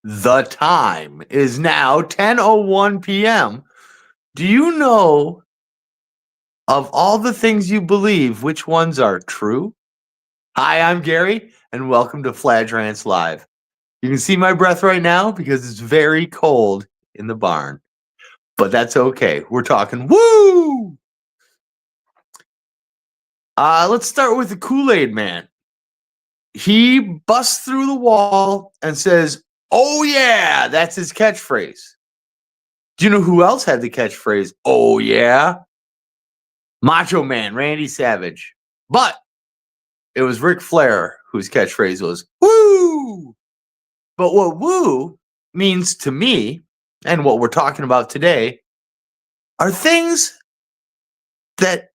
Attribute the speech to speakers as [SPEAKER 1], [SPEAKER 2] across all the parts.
[SPEAKER 1] The time is now 10:01 p.m. Do you know, of all the things you believe, which ones are true? Hi, I'm Gary, and welcome to Fladge Rants Live. You can see my breath right now because it's very cold in the barn. But that's okay. We're talking woo! Let's start with the Kool-Aid Man. He busts through the wall and says, "Oh yeah," that's his catchphrase. Do you know who else had the catchphrase, "Oh yeah"? Macho Man, Randy Savage. But it was Ric Flair whose catchphrase was, "Woo!" But what woo means to me, and what we're talking about today, are things that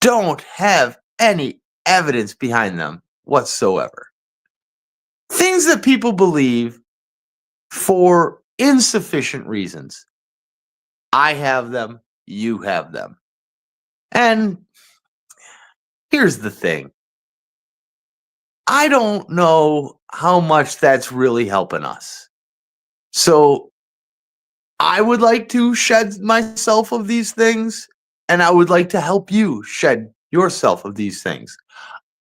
[SPEAKER 1] don't have any evidence behind them whatsoever. Things that people believe for insufficient reasons. I have them, you have them. And here's the thing. I don't know how much that's really helping us. So I would like to shed myself of these things, and I would like to help you shed yourself of these things.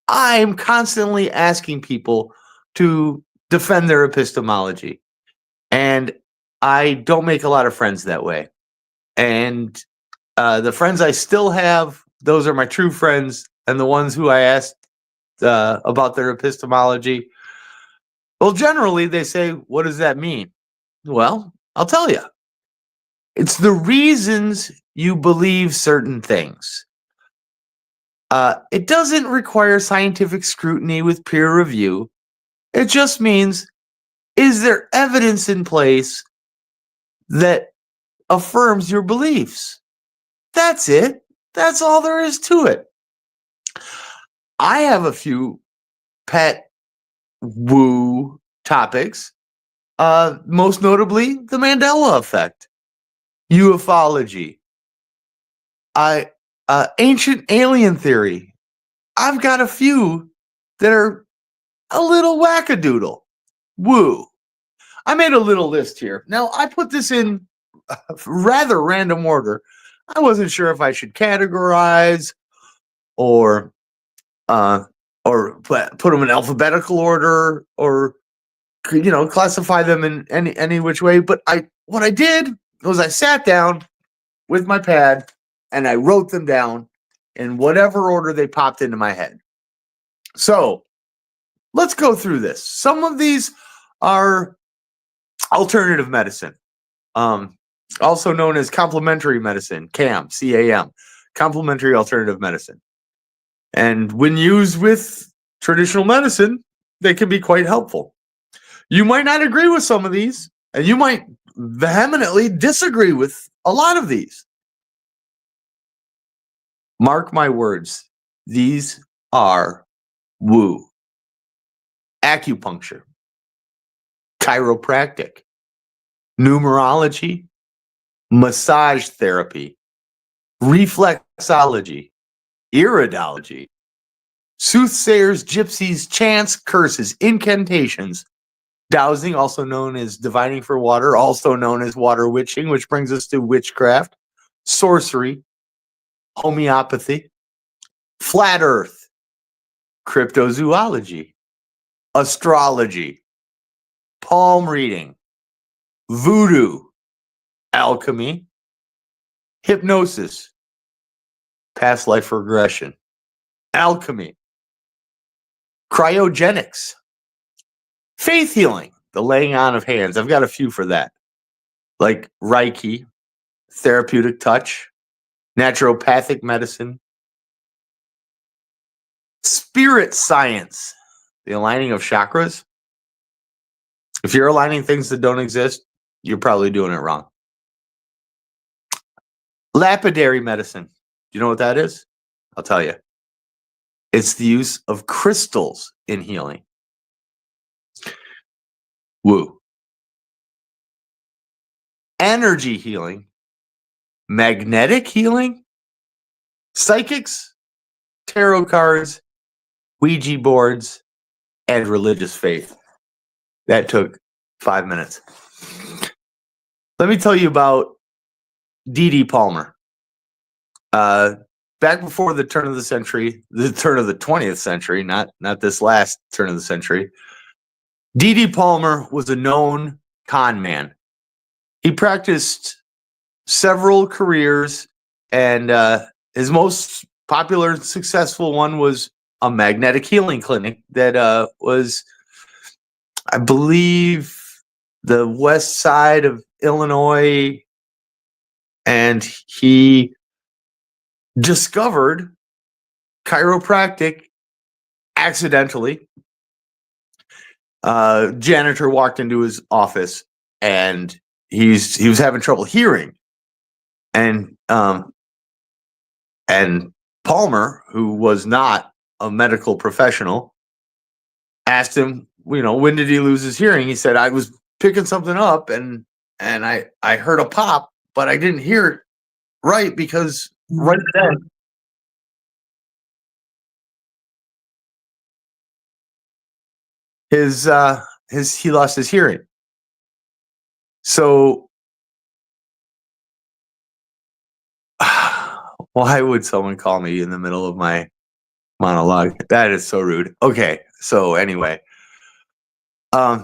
[SPEAKER 1] I'm constantly asking people to defend their epistemology, and I don't make a lot of friends that way. And the friends I still have, those are my true friends, and the ones who I asked about their epistemology, well, generally they say, "What does that mean?" Well, I'll tell you. It's the reasons you believe certain things. It doesn't require scientific scrutiny with peer review. It just means, is there evidence in place that affirms your beliefs? That's it. That's all there is to it. I have a few pet woo topics, most notably the Mandela effect, ufology, ancient alien theory. I've got a few that are a little wackadoodle. Woo. I made a little list here. Now, I put this in rather random order. I wasn't sure if I should categorize or put them in alphabetical order, or classify them in any which way. But what I did was I sat down with my pad and I wrote them down in whatever order they popped into my head. So let's go through this. Some of these are alternative medicine, also known as complementary medicine, CAM, C-A-M, complementary alternative medicine. And when used with traditional medicine, they can be quite helpful. You might not agree with some of these, and you might vehemently disagree with a lot of these. Mark my words, these are woo. Acupuncture, chiropractic, numerology, massage therapy, reflexology, iridology, soothsayers, gypsies, chants, curses, incantations, dowsing, also known as divining for water, also known as water witching, which brings us to witchcraft, sorcery, homeopathy, flat earth, cryptozoology, astrology, palm reading, voodoo, alchemy, hypnosis, past life regression, alchemy, cryogenics, faith healing, the laying on of hands. I've got a few for that, like Reiki, therapeutic touch, naturopathic medicine, spirit science, the aligning of chakras. If you're aligning things that don't exist, you're probably doing it wrong. Lapidary medicine. Do you know what that is? I'll tell you. It's the use of crystals in healing. Woo. Energy healing, magnetic healing, psychics, tarot cards, Ouija boards, and religious faith. That took 5 minutes. Let me tell you about D.D. Palmer. Back before the turn of the century, the turn of the 20th century, not this last turn of the century, D.D. Palmer was a known con man. He practiced several careers, and his most popular and successful one was a magnetic healing clinic that was, I believe, the west side of Illinois, and he discovered chiropractic accidentally. Janitor walked into his office, and he was having trouble hearing, and Palmer, who was not a medical professional, asked him, when did he lose his hearing? He said, I was picking something up, and I heard a pop, but I didn't hear it right because right then he lost his hearing. So why would someone call me in the middle of my monologue? That is so rude. Okay, so anyway,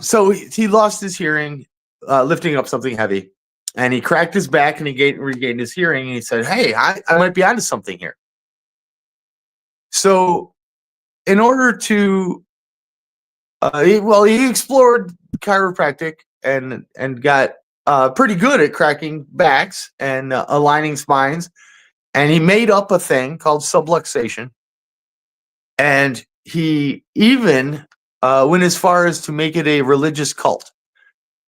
[SPEAKER 1] so he lost his hearing lifting up something heavy, and he cracked his back, and he regained his hearing, and he said, hey, I might be onto something here. So in order to he explored chiropractic and got pretty good at cracking backs and aligning spines, and he made up a thing called subluxation, and he even went as far as to make it a religious cult,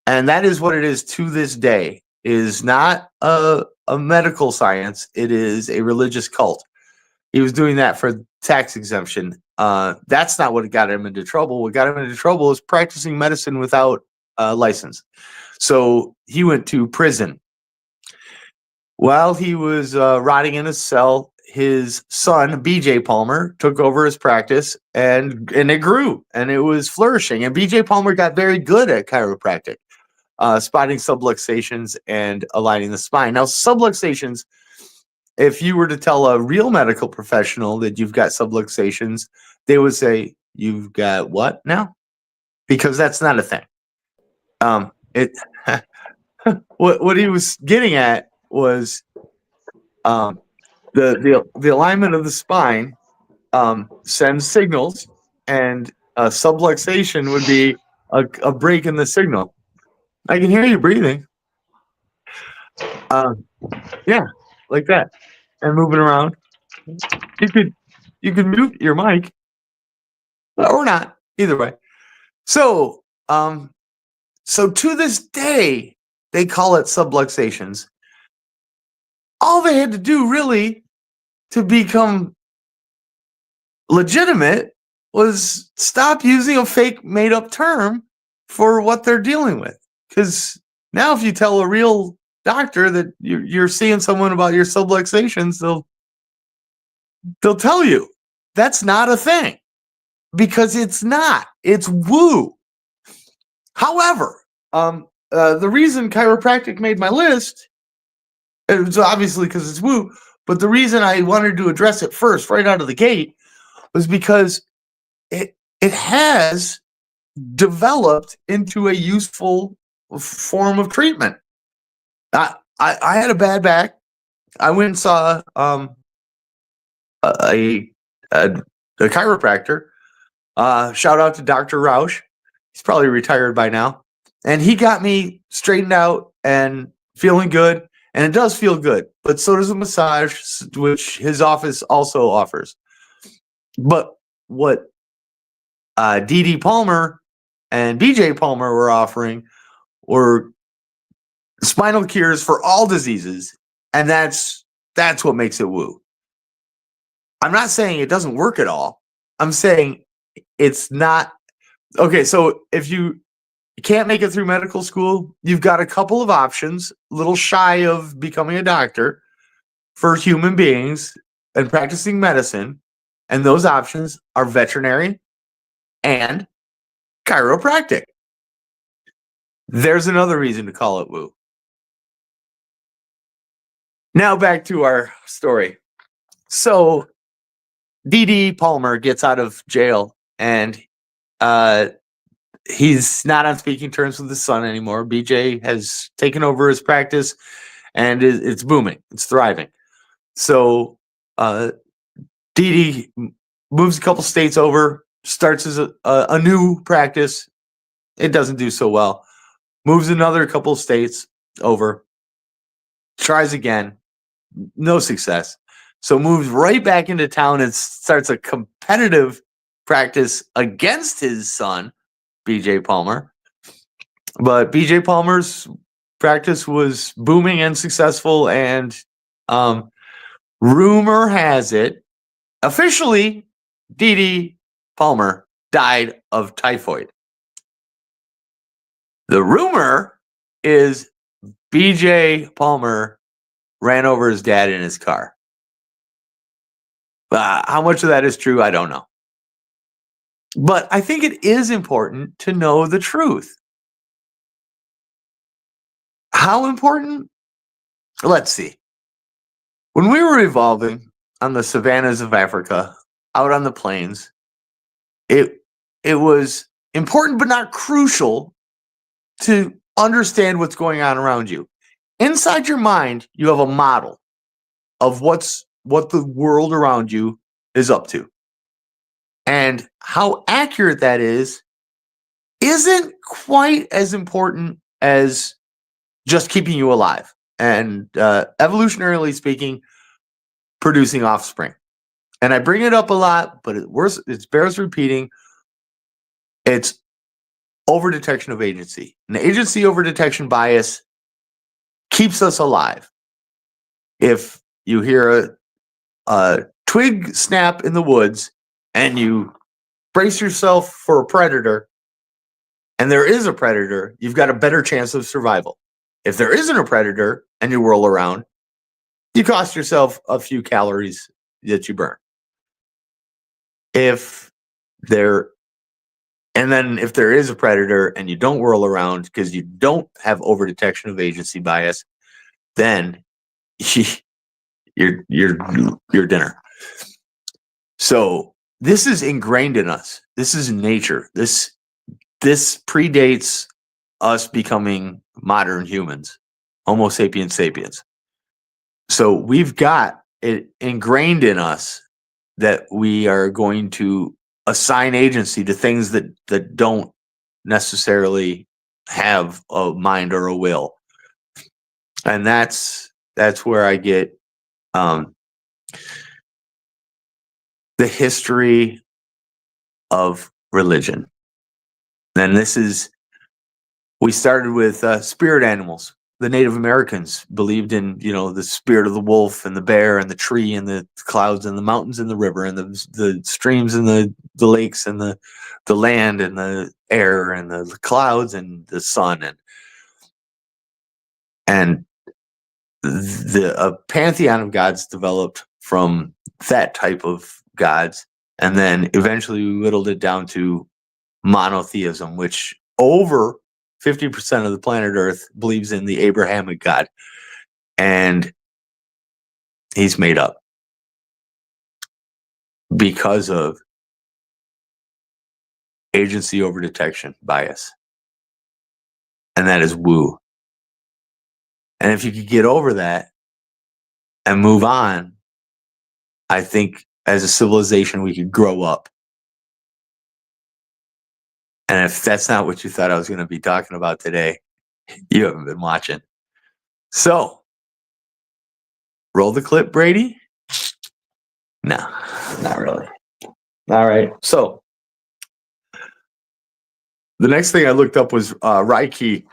[SPEAKER 1] and that is what it is to this day. It is not a medical science. It is a religious cult. He was doing that for tax exemption. That's not what got him into trouble. What got him into trouble is practicing medicine without a license. So he went to prison. While he was rotting in his cell, his son, B.J. Palmer, took over his practice, and it grew, and it was flourishing. And B.J. Palmer got very good at chiropractic, spotting subluxations and aligning the spine. Now, subluxations, if you were to tell a real medical professional that you've got subluxations, they would say, you've got what now? Because that's not a thing. What he was getting at was the alignment of the spine sends signals, and a subluxation would be a break in the signal. I can hear you breathing. Yeah, like that, and moving around. You could mute your mic or not, either way. So to this day, they call it subluxations. All they had to do really to become legitimate was stop using a fake made up term for what they're dealing with. Because now if you tell a real doctor that you're seeing someone about your subluxations, they'll tell you that's not a thing, because it's not. It's woo. However, the reason chiropractic made my list It was obviously because it's woo. But the reason I wanted to address it first, right out of the gate, was because it has developed into a useful form of treatment. I had a bad back. I went and saw a, a chiropractor. Shout out to Dr. Roush. He's probably retired by now. And he got me straightened out and feeling good. And it does feel good. But so does a massage, which his office also offers. But what D.D. Palmer and B.J. Palmer were offering were spinal cures for all diseases. And that's what makes it woo. I'm not saying it doesn't work at all. I'm saying it's not. Okay, so if you can't make it through medical school, you've got a couple of options, a little shy of becoming a doctor, for human beings and practicing medicine. And those options are veterinary and chiropractic. There's another reason to call it woo. Now back to our story. So D.D. Palmer gets out of jail, and he's not on speaking terms with his son anymore. BJ has taken over his practice, and it's booming. It's thriving. So D.D. moves a couple states over, starts as a new practice. It doesn't do so well. Moves another couple states over, tries again, no success. So moves right back into town and starts a competitive practice against his son, B.J. Palmer. But B.J. Palmer's practice was booming and successful, and rumor has it, officially, D.D. Palmer died of typhoid. The rumor is B.J. Palmer ran over his dad in his car. How much of that is true, I don't know. But I think it is important to know the truth. How important? Let's see. When we were evolving on the savannas of Africa, out on the plains, it was important but not crucial to understand what's going on around you. Inside your mind, you have a model of what the world around you is up to. And how accurate that isn't quite as important as just keeping you alive and, evolutionarily speaking, producing offspring. And I bring it up a lot, but it bears repeating. It's overdetection of agency. And agency overdetection bias keeps us alive. If you hear a twig snap in the woods and you brace yourself for a predator, and there is a predator, you've got a better chance of survival. If there isn't a predator and you whirl around, you cost yourself a few calories that you burn. If there is a predator and you don't whirl around because you don't have overdetection of agency bias, then you're dinner. So this is ingrained in us. This is nature. This predates us becoming modern humans, Homo sapiens sapiens. So we've got it ingrained in us that we are going to assign agency to things that don't necessarily have a mind or a will. And that's where I get the history of religion. And we started with spirit animals. The Native Americans believed in, the spirit of the wolf and the bear and the tree and the clouds and the mountains and the river and the streams and the lakes and the land and the air and the clouds and the sun and the pantheon of gods developed from that type of gods, and then eventually we whittled it down to monotheism, which over 50% of the planet Earth believes in the Abrahamic God. And he's made up because of agency over detection bias. And that is woo. And if you could get over that and move on, I think as a civilization, we could grow up. And if that's not what you thought I was going to be talking about today, you haven't been watching. So, roll the clip, Brady? No, not really. All right. So, the next thing I looked up was Wacky.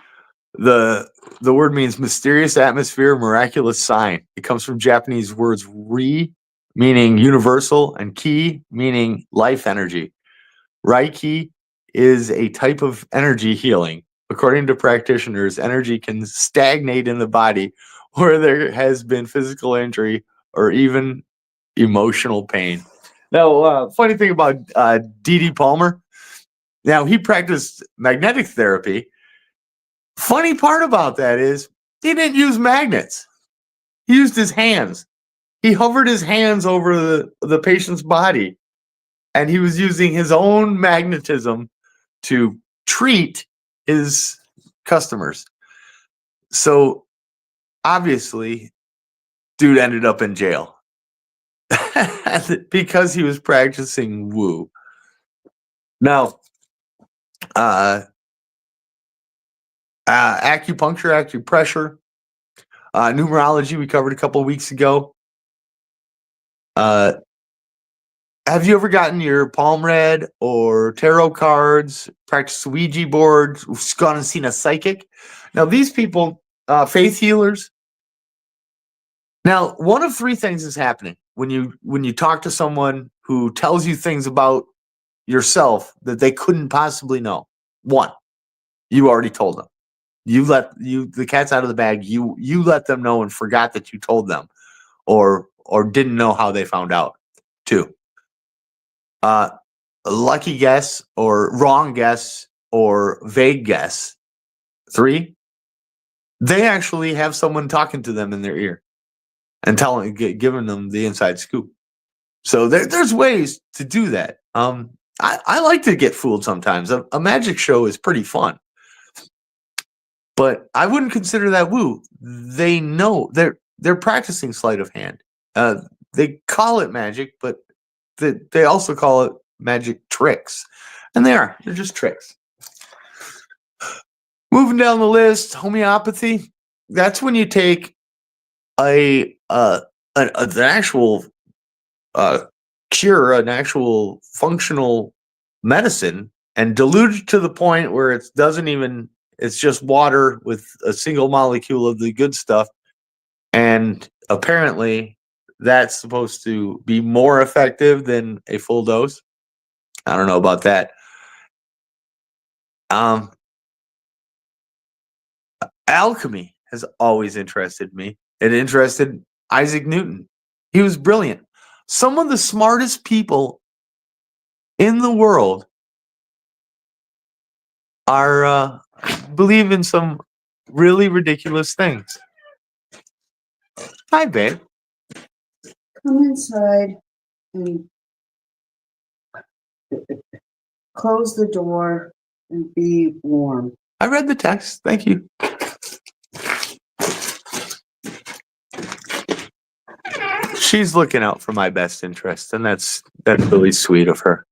[SPEAKER 1] The word means mysterious atmosphere, miraculous sign. It comes from Japanese words ri, meaning universal, and ki, meaning life energy. Reiki is a type of energy healing. According to practitioners, energy can stagnate in the body where there has been physical injury or even emotional pain. Now, funny thing about D.D. Palmer, now he practiced magnetic therapy. Funny part about that is he didn't use magnets. He used his hands. He hovered his hands over the patient's body, and he was using his own magnetism to treat his customers. So obviously, dude ended up in jail because he was practicing woo. Now, acupuncture, acupressure, numerology we covered a couple of weeks ago. Have you ever gotten your palm read or tarot cards, practiced Ouija board, gone and seen a psychic? Now, these people, faith healers. Now, one of three things is happening when you talk to someone who tells you things about yourself that they couldn't possibly know. One, you already told them. The cat's out of the bag. You let them know and forgot that you told them, or didn't know how they found out. Two, a lucky guess or wrong guess or vague guess. Three, they actually have someone talking to them in their ear and giving them the inside scoop. So there's ways to do that. I like to get fooled sometimes. A magic show is pretty fun, but I wouldn't consider that woo. They know they're practicing sleight of hand. They call it magic, but they also call it magic tricks, and they're just tricks. Moving down the list, homeopathy. That's when you take an actual cure, an actual functional medicine, and dilute it to the point where it's just water with a single molecule of the good stuff. And apparently that's supposed to be more effective than a full dose. I don't know about that. Alchemy has always interested me. It interested Isaac Newton. He was brilliant. Some of the smartest people in the world are believe in some really ridiculous things. Hi, babe.
[SPEAKER 2] Come inside and close the door and be warm.
[SPEAKER 1] I read the text. Thank you. She's looking out for my best interest, and that's really sweet of her.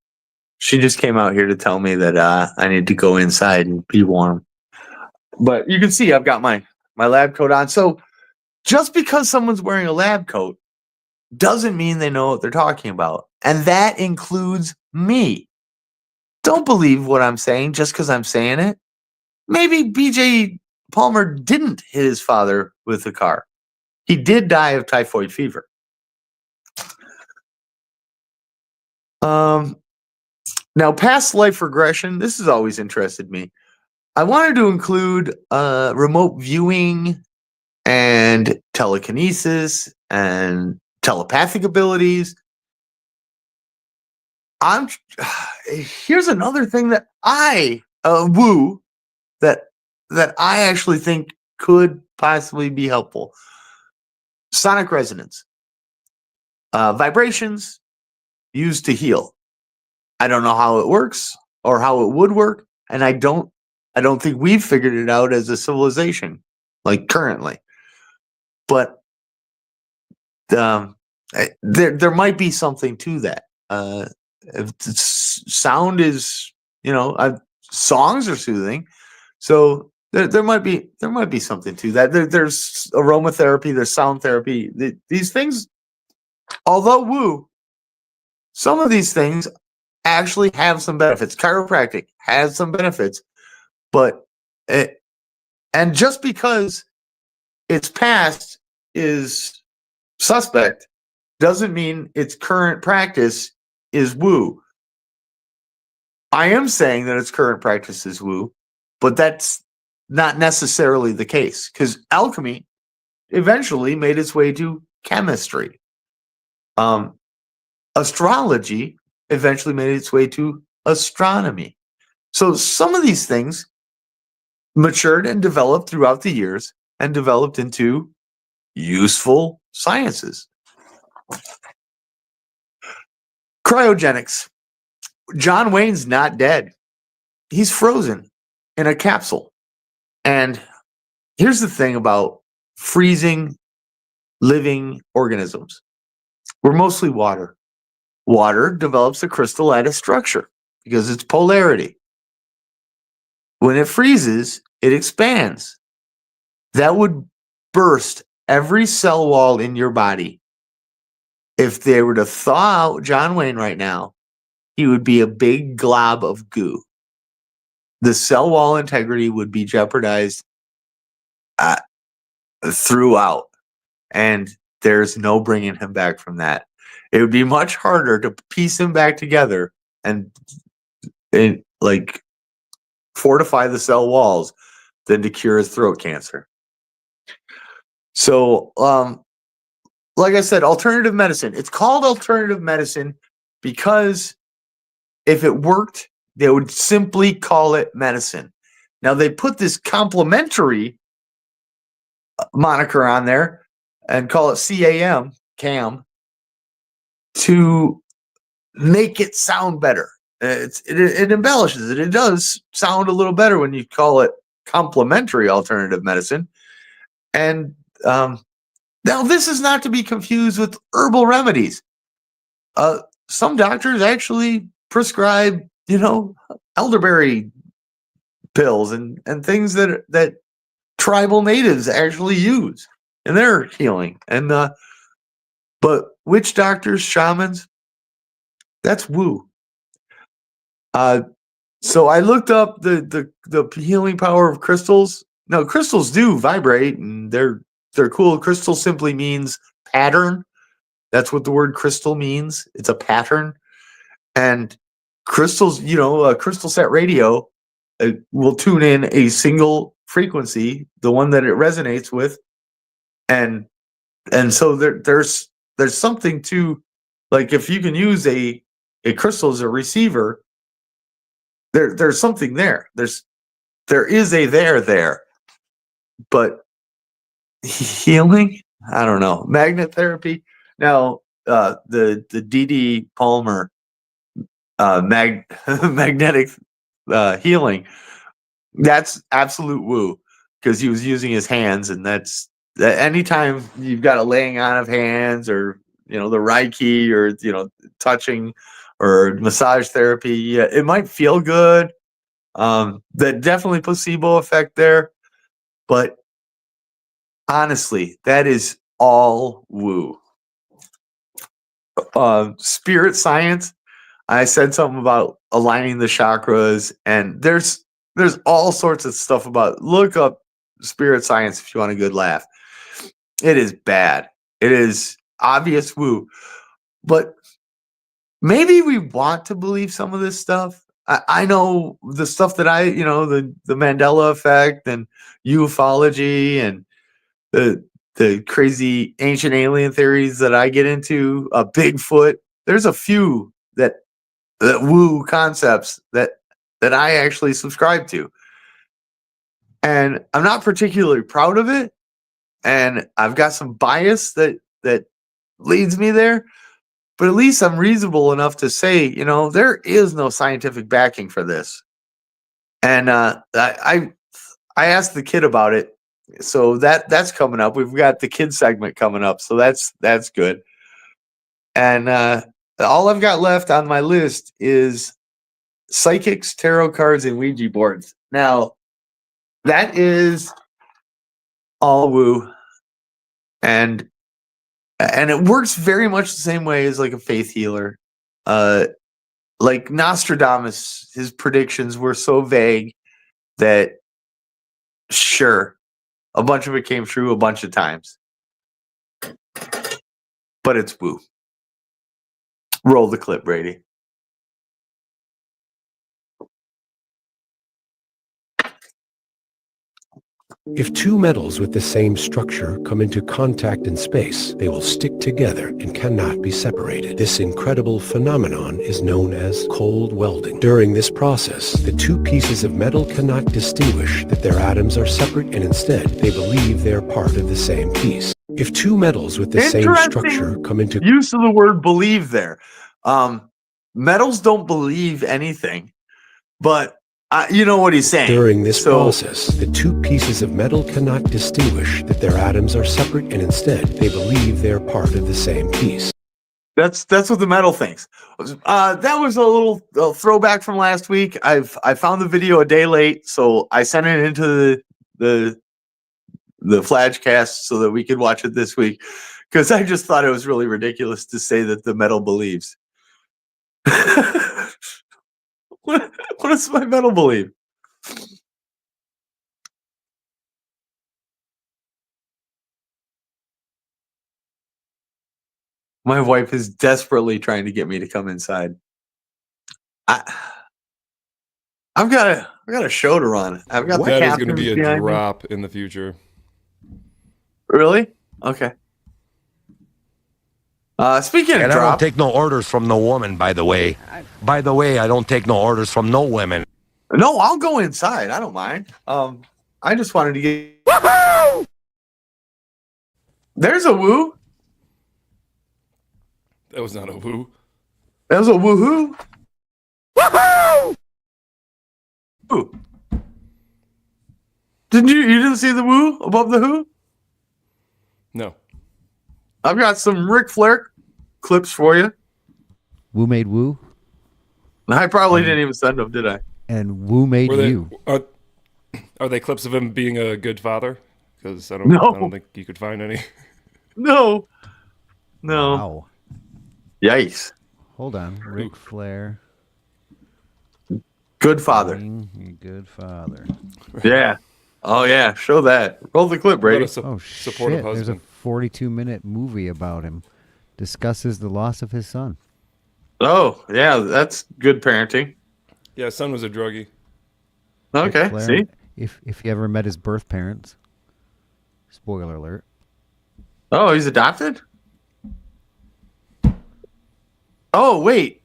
[SPEAKER 1] She just came out here to tell me that I need to go inside and be warm. But you can see I've got my lab coat on. So just because someone's wearing a lab coat doesn't mean they know what they're talking about. And that includes me. Don't believe what I'm saying just because I'm saying it. Maybe B.J. Palmer didn't hit his father with a car. He did die of typhoid fever. Now, past life regression, this has always interested me. I wanted to include remote viewing and telekinesis and telepathic abilities. Here's another thing that I woo that I actually think could possibly be helpful. Sonic resonance, vibrations used to heal. I don't know how it works or how it would work, and I don't think we've figured it out as a civilization, like currently. But there might be something to that. If sound is, songs are soothing, so there might be something to that. There's aromatherapy, there's sound therapy. These things, although woo, some of these things actually have some benefits. Chiropractic has some benefits, but and just because its past is suspect doesn't mean its current practice is woo. I am saying that its current practice is woo, but that's not necessarily the case, because alchemy eventually made its way to chemistry. Astrology eventually made its way to astronomy. So some of these things matured and developed throughout the years and developed into useful sciences. Cryogenics. John Wayne's not dead. He's frozen in a capsule. And here's the thing about freezing living organisms. We're mostly water. Water develops a crystalline structure because it's polarity. When it freezes, it expands. That would burst every cell wall in your body. If they were to thaw out John Wayne right now, he would be a big glob of goo. The cell wall integrity would be jeopardized throughout, and there's no bringing him back from that. It would be much harder to piece him back together and like fortify the cell walls than to cure his throat cancer. So, like I said, alternative medicine. It's called alternative medicine because if it worked, they would simply call it medicine. Now they put this complementary moniker on there and call it CAM, to make it sound better. It embellishes it. It does sound a little better when you call it complementary alternative medicine. And now this is not to be confused with herbal remedies. Some doctors actually prescribe, elderberry pills and things that tribal natives actually use in their healing. And but witch doctors, shamans, that's woo. So I looked up the healing power of crystals. Now, crystals do vibrate, and they're cool. Crystal simply means pattern. That's what the word crystal means. It's a pattern. And crystals, crystal set radio will tune in a single frequency, the one that it resonates with, and so there's something to, like, if you can use a crystal as a receiver, there's something there. There is a there. But healing, I don't know. Magnet therapy. Now, the D.D. Palmer magnetic healing, that's absolute woo, because he was using his hands, and that's anytime you've got a laying on of hands, or the Reiki, or touching or massage therapy, yeah, it might feel good. That definitely placebo effect there, but honestly, that is all woo. Spirit science. I said something about aligning the chakras, and there's all sorts of stuff about. Look up spirit science if you want a good laugh. It is bad. It is obvious woo, but maybe we want to believe some of this stuff. I know the stuff that the Mandela effect and ufology and the crazy ancient alien theories that I get into, Bigfoot. There's a few that woo concepts that I actually subscribe to. And I'm not particularly proud of it, and I've got some bias that leads me there. But at least I'm reasonable enough to say, there is no scientific backing for this. And I asked the kid about it, so that's coming up. We've got the kid segment coming up, so that's good. And all I've got left on my list is psychics, tarot cards, and Ouija boards. Now, that is all woo, and it works very much the same way as like a faith healer. Like Nostradamus, his predictions were so vague that sure, a bunch of it came true a bunch of times. But it's woo. Roll the clip, Brady.
[SPEAKER 3] If two metals with the same structure come into contact in space, they will stick together and cannot be separated. This incredible phenomenon is known as cold welding. During this process, the two pieces of metal cannot distinguish that their atoms are separate, and instead, they believe they are part of the same piece. If two metals with the same structure come into...
[SPEAKER 1] Use of the word believe there. Metals don't believe anything, but you know what he's saying.
[SPEAKER 3] During this process, the two pieces of metal cannot distinguish that their atoms are separate, and instead, they believe they are part of the same piece.
[SPEAKER 1] That's what the metal thinks. That was a little throwback from last week. I found the video a day late, so I sent it into the Fladge cast so that we could watch it this week, because I just thought it was really ridiculous to say that the metal believes. What does my metal believe? My wife is desperately trying to get me to come inside. I've got a show to run. I've got
[SPEAKER 4] that is going to be a drop in the future.
[SPEAKER 1] Really? Okay. Speaking of
[SPEAKER 5] and
[SPEAKER 1] drop,
[SPEAKER 5] I don't take no orders from no woman, by the way. By the way, I don't take no orders from no women.
[SPEAKER 1] No, I'll go inside. I don't mind. I just wanted to get...
[SPEAKER 5] Woohoo!
[SPEAKER 1] There's a woo.
[SPEAKER 4] That was not a woo.
[SPEAKER 1] That was a woohoo.
[SPEAKER 5] Woohoo!
[SPEAKER 1] Woo. You didn't see the woo above the who?
[SPEAKER 4] No.
[SPEAKER 1] I've got some Ric Flair clips for you.
[SPEAKER 6] Woo made woo?
[SPEAKER 1] I probably didn't even send them, did I?
[SPEAKER 6] And woo made you.
[SPEAKER 4] Are they clips of him being a good father? Because I
[SPEAKER 1] No.
[SPEAKER 4] don't think you could find any.
[SPEAKER 1] No.
[SPEAKER 6] Wow.
[SPEAKER 1] Yikes.
[SPEAKER 6] Hold on. Ric Flair.
[SPEAKER 1] Good father.
[SPEAKER 6] Good father.
[SPEAKER 1] Yeah. Oh, yeah. Show that. Roll the clip, Brady.
[SPEAKER 6] Oh, shit. There's a 42-minute movie about him. Discusses the loss of his son.
[SPEAKER 1] Oh, yeah. That's good parenting.
[SPEAKER 4] Yeah, his son was a druggie.
[SPEAKER 1] Okay.
[SPEAKER 6] Flair,
[SPEAKER 1] See?
[SPEAKER 6] If you ever met his birth parents. Spoiler alert.
[SPEAKER 1] Oh, he's adopted? Oh, wait.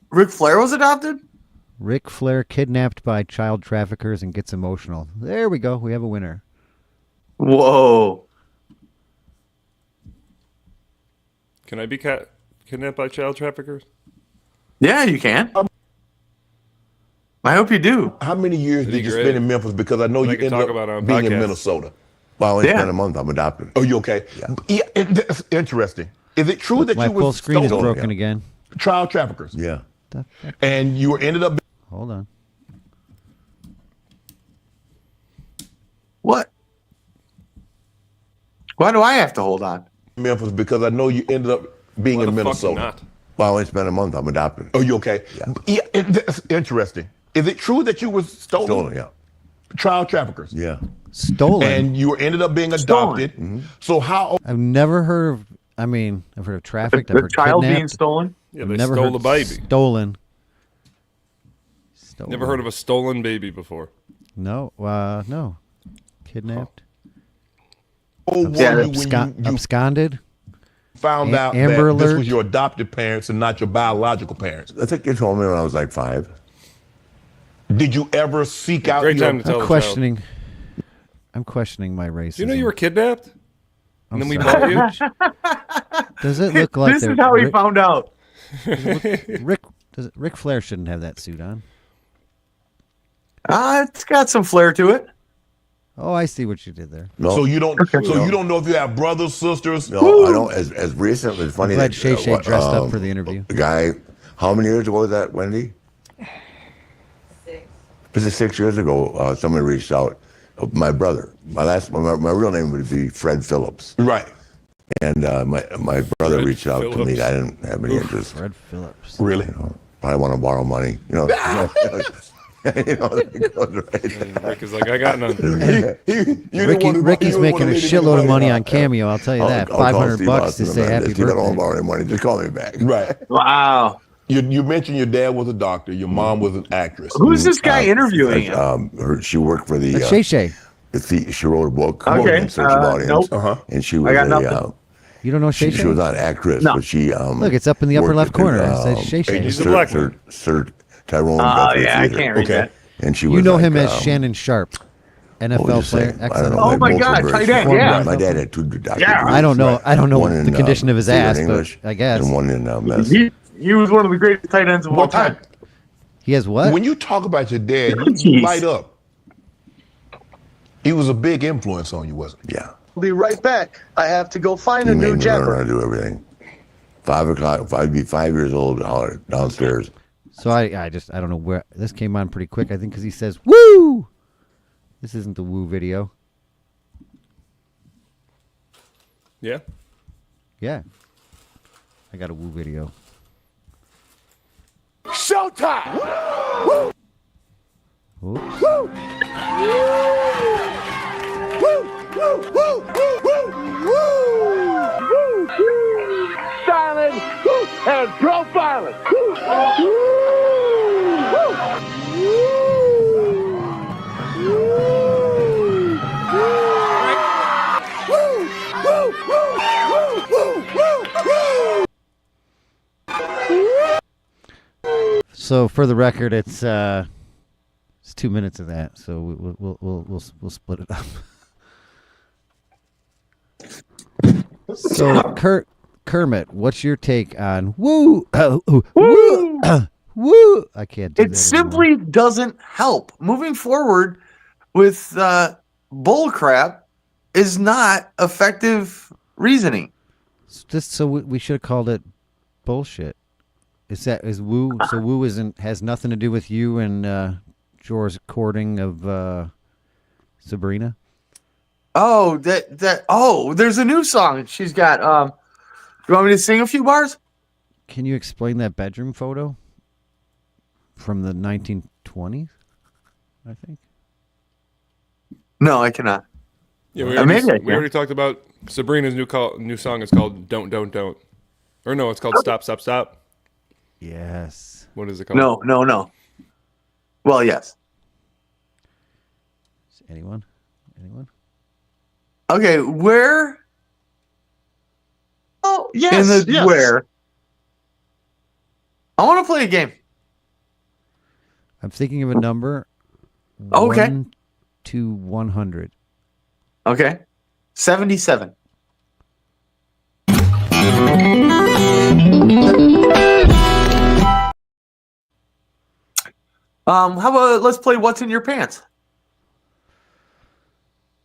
[SPEAKER 1] Ric Flair was adopted?
[SPEAKER 6] Ric Flair kidnapped by child traffickers and gets emotional. There we go. We have a winner.
[SPEAKER 1] Whoa.
[SPEAKER 4] Can I be kidnapped by child traffickers?
[SPEAKER 1] Yeah, you can. I hope you do.
[SPEAKER 7] How many years did you spend in Memphis? Because I know you ended up being in Minnesota.
[SPEAKER 8] Well, I only spent a month. I'm adopted.
[SPEAKER 7] Oh, you okay? Yeah, that's interesting. Is it true that
[SPEAKER 6] my
[SPEAKER 7] you were
[SPEAKER 6] full screen is
[SPEAKER 7] stolen?
[SPEAKER 6] broken again?
[SPEAKER 7] Child traffickers.
[SPEAKER 8] Yeah.
[SPEAKER 7] And you were ended up...
[SPEAKER 6] Hold on.
[SPEAKER 1] What? Why do I have to hold on?
[SPEAKER 7] Memphis, because I know you ended up being in Minnesota.
[SPEAKER 8] Well, I only spent a month. I'm adopted.
[SPEAKER 7] Oh, you okay? Yeah, that's interesting. Is it true that you were stolen?
[SPEAKER 8] Stolen, yeah.
[SPEAKER 7] Child traffickers.
[SPEAKER 8] Yeah.
[SPEAKER 6] Stolen.
[SPEAKER 7] And you ended up being adopted.
[SPEAKER 8] Mm-hmm.
[SPEAKER 7] So how...
[SPEAKER 6] I've never heard of... I've heard of trafficked. I've
[SPEAKER 1] The
[SPEAKER 6] heard
[SPEAKER 1] child
[SPEAKER 6] kidnapped.
[SPEAKER 1] being stolen?
[SPEAKER 4] Yeah,
[SPEAKER 6] I've
[SPEAKER 4] they
[SPEAKER 6] never
[SPEAKER 4] stole
[SPEAKER 6] heard
[SPEAKER 4] the baby.
[SPEAKER 6] Stolen.
[SPEAKER 4] Never heard of a stolen baby before.
[SPEAKER 6] No, no. Kidnapped. Absconded.
[SPEAKER 7] Found out
[SPEAKER 6] Amber
[SPEAKER 7] that this
[SPEAKER 6] Alert.
[SPEAKER 7] was your adopted parents and not your biological parents.
[SPEAKER 8] I think you told me when I was like 5.
[SPEAKER 7] Did you ever seek out
[SPEAKER 4] Great
[SPEAKER 7] your...
[SPEAKER 4] time to tell
[SPEAKER 6] I'm questioning my racism.
[SPEAKER 4] Do you know you were kidnapped? And then we
[SPEAKER 6] sorry.
[SPEAKER 4] bought you.
[SPEAKER 6] Does it look like
[SPEAKER 1] This is how he found out.
[SPEAKER 6] Ric Flair shouldn't have that suit on.
[SPEAKER 1] It's got some flair to it.
[SPEAKER 6] Oh, I see what you did there.
[SPEAKER 8] No,
[SPEAKER 7] So you don't. So you don't know if you have brothers, sisters.
[SPEAKER 8] no, I don't. As recent, it's funny.
[SPEAKER 6] I'm glad
[SPEAKER 8] that,
[SPEAKER 6] Shay Shay dressed up
[SPEAKER 8] um,
[SPEAKER 6] for the interview.
[SPEAKER 8] The guy, how many years ago was that, Wendy?
[SPEAKER 2] 6.
[SPEAKER 8] This is 6 years ago. Somebody reached out. My brother. My real name would be Fred Phillips.
[SPEAKER 7] Right.
[SPEAKER 8] And my brother
[SPEAKER 4] Fred
[SPEAKER 8] reached out to me.
[SPEAKER 4] Phillips.
[SPEAKER 8] I didn't have any interest.
[SPEAKER 6] Fred Phillips.
[SPEAKER 7] Really?
[SPEAKER 8] You know, probably want to borrow money. You know. You know, that goes right.
[SPEAKER 4] Rick is like, I got none.
[SPEAKER 6] Ricky's making a shitload of money on Cameo. I'll tell you that.
[SPEAKER 8] I'll call
[SPEAKER 6] $500
[SPEAKER 8] Steve
[SPEAKER 6] bucks
[SPEAKER 8] Austin
[SPEAKER 6] to say
[SPEAKER 8] about
[SPEAKER 6] happy
[SPEAKER 8] this. You don't
[SPEAKER 6] birthday.
[SPEAKER 8] borrow any money. Just call me back.
[SPEAKER 7] Right.
[SPEAKER 1] Wow.
[SPEAKER 7] You mentioned your dad was a doctor. Your mom was an actress.
[SPEAKER 1] Who's this guy interviewing him?
[SPEAKER 8] She worked for the.
[SPEAKER 6] Shay Shay.
[SPEAKER 8] She wrote a book.
[SPEAKER 1] Okay,
[SPEAKER 8] In Search of Audience.
[SPEAKER 1] nope.
[SPEAKER 8] And she was
[SPEAKER 1] I got nothing.
[SPEAKER 6] You don't know Shay Shay?
[SPEAKER 8] she was not an actress,
[SPEAKER 1] No.
[SPEAKER 8] but she
[SPEAKER 6] Look, it's up in the upper left corner. It says Shay Shay.
[SPEAKER 4] He's a black man.
[SPEAKER 8] Sir Tyrone.
[SPEAKER 1] Oh,
[SPEAKER 8] Guthrie
[SPEAKER 1] yeah, I
[SPEAKER 8] Theater.
[SPEAKER 1] can't read that.
[SPEAKER 8] And she was
[SPEAKER 6] You know
[SPEAKER 8] like,
[SPEAKER 6] him as Shannon Sharp,
[SPEAKER 8] what
[SPEAKER 6] NFL
[SPEAKER 8] was
[SPEAKER 6] player.
[SPEAKER 8] I don't
[SPEAKER 6] Excellent.
[SPEAKER 8] know,
[SPEAKER 1] Oh
[SPEAKER 8] like
[SPEAKER 1] my
[SPEAKER 8] both
[SPEAKER 1] God,
[SPEAKER 8] were very
[SPEAKER 1] tight end,
[SPEAKER 8] smart.
[SPEAKER 1] yeah.
[SPEAKER 8] My dad had two doctors.
[SPEAKER 1] Yeah.
[SPEAKER 6] I don't know. I don't know
[SPEAKER 8] One in,
[SPEAKER 6] the condition of his
[SPEAKER 8] theater
[SPEAKER 6] ass,
[SPEAKER 8] and English,
[SPEAKER 6] but I guess
[SPEAKER 8] and one in medicine.
[SPEAKER 1] He was one of the greatest tight ends of all
[SPEAKER 7] What
[SPEAKER 1] time.
[SPEAKER 7] time?
[SPEAKER 6] he has what?
[SPEAKER 7] When you talk about your dad, you
[SPEAKER 1] Jeez.
[SPEAKER 7] light up. He was a big influence on you, wasn't he?
[SPEAKER 8] Yeah.
[SPEAKER 9] I'll be right back. I have to go find
[SPEAKER 8] He
[SPEAKER 9] a
[SPEAKER 8] made
[SPEAKER 9] new
[SPEAKER 8] me learn how
[SPEAKER 9] jumper.
[SPEAKER 8] to do everything. 5 o'clock, if I'd be 5 years old, holler downstairs.
[SPEAKER 6] So I don't know where this came on pretty quick. I think because he says "woo." This isn't the woo video.
[SPEAKER 4] Yeah.
[SPEAKER 6] Yeah, I got a woo video.
[SPEAKER 5] Showtime!
[SPEAKER 6] Oops.
[SPEAKER 5] Silent and profiling.
[SPEAKER 6] So for the record, it's 2 minutes of that. So we'll split it up. So Kermit, what's your take on woo? Woo! Woo! I can't do that
[SPEAKER 1] It simply doesn't help. Moving forward with bull crap is not effective reasoning.
[SPEAKER 6] Just so we should have called it bullshit. Is woo? So woo has nothing to do with you and Jor's courting of Sabrina.
[SPEAKER 1] Oh, there's a new song she's got. You want me to sing a few bars?
[SPEAKER 6] Can you explain that bedroom photo from the 1920s? I think.
[SPEAKER 1] No, I cannot.
[SPEAKER 4] Yeah, we
[SPEAKER 1] maybe I
[SPEAKER 4] already,
[SPEAKER 1] can.
[SPEAKER 4] we already talked about Sabrina's new song. Is called "Don't." Or no, it's called "Stop, Stop, Stop."
[SPEAKER 6] Yes.
[SPEAKER 4] What is it called?
[SPEAKER 1] No. Well, yes.
[SPEAKER 6] Anyone?
[SPEAKER 1] Okay, where?
[SPEAKER 9] Oh, yes. yes.
[SPEAKER 1] Where? I want to play a game.
[SPEAKER 6] I'm thinking of a number.
[SPEAKER 1] Okay.
[SPEAKER 6] 1 to 100.
[SPEAKER 1] Okay, 77. How about let's play What's in Your Pants?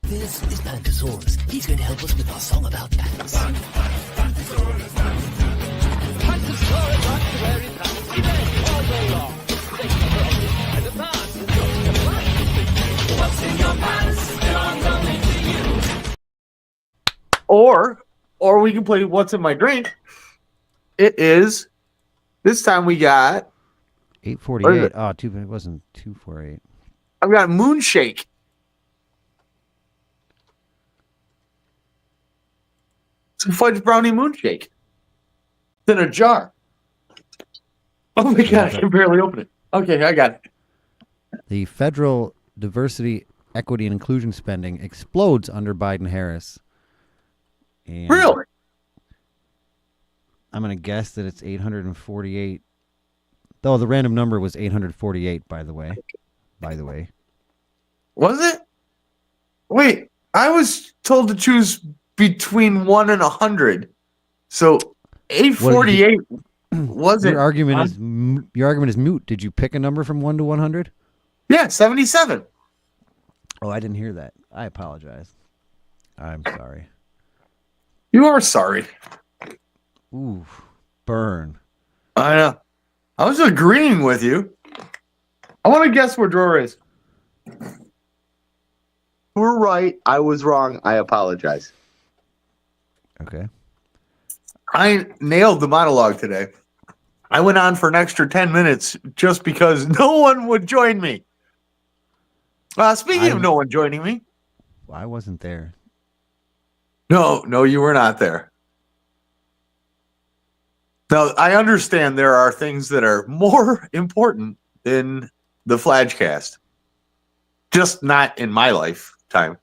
[SPEAKER 10] This is Pantosaurus. He's going to help us with our song about pants.
[SPEAKER 1] Or we can play What's in My Drink. It is this time we got
[SPEAKER 6] 848. Oh, it wasn't 248.
[SPEAKER 1] I've got Moonshake. It's a fudge brownie moonshake. It's in a jar. Oh my god, I can barely open it. Okay, I got it.
[SPEAKER 6] The federal diversity, equity, and inclusion spending explodes under Biden-Harris. And
[SPEAKER 1] Really?
[SPEAKER 6] I'm going to guess that it's 848. Though the random number was 848, by the way.
[SPEAKER 1] Was it? Wait, I was told to choose between 1 and 100. So 848 wasn't.
[SPEAKER 6] Your argument is moot. Did you pick a number from 1 to 100?
[SPEAKER 1] Yeah, 77.
[SPEAKER 6] Oh, I didn't hear that. I apologize. I'm sorry.
[SPEAKER 1] You are sorry.
[SPEAKER 6] Ooh, burn.
[SPEAKER 1] I know. I was agreeing with you. I want to guess where drawer is.
[SPEAKER 9] We're right. I was wrong. I apologize.
[SPEAKER 6] Okay.
[SPEAKER 1] I nailed the monologue today. I went on for an extra 10 minutes just because no one would join me. Speaking of no one joining me.
[SPEAKER 6] I wasn't there.
[SPEAKER 1] No, you were not there. Now, I understand there are things that are more important than the Fladgecast. Just not in my lifetime.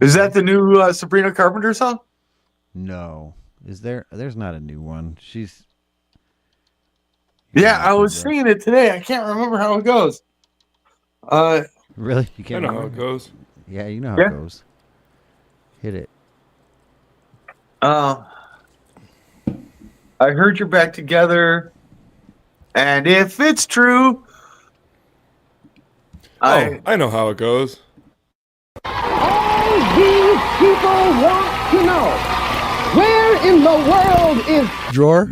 [SPEAKER 1] Is that the new Sabrina Carpenter song?
[SPEAKER 6] No. Is there? There's not a new one. She's...
[SPEAKER 1] Yeah, I was singing it today. I can't remember how it goes.
[SPEAKER 6] Really? You can't
[SPEAKER 4] I know
[SPEAKER 6] remember?
[SPEAKER 4] how it goes.
[SPEAKER 6] Yeah, you know how it goes. Hit it.
[SPEAKER 1] I heard you're back together, and if it's true,
[SPEAKER 4] I know how it goes.
[SPEAKER 11] All these people want to know, where in the world is
[SPEAKER 3] Drawer?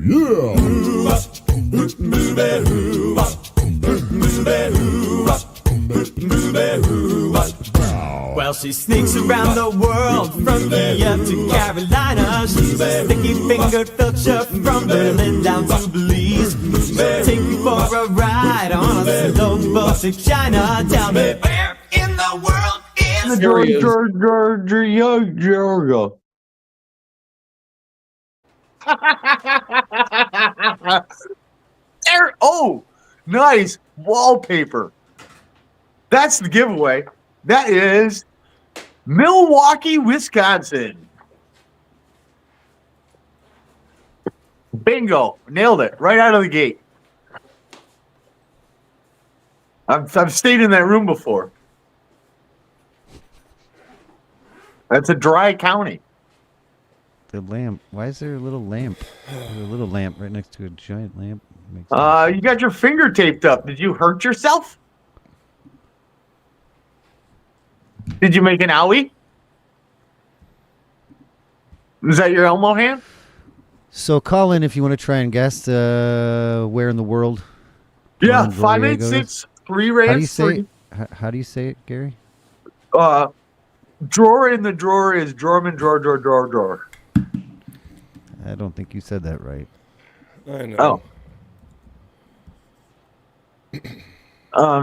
[SPEAKER 12] Well, she sneaks around the world from Kiev to Carolina. She's a sticky-fingered filcher from Berlin down to Belize. She'll take you for a ride on a slow boat to China. Tell me, where in the world is
[SPEAKER 1] Georgia. There, oh, nice wallpaper. That's the giveaway. That is Milwaukee, Wisconsin. Bingo. Nailed it right out of the gate. I've stayed in that room before. That's a dry county.
[SPEAKER 6] The lamp. Why is there a little lamp? There's a little lamp right next to a giant lamp.
[SPEAKER 1] You got your finger taped up. Did you hurt yourself? Did you make an owie? Is that your Elmo hand?
[SPEAKER 6] So call in if you want to try and guess where in the world.
[SPEAKER 1] Yeah,
[SPEAKER 6] Ron Voriego
[SPEAKER 1] 586 3 rants.
[SPEAKER 6] How do you say it? How do you say it, Gary?
[SPEAKER 1] Drawer in the drawer is Jorman drawer.
[SPEAKER 6] I don't think you said that right.
[SPEAKER 4] I know.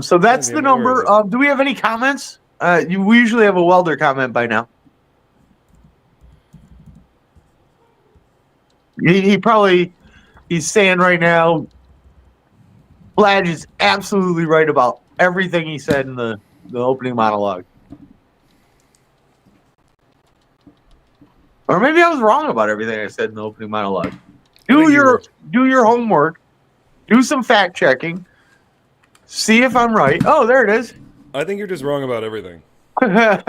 [SPEAKER 1] So that's the number. Do we have any comments? We usually have a welder comment by now. He's saying right now, Fladge is absolutely right about everything he said in the opening monologue. Or maybe I was wrong about everything I said in the opening monologue. Do your homework. Do some fact checking. See if I'm right. Oh, there it is.
[SPEAKER 4] I think you're just wrong about everything.
[SPEAKER 6] It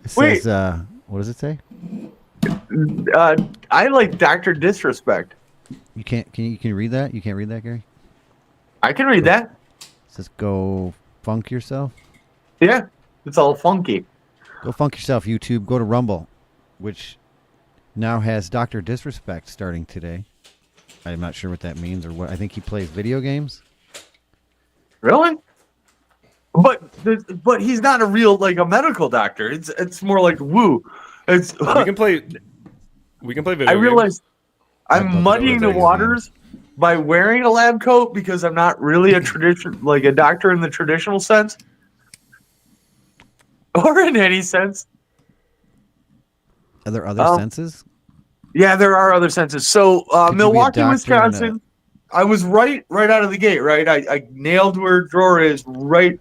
[SPEAKER 6] says, what does it say?
[SPEAKER 1] I like Dr. Disrespect.
[SPEAKER 6] You can't. Can you read that? You can't read that, Gary?
[SPEAKER 1] I can read that.
[SPEAKER 6] It says go funk yourself.
[SPEAKER 1] Yeah, it's all funky.
[SPEAKER 6] Go funk yourself, YouTube. Go to Rumble, which now has Dr. Disrespect starting today. I'm not sure what that means or what. I think he plays video games.
[SPEAKER 1] Really? But he's not a real a medical doctor. It's more like woo.
[SPEAKER 4] We can play video games.
[SPEAKER 1] I realize I'm muddying the waters by wearing a lab coat because I'm not really a doctor in the traditional sense. Or in any sense.
[SPEAKER 6] Are there other senses?
[SPEAKER 1] Yeah, there are other senses. So Milwaukee, Wisconsin. I was right out of the gate, right? I nailed where drawer is right,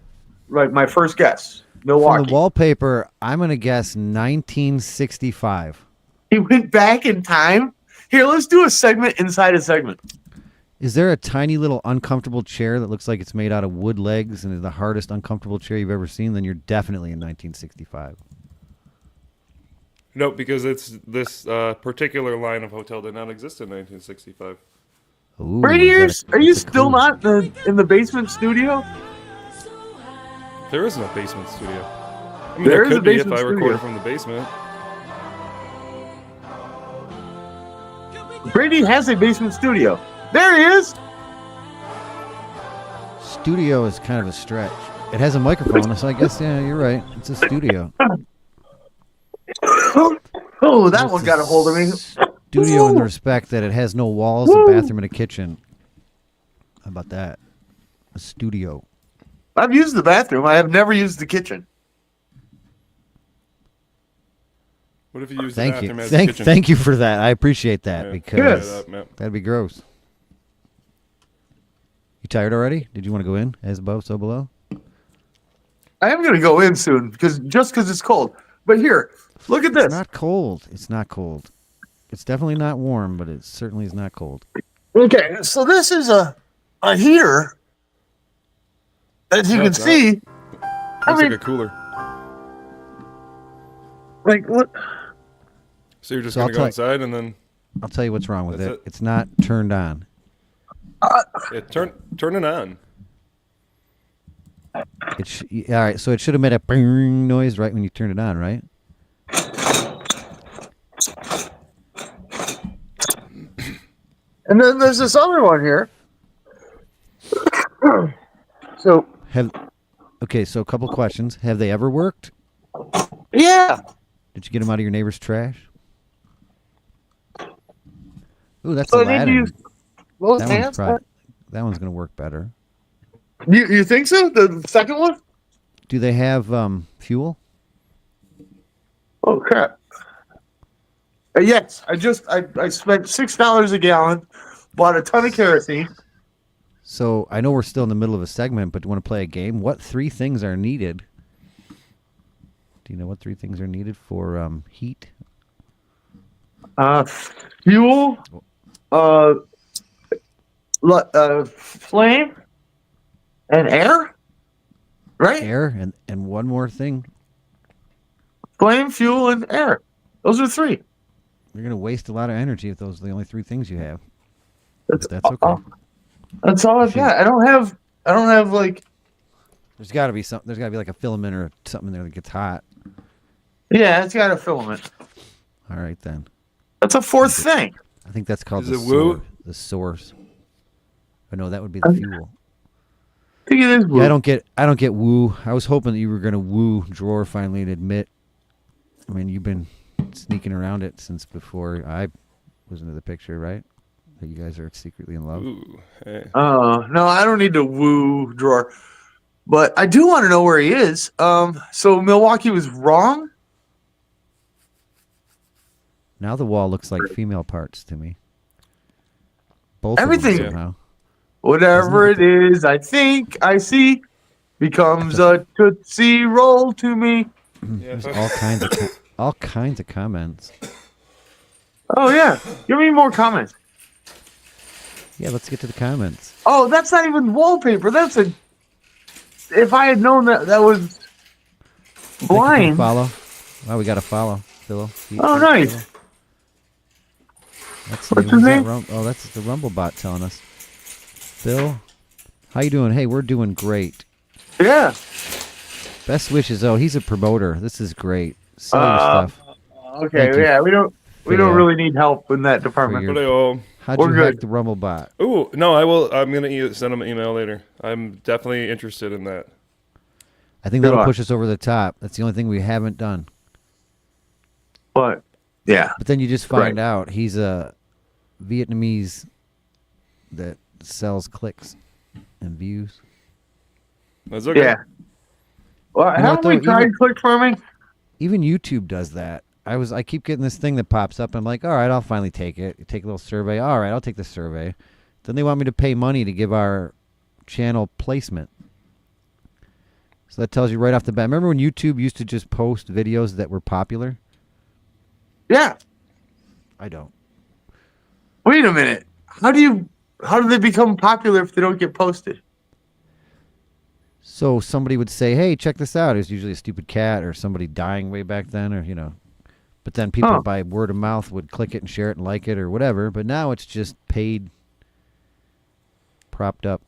[SPEAKER 1] my first guess. Milwaukee.
[SPEAKER 6] From the wallpaper, I'm going to guess 1965.
[SPEAKER 1] He went back in time? Here, let's do a segment inside a segment.
[SPEAKER 6] Is there a tiny little uncomfortable chair that looks like it's made out of wood legs and is the hardest uncomfortable chair you've ever seen? Then you're definitely in 1965.
[SPEAKER 4] No, because it's this particular line of hotel did not exist in 1965.
[SPEAKER 6] Ooh,
[SPEAKER 1] Brady, are you
[SPEAKER 6] that's a
[SPEAKER 1] still
[SPEAKER 6] clue.
[SPEAKER 1] not in the basement studio?
[SPEAKER 4] There is no basement studio. I mean,
[SPEAKER 1] There
[SPEAKER 4] there
[SPEAKER 1] is a
[SPEAKER 4] could be if
[SPEAKER 1] basement
[SPEAKER 4] I recorded
[SPEAKER 1] studio.
[SPEAKER 4] from the basement.
[SPEAKER 1] Brady has a basement studio. There he is.
[SPEAKER 6] Studio is kind of a stretch. It has a microphone, so I guess, yeah, you're right. It's a studio.
[SPEAKER 1] Oh, that one got a hold of me.
[SPEAKER 6] Studio in the respect that it has no walls, a bathroom, and a kitchen. How about that? A studio.
[SPEAKER 1] I've used the bathroom. I have never used the kitchen.
[SPEAKER 4] What if you use the
[SPEAKER 6] Thank
[SPEAKER 4] bathroom
[SPEAKER 6] you.
[SPEAKER 4] as a kitchen?
[SPEAKER 6] Thank you for that. I appreciate that
[SPEAKER 4] Yeah,
[SPEAKER 6] because
[SPEAKER 4] yeah.
[SPEAKER 6] that'd be gross. You tired already? Did you want to go in? As above, so below?
[SPEAKER 1] I am going to go in soon because it's cold. But here, look at this.
[SPEAKER 6] It's not cold. It's not cold. It's definitely not warm, but it certainly is not cold.
[SPEAKER 1] Okay, so this is a heater. As you
[SPEAKER 4] No,
[SPEAKER 1] can
[SPEAKER 4] it's not.
[SPEAKER 1] see,
[SPEAKER 4] Looks like a cooler.
[SPEAKER 1] like what?
[SPEAKER 4] So you're just
[SPEAKER 6] So
[SPEAKER 4] gonna
[SPEAKER 6] I'll
[SPEAKER 4] go
[SPEAKER 6] tell-
[SPEAKER 4] inside and then
[SPEAKER 6] I'll tell you what's wrong with
[SPEAKER 4] That's
[SPEAKER 6] it.
[SPEAKER 4] it?
[SPEAKER 6] It's not turned on.
[SPEAKER 4] turn it on.
[SPEAKER 6] All right, so it should have made a bing noise right when you turned it on, right?
[SPEAKER 1] And then there's this other one here. So
[SPEAKER 6] Okay, so a couple questions. Have they ever worked?
[SPEAKER 1] yeah,
[SPEAKER 6] Did you get them out of your neighbor's trash? Ooh, that's
[SPEAKER 1] so I need to
[SPEAKER 6] Aladdin.
[SPEAKER 1] use both
[SPEAKER 6] That
[SPEAKER 1] hands.
[SPEAKER 6] one's going to work better.
[SPEAKER 1] You think so? The second one?
[SPEAKER 6] Do they have fuel?
[SPEAKER 1] Oh crap! Yes, I spent $6 a gallon, bought a ton of kerosene.
[SPEAKER 6] So I know we're still in the middle of a segment, but do you want to play a game? What 3 things are needed? Do you know what 3 things are needed for heat?
[SPEAKER 1] Fuel, flame, and air. Right?
[SPEAKER 6] Air and one more thing.
[SPEAKER 1] Flame, fuel, and air. Those are 3.
[SPEAKER 6] You're going to waste a lot of energy if those are the only 3 things you have.
[SPEAKER 1] That's,
[SPEAKER 6] But that's okay.
[SPEAKER 1] That's all I've got. I don't have like.
[SPEAKER 6] There's got to be something. There's got to be like a filament or something in there that gets hot.
[SPEAKER 1] Yeah, it's got a filament.
[SPEAKER 6] All right then.
[SPEAKER 1] That's a 4th thing.
[SPEAKER 6] I think that's called
[SPEAKER 4] Is
[SPEAKER 6] the
[SPEAKER 4] it woo?
[SPEAKER 6] The source. Oh no, that would be the fuel.
[SPEAKER 1] I think it is woo.
[SPEAKER 6] Yeah, I don't get woo. I was hoping that you were gonna woo Drawer finally and admit. I mean, you've been sneaking around it since before I was into the picture, right? That you guys are secretly in love.
[SPEAKER 4] Ooh, hey.
[SPEAKER 1] No, I don't need to woo Drawer, but I do want to know where he is. So Milwaukee was wrong.
[SPEAKER 6] Now the wall looks like female parts to me. Both
[SPEAKER 1] Everything.
[SPEAKER 6] of them somehow.
[SPEAKER 1] Whatever it is, I think I see becomes a Tootsie Roll to me.
[SPEAKER 6] There's all kinds of comments.
[SPEAKER 1] Oh yeah, give me more comments.
[SPEAKER 6] Yeah, let's get to the comments.
[SPEAKER 1] Oh, that's not even wallpaper. That's a. If I had known that was blind.
[SPEAKER 6] Follow. Wow, we got a follow. Phil.
[SPEAKER 1] Oh, nice.
[SPEAKER 6] That's
[SPEAKER 1] What's
[SPEAKER 6] new.
[SPEAKER 1] his
[SPEAKER 6] Is that
[SPEAKER 1] name?
[SPEAKER 6] Oh, that's the Rumble bot telling us. Phil, how you doing? Hey, we're doing great.
[SPEAKER 1] Yeah.
[SPEAKER 6] Best wishes. Oh, he's a promoter. This is great. Sell your stuff.
[SPEAKER 1] Okay,
[SPEAKER 6] Thank you
[SPEAKER 1] yeah, we don't
[SPEAKER 6] for
[SPEAKER 1] really need help in that department.
[SPEAKER 6] How'd
[SPEAKER 1] We're
[SPEAKER 6] you hack
[SPEAKER 1] good.
[SPEAKER 6] the Rumble bot?
[SPEAKER 4] Ooh, no, I will. I'm gonna send him an email later. I'm definitely interested in that.
[SPEAKER 6] I think that'll push us over the top. That's the only thing we haven't done.
[SPEAKER 1] But yeah.
[SPEAKER 6] But then you just find out he's a Vietnamese that sells clicks and views.
[SPEAKER 4] That's okay.
[SPEAKER 1] Yeah. Well,
[SPEAKER 6] You know
[SPEAKER 1] haven't
[SPEAKER 6] what,
[SPEAKER 1] we
[SPEAKER 6] though?
[SPEAKER 1] tried click farming?
[SPEAKER 6] Even YouTube does that. I keep getting this thing that pops up. I'm like, all right, I'll finally take it. You take a little survey. All right, I'll take the survey. Then they want me to pay money to give our channel placement. So that tells you right off the bat. Remember when YouTube used to just post videos that were popular?
[SPEAKER 1] Yeah.
[SPEAKER 6] I don't.
[SPEAKER 1] Wait a minute. How do you How do they become popular if they don't get posted?
[SPEAKER 6] So somebody would say, "Hey, check this out." It was usually a stupid cat or somebody dying way back then, or But then people by word of mouth would click it and share it and like it or whatever. But now it's just paid, propped up.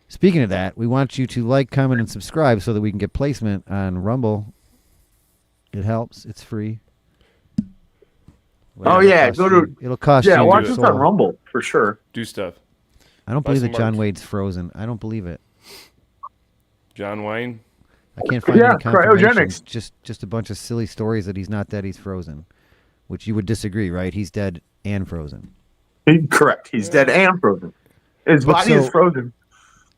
[SPEAKER 6] Speaking of that, we want you to like, comment, and subscribe so that we can get placement on Rumble. It helps. It's free.
[SPEAKER 1] Oh yeah, go to.
[SPEAKER 6] It'll cost you.
[SPEAKER 1] Yeah, watch
[SPEAKER 6] your
[SPEAKER 1] us
[SPEAKER 6] soul.
[SPEAKER 1] on Rumble for sure.
[SPEAKER 4] Do stuff.
[SPEAKER 6] I don't
[SPEAKER 4] Buy
[SPEAKER 6] believe
[SPEAKER 4] some
[SPEAKER 6] that John
[SPEAKER 4] merch.
[SPEAKER 6] Wade's frozen. I don't believe it.
[SPEAKER 4] John Wayne.
[SPEAKER 6] I can't find
[SPEAKER 1] Yeah,
[SPEAKER 6] any confirmation.
[SPEAKER 1] cryogenics.
[SPEAKER 6] Just a bunch of silly stories that he's not dead, he's frozen. Which you would disagree, right? He's dead and frozen.
[SPEAKER 1] Correct. He's dead and frozen. His
[SPEAKER 6] But
[SPEAKER 1] body is
[SPEAKER 6] so-
[SPEAKER 1] frozen,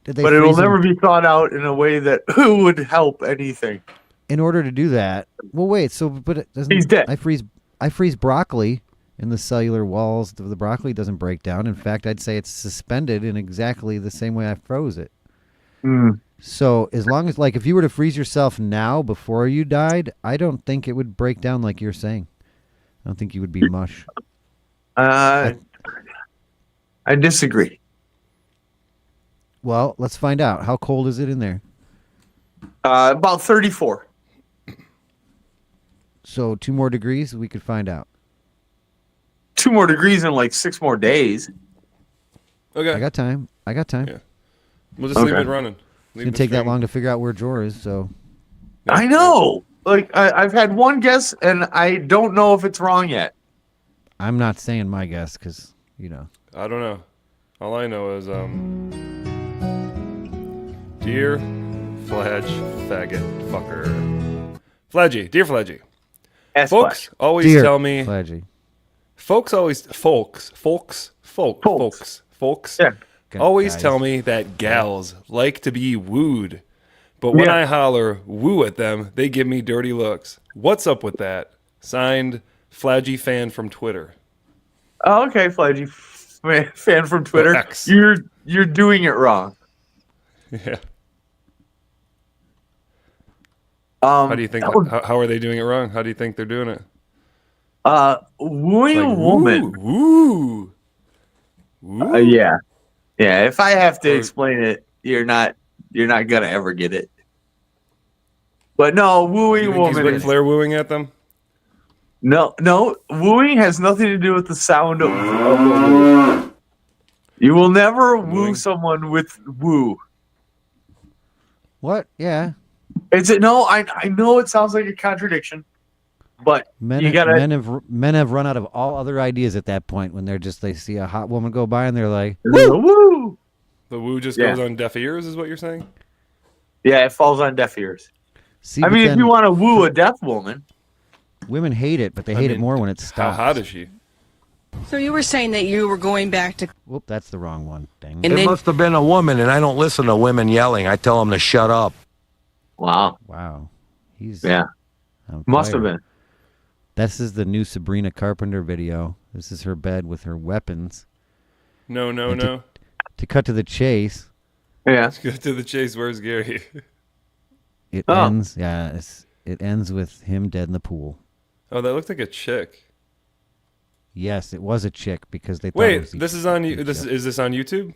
[SPEAKER 6] Did they
[SPEAKER 1] but it will
[SPEAKER 6] freeze him?
[SPEAKER 1] never be thought out in a way that would help anything.
[SPEAKER 6] In order to do that, well, wait. So, but it doesn't.
[SPEAKER 1] He's dead.
[SPEAKER 6] I freeze broccoli, and the cellular walls of the broccoli doesn't break down. In fact, I'd say it's suspended in exactly the same way I froze it.
[SPEAKER 1] Mm.
[SPEAKER 6] So, as long as, like, if you were to freeze yourself now before you died, I don't think it would break down like you're saying. I don't think you would be mush.
[SPEAKER 1] I disagree.
[SPEAKER 6] Well, let's find out. How cold is it in there?
[SPEAKER 1] About 34.
[SPEAKER 6] So 2 more degrees, we could find out.
[SPEAKER 1] 2 more degrees in like 6 more days.
[SPEAKER 4] Okay.
[SPEAKER 6] I got time.
[SPEAKER 4] Yeah. We'll just leave it running.
[SPEAKER 6] It's going to take that long to figure out where Jor is, so.
[SPEAKER 1] I know. Like I've had one guess, and I don't know if it's wrong yet.
[SPEAKER 6] I'm not saying my guess because,
[SPEAKER 4] I don't know. All I know is, dear Fladge faggot fucker. Fladgy, dear Fladgy. Folks always
[SPEAKER 6] Dear
[SPEAKER 4] tell me.
[SPEAKER 6] Fladgy.
[SPEAKER 4] Folks always
[SPEAKER 1] Yeah.
[SPEAKER 4] always
[SPEAKER 6] Guys.
[SPEAKER 4] tell me that gals like to be wooed, but when I holler woo at them, they give me dirty looks. What's up with that? Signed, Flaggy fan from Twitter.
[SPEAKER 1] Oh, okay, Fladgy fan from Twitter.
[SPEAKER 4] X.
[SPEAKER 1] You're doing it wrong.
[SPEAKER 4] Yeah.
[SPEAKER 1] How
[SPEAKER 4] do you think? How are they doing it wrong? How do you think they're doing it?
[SPEAKER 1] Wooing a
[SPEAKER 4] Like,
[SPEAKER 1] woman.
[SPEAKER 4] Woo.
[SPEAKER 1] Yeah. If I have to explain it, you're not gonna ever get it. But no, wooing
[SPEAKER 4] You
[SPEAKER 1] a
[SPEAKER 4] think he's
[SPEAKER 1] woman
[SPEAKER 4] Ric
[SPEAKER 1] is
[SPEAKER 4] Flair wooing at them?
[SPEAKER 1] no. Wooing has nothing to do with the sound of a woo. You will never woo someone with woo.
[SPEAKER 6] What? Yeah.
[SPEAKER 1] I know it sounds like a contradiction, but
[SPEAKER 6] Men have run out of all other ideas at that point when they see a hot woman go by and they're like,
[SPEAKER 1] woo.
[SPEAKER 4] The woo just goes on deaf ears, is what you're saying?
[SPEAKER 1] Yeah, it falls on deaf ears.
[SPEAKER 6] See,
[SPEAKER 1] I
[SPEAKER 6] but
[SPEAKER 1] mean, if
[SPEAKER 6] then
[SPEAKER 1] you want to woo a deaf woman,
[SPEAKER 6] women hate it, but they hate it more when it
[SPEAKER 4] How
[SPEAKER 6] stops.
[SPEAKER 4] hot is she?
[SPEAKER 13] So you were saying that you were going back to...
[SPEAKER 6] Whoop, that's the wrong one. Dang.
[SPEAKER 5] It must have been a woman, and I don't listen to women yelling. I tell them to shut up.
[SPEAKER 1] wow,
[SPEAKER 6] He's
[SPEAKER 1] yeah,
[SPEAKER 6] on
[SPEAKER 1] must have
[SPEAKER 6] fire.
[SPEAKER 1] been.
[SPEAKER 6] This is the new Sabrina Carpenter video. This is her bed with her weapons.
[SPEAKER 4] No.
[SPEAKER 6] To cut to the chase,
[SPEAKER 1] Yeah,
[SPEAKER 4] Let's go to the chase. Where's Gary?
[SPEAKER 6] it ends. Yeah, it ends with him dead in the pool.
[SPEAKER 4] Oh, that looked like a chick.
[SPEAKER 6] Yes, it was a chick because they thought it
[SPEAKER 4] Wait,
[SPEAKER 6] was
[SPEAKER 4] this is on you. Is this on YouTube?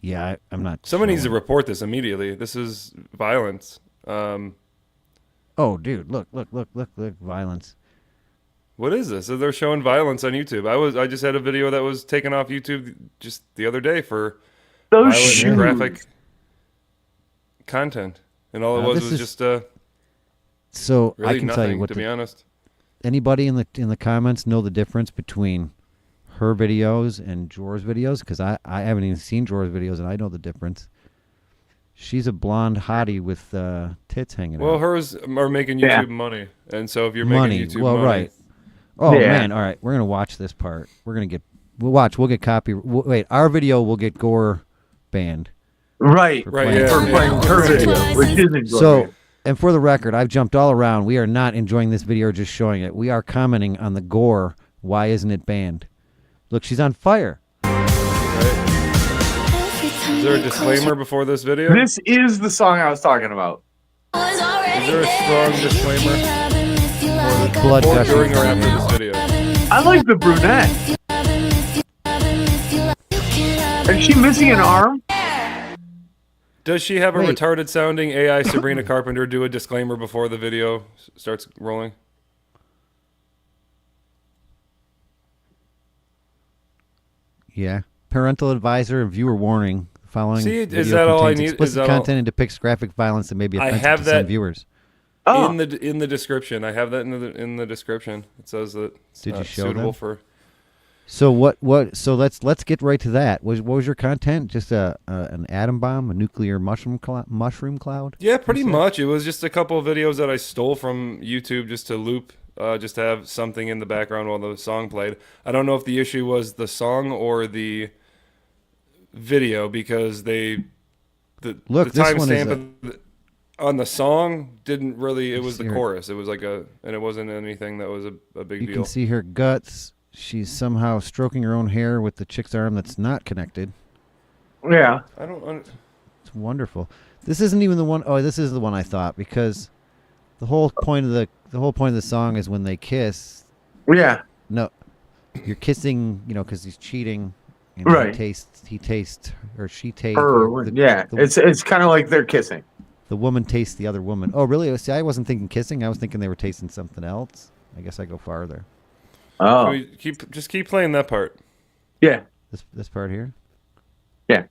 [SPEAKER 6] Yeah, I'm not.
[SPEAKER 4] Someone needs to
[SPEAKER 6] sure.
[SPEAKER 4] report this immediately. This is violence.
[SPEAKER 6] Oh, dude, look, violence.
[SPEAKER 4] What is this? So they're showing violence on YouTube. I just had a video that was taken off YouTube just the other day for
[SPEAKER 1] those
[SPEAKER 4] violent
[SPEAKER 1] shoes.
[SPEAKER 4] and graphic content, and all it
[SPEAKER 6] Now,
[SPEAKER 4] was
[SPEAKER 6] this is-
[SPEAKER 4] just
[SPEAKER 6] So
[SPEAKER 4] really
[SPEAKER 6] I can
[SPEAKER 4] nothing.
[SPEAKER 6] tell you what
[SPEAKER 4] To be honest,
[SPEAKER 6] anybody in the comments know the difference between her videos and Jor's videos? Because I haven't even seen Jor's videos and I know the difference. She's a blonde hottie with tits hanging out.
[SPEAKER 4] well, hers are making YouTube money, and so if you're
[SPEAKER 6] Money.
[SPEAKER 4] making YouTube
[SPEAKER 6] Well,
[SPEAKER 4] money,
[SPEAKER 6] right. Oh
[SPEAKER 1] Yeah.
[SPEAKER 6] man! All right, we're gonna watch this part. We'll get copy. Wait, our video will get gore banned.
[SPEAKER 1] Right,
[SPEAKER 4] Right,
[SPEAKER 1] yeah, for playing her video, which isn't
[SPEAKER 6] So, and for the record, I've jumped all around. We are not enjoying this video or just showing it. We are commenting on the gore. Why isn't it banned? Look, she's on fire.
[SPEAKER 4] Is there a disclaimer before this video?
[SPEAKER 1] This is the song I was talking about.
[SPEAKER 4] Is there a strong disclaimer
[SPEAKER 6] Blood
[SPEAKER 4] before,
[SPEAKER 6] gushing.
[SPEAKER 4] during, or after this video?
[SPEAKER 1] I like the brunette. Is she missing an arm?
[SPEAKER 4] Does she have a
[SPEAKER 6] Wait.
[SPEAKER 4] retarded sounding AI Sabrina Carpenter do a disclaimer before the video starts rolling?
[SPEAKER 6] Yeah. Parental advisor and viewer warning. Following
[SPEAKER 4] See, is
[SPEAKER 6] video
[SPEAKER 4] that all I
[SPEAKER 6] contains
[SPEAKER 4] need?
[SPEAKER 6] explicit
[SPEAKER 4] Is that
[SPEAKER 6] content and depicts graphic violence that may be
[SPEAKER 4] I
[SPEAKER 6] offensive
[SPEAKER 4] have
[SPEAKER 6] to
[SPEAKER 4] that
[SPEAKER 6] some viewers.
[SPEAKER 1] Oh.
[SPEAKER 4] in the description. I have that in the description. It says that it's
[SPEAKER 6] Did you
[SPEAKER 4] not
[SPEAKER 6] show
[SPEAKER 4] suitable
[SPEAKER 6] them?
[SPEAKER 4] for.
[SPEAKER 6] So what? So let's get right to that. What was your content? Just an atom bomb, a nuclear mushroom cloud?
[SPEAKER 4] Yeah, pretty much. It was just a couple of videos that I stole from YouTube just to loop, just to have something in the background while the song played. I don't know if the issue was the song or the video because the
[SPEAKER 6] Look, this one is
[SPEAKER 4] timestamp on the song didn't really. It was the
[SPEAKER 6] see her-
[SPEAKER 4] chorus. It was like and it wasn't anything that was a big
[SPEAKER 6] You
[SPEAKER 4] deal.
[SPEAKER 6] can see her guts. She's somehow stroking her own hair with the chick's arm that's not connected.
[SPEAKER 1] Yeah.
[SPEAKER 4] I don't.
[SPEAKER 6] It's wonderful. This isn't even the one oh this is the one I thought because the whole point of the song is when they kiss.
[SPEAKER 1] Yeah.
[SPEAKER 6] No, you're kissing, because he's cheating. And
[SPEAKER 1] Right.
[SPEAKER 6] He tastes, or she tastes.
[SPEAKER 1] Her, yeah. It's kind of like they're kissing.
[SPEAKER 6] The woman tastes the other woman. Oh, really? See, I wasn't thinking kissing. I was thinking they were tasting something else. I guess I go farther.
[SPEAKER 1] Oh.
[SPEAKER 4] Can we keep playing that part.
[SPEAKER 1] Yeah.
[SPEAKER 6] This part here.
[SPEAKER 1] Yeah.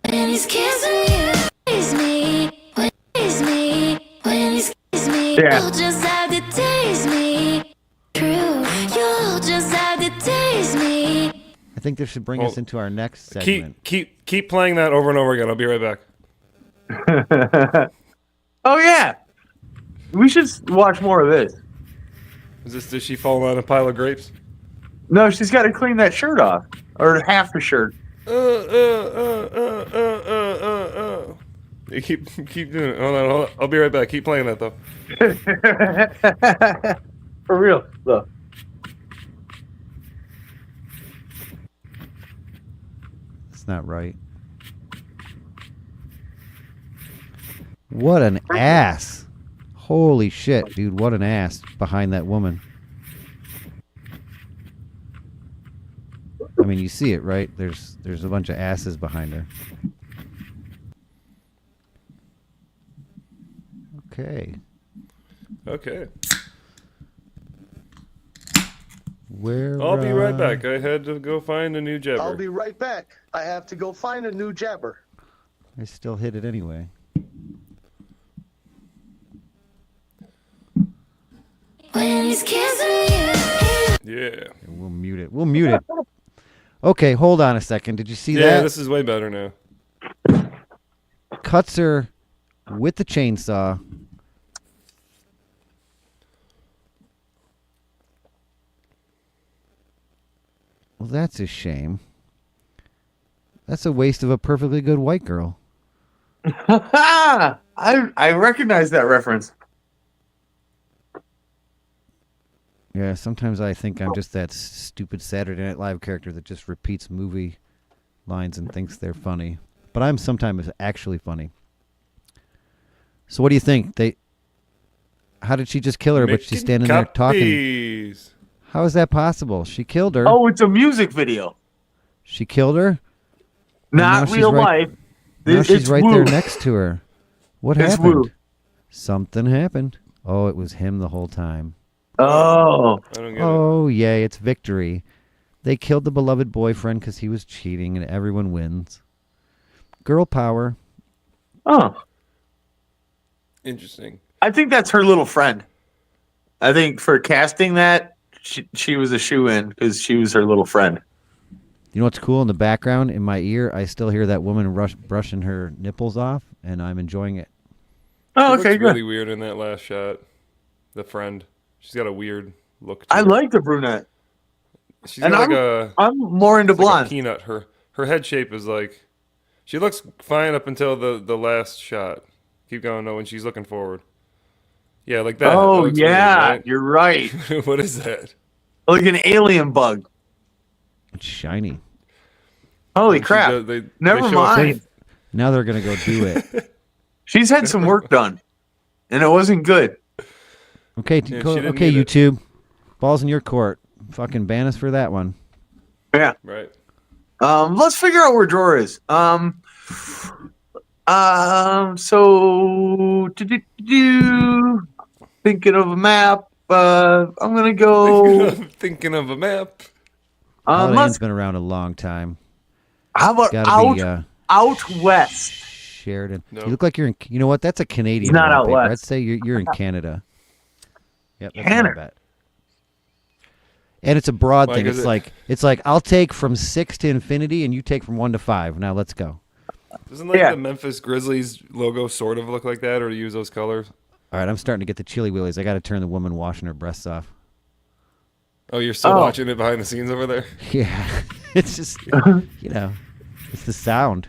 [SPEAKER 14] When he's kissing you, tease me. When he's me, when he's kiss me,
[SPEAKER 1] Yeah.
[SPEAKER 14] you'll just have to taste me. True, you'll just have to taste me.
[SPEAKER 6] I think this should bring us into our next segment.
[SPEAKER 4] Keep playing that over and over again. I'll be right back.
[SPEAKER 1] Oh yeah. We should watch more of this.
[SPEAKER 4] Does she fall on a pile of grapes?
[SPEAKER 1] No, she's got to clean that shirt off, or half the shirt.
[SPEAKER 4] You keep doing it. Hold on. I'll be right back. Keep playing that though.
[SPEAKER 1] For real, though.
[SPEAKER 6] It's not right. What an ass. Holy shit, dude. What an ass behind that woman. I mean, you see it, right? There's a bunch of asses behind her. Okay.
[SPEAKER 4] Okay.
[SPEAKER 6] Where?
[SPEAKER 4] I'll be right back. I had to go find a new jabber.
[SPEAKER 9] I'll be right back. I have to go find a new jabber.
[SPEAKER 6] I still hit it anyway.
[SPEAKER 14] When he's kissing you.
[SPEAKER 4] Yeah.
[SPEAKER 6] We'll mute it. We'll mute it. Okay, hold on a second. Did you see that?
[SPEAKER 4] Yeah, this is way better now.
[SPEAKER 6] Cuts her with the chainsaw. Well, that's a shame. That's a waste of a perfectly good white girl.
[SPEAKER 1] I recognize that reference.
[SPEAKER 6] Yeah, sometimes I think I'm just that stupid Saturday Night Live character that just repeats movie lines and thinks they're funny. But I'm sometimes actually funny. So what do you think? How did she just kill her, but she's standing there talking? How is that possible? She killed her.
[SPEAKER 1] Oh, it's a music video.
[SPEAKER 6] She killed her?
[SPEAKER 1] Not real life.
[SPEAKER 6] Now she's
[SPEAKER 1] It's
[SPEAKER 6] right
[SPEAKER 1] Woo.
[SPEAKER 6] there next to her. What
[SPEAKER 1] It's
[SPEAKER 6] happened?
[SPEAKER 1] Woo.
[SPEAKER 6] Something happened. Oh, it was him the whole time.
[SPEAKER 1] Oh.
[SPEAKER 4] I don't get
[SPEAKER 6] Oh, yay, it's victory. They killed the beloved boyfriend because he was cheating, and everyone wins. Girl power.
[SPEAKER 1] Oh.
[SPEAKER 4] Interesting.
[SPEAKER 1] I think that's her little friend. I think for casting that, she was a shoe-in because she was her little friend.
[SPEAKER 6] You know what's cool? In the background, in my ear, I still hear that woman brushing her nipples off, and I'm enjoying it.
[SPEAKER 1] Oh,
[SPEAKER 4] She
[SPEAKER 1] okay,
[SPEAKER 4] looks
[SPEAKER 1] good.
[SPEAKER 4] really weird in that last shot. The friend. She's got a weird look to
[SPEAKER 1] I
[SPEAKER 4] her.
[SPEAKER 1] like the brunette.
[SPEAKER 4] She's
[SPEAKER 1] And
[SPEAKER 4] got like
[SPEAKER 1] I'm more into
[SPEAKER 4] it's like a
[SPEAKER 1] blonde.
[SPEAKER 4] peanut. Her head shape is like. She looks fine up until the last shot. Keep going though when she's looking forward. Yeah, like that.
[SPEAKER 1] Oh,
[SPEAKER 4] That looks
[SPEAKER 1] yeah,
[SPEAKER 4] weird,
[SPEAKER 1] you're right.
[SPEAKER 4] right? What is that?
[SPEAKER 1] Like an alien bug.
[SPEAKER 6] It's shiny.
[SPEAKER 1] Holy
[SPEAKER 4] She
[SPEAKER 1] crap.
[SPEAKER 4] does- they
[SPEAKER 1] Never
[SPEAKER 4] show us-
[SPEAKER 1] mind.
[SPEAKER 6] Now they're going to go do it.
[SPEAKER 1] She's had some work done, and it wasn't good.
[SPEAKER 6] Okay,
[SPEAKER 4] Yeah,
[SPEAKER 6] go,
[SPEAKER 4] she didn't
[SPEAKER 6] okay,
[SPEAKER 4] need it.
[SPEAKER 6] YouTube. Ball's in your court. Fucking ban us for that one.
[SPEAKER 1] Yeah.
[SPEAKER 4] Right.
[SPEAKER 1] Let's figure out where drawer is. So thinking of a map. I'm gonna go.
[SPEAKER 4] Thinking of a map.
[SPEAKER 6] Holiday
[SPEAKER 1] let's.
[SPEAKER 6] Inn's been around a long time.
[SPEAKER 1] How about
[SPEAKER 6] Gotta
[SPEAKER 1] out west?
[SPEAKER 6] Sheridan.
[SPEAKER 4] No.
[SPEAKER 6] You look like you're in. You know what? That's a Canadian.
[SPEAKER 1] Not out
[SPEAKER 6] wallpaper. I'd
[SPEAKER 1] west.
[SPEAKER 6] say you're in Canada. Yep, that's
[SPEAKER 1] Canada.
[SPEAKER 6] my bet. And it's a broad
[SPEAKER 4] Why,
[SPEAKER 6] thing.
[SPEAKER 4] 'cause
[SPEAKER 6] It's like I'll take from 6 to infinity, and you take from 1 to 5. Now let's go.
[SPEAKER 4] Doesn't like
[SPEAKER 1] Yeah.
[SPEAKER 4] the Memphis Grizzlies logo sort of look like that, or use those colors?
[SPEAKER 6] All right, I'm starting to get the chili willies. I got to turn the woman washing her breasts off.
[SPEAKER 4] Oh, you're still watching it behind the scenes over there?
[SPEAKER 6] Yeah, it's just it's the sound.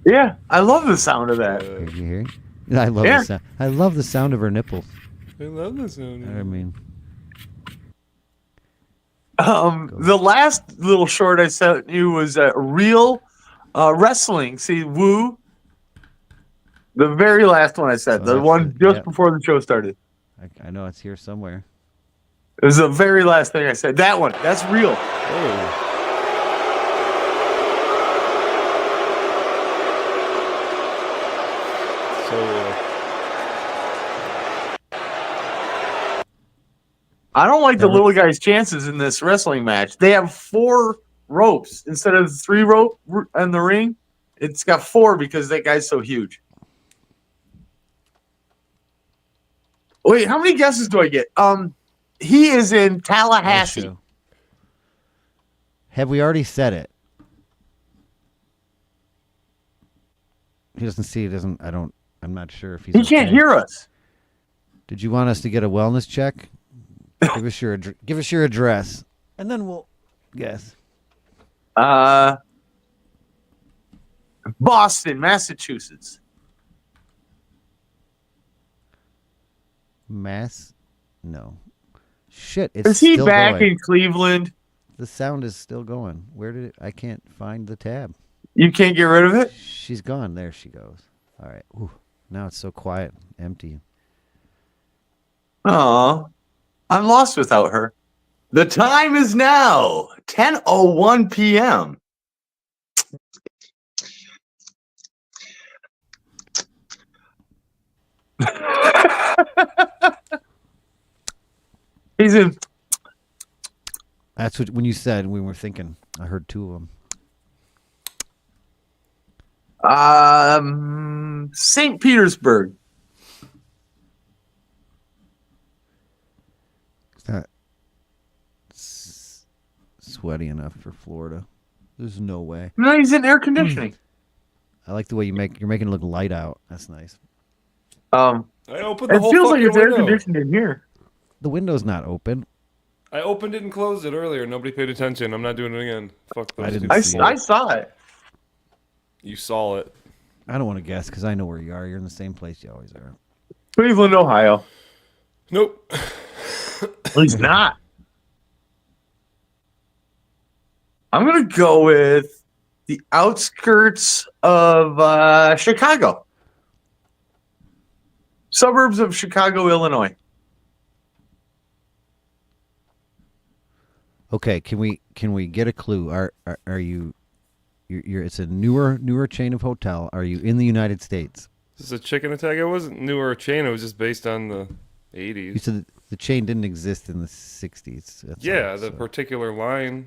[SPEAKER 1] Yeah, I love the sound of that.
[SPEAKER 6] You hear? I love the sound. I love the sound of her nipples.
[SPEAKER 4] I love this sound.
[SPEAKER 6] I mean,
[SPEAKER 1] the last little short I sent you was real wrestling. See, Woo. The very last one I said, the
[SPEAKER 6] that's
[SPEAKER 1] one
[SPEAKER 6] it,
[SPEAKER 1] just
[SPEAKER 6] yep.
[SPEAKER 1] before the show started.
[SPEAKER 6] I know it's here somewhere.
[SPEAKER 1] It was the very last thing I said. That one, that's real.
[SPEAKER 4] Oh.
[SPEAKER 1] I don't like the little guy's chances in this wrestling match. They have 4 ropes instead of 3 rope in the ring. It's got 4 because that guy's so huge. Wait, how many guesses do I get? He is in Tallahassee.
[SPEAKER 6] Also, have we already said it? He doesn't see. He doesn't. I'm not sure if he's.
[SPEAKER 1] He can't hear us.
[SPEAKER 6] Did you want us to get a wellness check? Give us your address, and then we'll guess.
[SPEAKER 1] Boston, Massachusetts.
[SPEAKER 6] No. Shit, it's
[SPEAKER 1] Is he
[SPEAKER 6] still
[SPEAKER 1] back
[SPEAKER 6] going.
[SPEAKER 1] in Cleveland?
[SPEAKER 6] The sound is still going. Where did it? I can't find the tab.
[SPEAKER 1] You can't get rid of it?
[SPEAKER 6] She's gone. There she goes. All right. Ooh, now it's so quiet, empty.
[SPEAKER 1] Aw, I'm lost without her. The time is now 10:01 p.m. He's in.
[SPEAKER 6] That's what when you said we were thinking. I heard 2 of them.
[SPEAKER 1] St. Petersburg.
[SPEAKER 6] It's not sweaty enough for Florida. There's no way.
[SPEAKER 1] No, he's in air conditioning.
[SPEAKER 6] I like the way you're making it look light out. That's nice.
[SPEAKER 4] I opened the
[SPEAKER 1] It
[SPEAKER 4] whole
[SPEAKER 1] feels like
[SPEAKER 4] fucking
[SPEAKER 1] it's air
[SPEAKER 4] window.
[SPEAKER 1] conditioned in here.
[SPEAKER 6] The window's not open.
[SPEAKER 4] I opened it and closed it earlier. Nobody paid attention. I'm not doing it again. Fuck those.
[SPEAKER 6] I didn't
[SPEAKER 4] people.
[SPEAKER 6] see it.
[SPEAKER 1] I saw it.
[SPEAKER 4] You saw it.
[SPEAKER 6] I don't want to guess because I know where you are. You're in the same place you always are.
[SPEAKER 1] Cleveland, Ohio.
[SPEAKER 4] Nope.
[SPEAKER 1] He's not. I'm gonna go with the outskirts of Chicago. Suburbs of Chicago, Illinois.
[SPEAKER 6] Okay, can we get a clue? Are you? You're it's a newer chain of hotel. Are you in the United States?
[SPEAKER 4] This is a chicken attack. It wasn't new or a chain. It was just based on the 80s.
[SPEAKER 6] You said the chain didn't exist in the 60s. That's
[SPEAKER 4] Yeah,
[SPEAKER 6] all,
[SPEAKER 4] the
[SPEAKER 6] so.
[SPEAKER 4] particular line.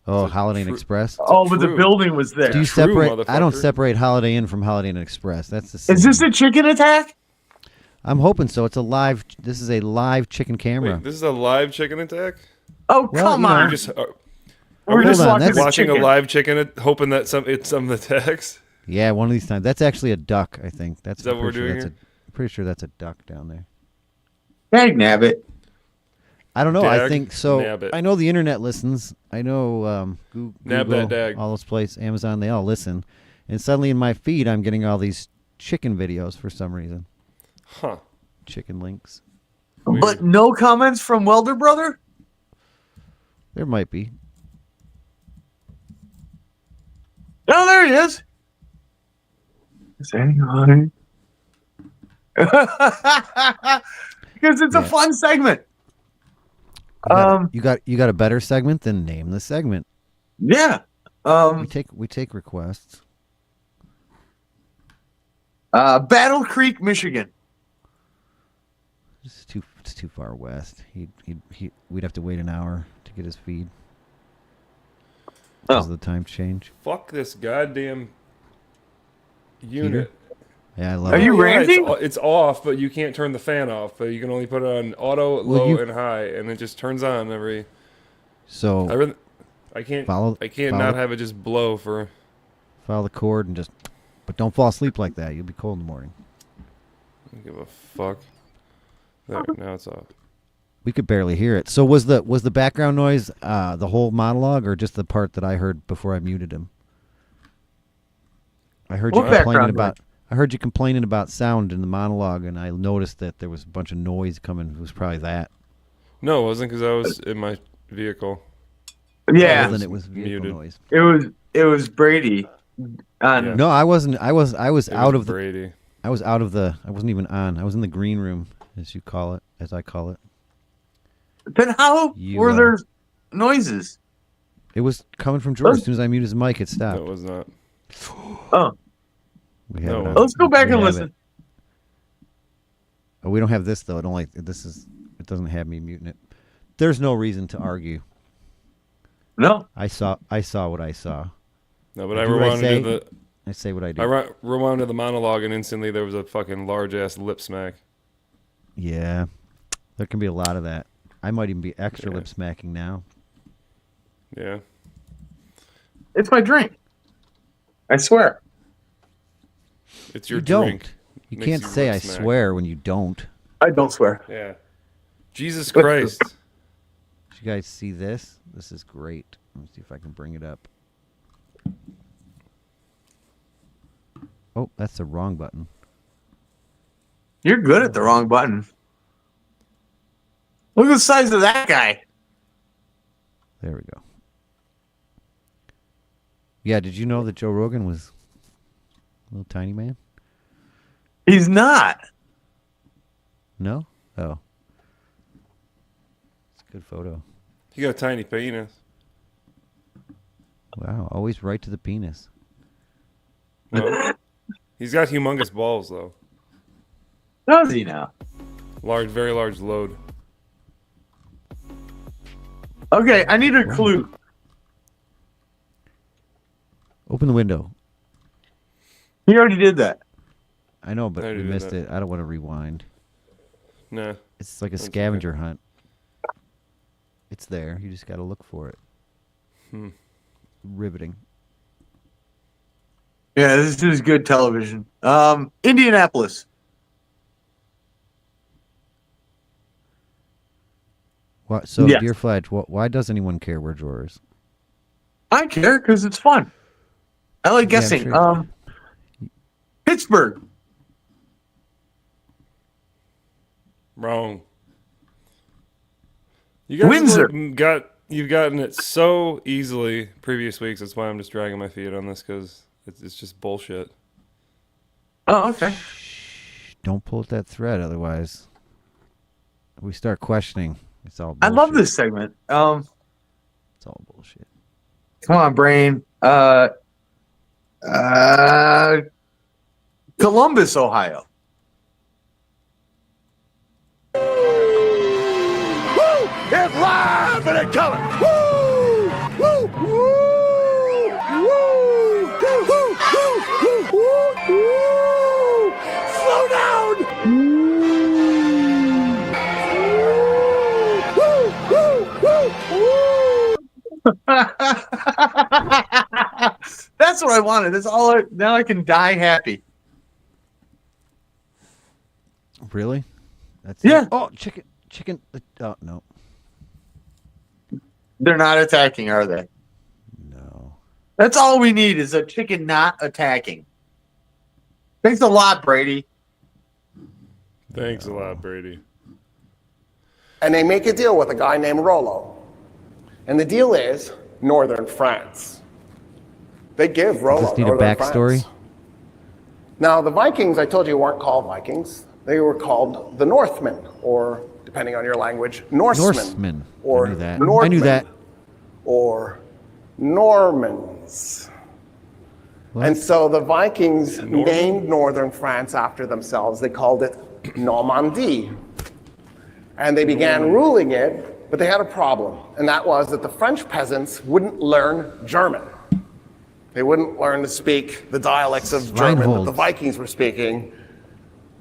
[SPEAKER 6] Oh,
[SPEAKER 4] It's a
[SPEAKER 6] Holiday Inn
[SPEAKER 4] true-
[SPEAKER 6] Express.
[SPEAKER 1] Oh, but the building was there.
[SPEAKER 6] Do you
[SPEAKER 4] True,
[SPEAKER 6] separate? I don't
[SPEAKER 4] motherfucker.
[SPEAKER 6] separate Holiday Inn from Holiday Inn Express. That's the same.
[SPEAKER 1] Is this a chicken attack?
[SPEAKER 6] I'm hoping so. It's a live. This is a live chicken camera.
[SPEAKER 4] Wait, this is a live chicken attack?
[SPEAKER 1] Oh,
[SPEAKER 6] Well,
[SPEAKER 1] come
[SPEAKER 6] you know,
[SPEAKER 1] on.
[SPEAKER 4] Are just,
[SPEAKER 1] We're just
[SPEAKER 6] Hold on,
[SPEAKER 1] watching,
[SPEAKER 6] that's-
[SPEAKER 1] the
[SPEAKER 4] watching a
[SPEAKER 1] chicken.
[SPEAKER 4] live chicken, hoping that it's some attacks?
[SPEAKER 6] Yeah, one of these times. That's actually a duck. I think. That's.
[SPEAKER 4] Is that
[SPEAKER 6] I'm
[SPEAKER 4] what we're
[SPEAKER 6] pretty sure
[SPEAKER 4] doing
[SPEAKER 6] that's
[SPEAKER 4] here?
[SPEAKER 6] I'm pretty sure that's a duck down there.
[SPEAKER 1] Dag nabbit.
[SPEAKER 6] I don't know. I
[SPEAKER 4] Dag
[SPEAKER 6] think so.
[SPEAKER 4] nabbit.
[SPEAKER 6] I know the internet listens. I know Google,
[SPEAKER 4] Nab that dag.
[SPEAKER 6] all those places, Amazon. They all listen. And suddenly in my feed, I'm getting all these chicken videos for some reason.
[SPEAKER 4] Huh.
[SPEAKER 6] Chicken links.
[SPEAKER 1] But no comments from Welder Brother?
[SPEAKER 6] There might be.
[SPEAKER 1] Oh, there he is. Is anyone? Because it's a
[SPEAKER 6] Yeah.
[SPEAKER 1] fun segment.
[SPEAKER 6] You got a better segment than name the segment.
[SPEAKER 1] Yeah.
[SPEAKER 6] We take requests.
[SPEAKER 1] Battle Creek, Michigan.
[SPEAKER 6] It's too far west. We'd have to wait an hour to get his feed. Because of the time change.
[SPEAKER 4] Fuck this goddamn unit.
[SPEAKER 6] Heater? Yeah, I love
[SPEAKER 1] Are
[SPEAKER 6] it.
[SPEAKER 1] you ranting?
[SPEAKER 4] It's off, but you can't turn the fan off. But you can only put it on auto, low, and high, and it just turns on every.
[SPEAKER 6] So
[SPEAKER 4] I can't
[SPEAKER 6] follow
[SPEAKER 4] not have it just blow for.
[SPEAKER 6] Follow the cord and but don't fall asleep like that. You'll be cold in the morning.
[SPEAKER 4] I don't give a fuck. There, now it's off.
[SPEAKER 6] We could barely hear it. So was the background noise the whole monologue or just the part that I heard before I muted him? I heard you complaining about sound in the monologue, and I noticed that there was a bunch of noise coming. It was probably that.
[SPEAKER 4] No, it wasn't because I was in my vehicle.
[SPEAKER 1] Yeah,
[SPEAKER 6] then it was vehicle noise.
[SPEAKER 1] It was Brady.
[SPEAKER 6] No, I wasn't. I was out of
[SPEAKER 4] Brady.
[SPEAKER 6] I was out of the. I wasn't even on. I was in the green room, as you call it, as I call it.
[SPEAKER 1] Then how were there noises?
[SPEAKER 6] It was coming from George. As soon as I muted his mic, it stopped.
[SPEAKER 4] No, it was not.
[SPEAKER 1] Oh. Let's go back and listen.
[SPEAKER 6] Oh, we don't have this though. It doesn't have me muting it. There's no reason to argue.
[SPEAKER 1] No.
[SPEAKER 6] I saw what I saw.
[SPEAKER 4] No, but I rewound to
[SPEAKER 6] I say what I do.
[SPEAKER 4] I rewound to the monologue, and instantly there was a fucking large ass lip smack.
[SPEAKER 6] Yeah, there can be a lot of that. I might even be extra lip smacking now.
[SPEAKER 4] Yeah.
[SPEAKER 1] It's my drink. I swear.
[SPEAKER 4] It's your
[SPEAKER 6] drink.
[SPEAKER 4] drink.
[SPEAKER 6] You can't say I swear when you don't.
[SPEAKER 1] I don't swear.
[SPEAKER 4] Yeah. Jesus Christ.
[SPEAKER 6] Did you guys see this? This is great. Let me see if I can bring it up. Oh, that's the wrong button.
[SPEAKER 1] You're good at the wrong button. Look at the size of that guy.
[SPEAKER 6] There we go. Yeah, did you know that Joe Rogan was a little tiny man?
[SPEAKER 1] He's not.
[SPEAKER 6] No? Oh. It's a good photo.
[SPEAKER 4] You got a tiny penis.
[SPEAKER 6] Wow, always right to the penis.
[SPEAKER 4] No. He's got humongous balls, though.
[SPEAKER 1] Does he now?
[SPEAKER 4] Very large load.
[SPEAKER 1] Okay, I need a clue.
[SPEAKER 6] Open the window.
[SPEAKER 1] He already did that.
[SPEAKER 6] I know, but
[SPEAKER 4] I
[SPEAKER 6] we
[SPEAKER 4] did
[SPEAKER 6] missed
[SPEAKER 4] that.
[SPEAKER 6] it. I don't want to rewind.
[SPEAKER 4] Nah.
[SPEAKER 6] It's like a scavenger hunt. It's there. You just got to look for it. Riveting.
[SPEAKER 1] Yeah, this is good television. Indianapolis.
[SPEAKER 6] So,
[SPEAKER 1] Yes.
[SPEAKER 6] Dear Fladge, why does anyone care where Drawer is?
[SPEAKER 1] I care because it's fun. I like
[SPEAKER 6] Yeah, I'm
[SPEAKER 1] guessing.
[SPEAKER 6] sure.
[SPEAKER 1] Pittsburgh.
[SPEAKER 4] Wrong. You guys
[SPEAKER 1] Windsor.
[SPEAKER 4] You've gotten it so easily previous weeks. That's why I'm just dragging my feet on this because it's just bullshit.
[SPEAKER 1] Oh, okay.
[SPEAKER 6] Don't pull at that thread, otherwise we start questioning. It's all bullshit.
[SPEAKER 1] I love this segment.
[SPEAKER 6] It's all bullshit.
[SPEAKER 1] Come on, brain. Columbus, Ohio.
[SPEAKER 5] It's live and in color. Woo! Woo! Woo! Woo! Woo! Woo! Woo! Woo! Slow down. Woo! Woo! Woo!
[SPEAKER 1] That's what I wanted. That's all. Now I can die happy.
[SPEAKER 6] Really? That's
[SPEAKER 1] Yeah.
[SPEAKER 6] it? Oh, chicken. Oh no.
[SPEAKER 1] They're not attacking, are they?
[SPEAKER 6] No.
[SPEAKER 1] That's all we need is a chicken not attacking. Thanks a lot, Brady.
[SPEAKER 4] Thanks a lot, Brady.
[SPEAKER 15] And they make a deal with a guy named Rollo. And the deal is northern France. They give Rollo
[SPEAKER 6] Does this need a
[SPEAKER 15] northern
[SPEAKER 6] backstory?
[SPEAKER 15] France. Now, the Vikings, I told you, weren't called Vikings. They were called the Northmen, or, depending on your language, Norsemen.
[SPEAKER 6] Norsemen.
[SPEAKER 15] Or
[SPEAKER 6] I knew that.
[SPEAKER 15] Northmen,
[SPEAKER 6] I knew that.
[SPEAKER 15] Or Normans. And so the Vikings named northern France after themselves. They called it Normandy. And they began ruling it, but they had a problem. And that was that the French peasants wouldn't learn German. They wouldn't learn to speak the dialects of German that the Vikings were speaking.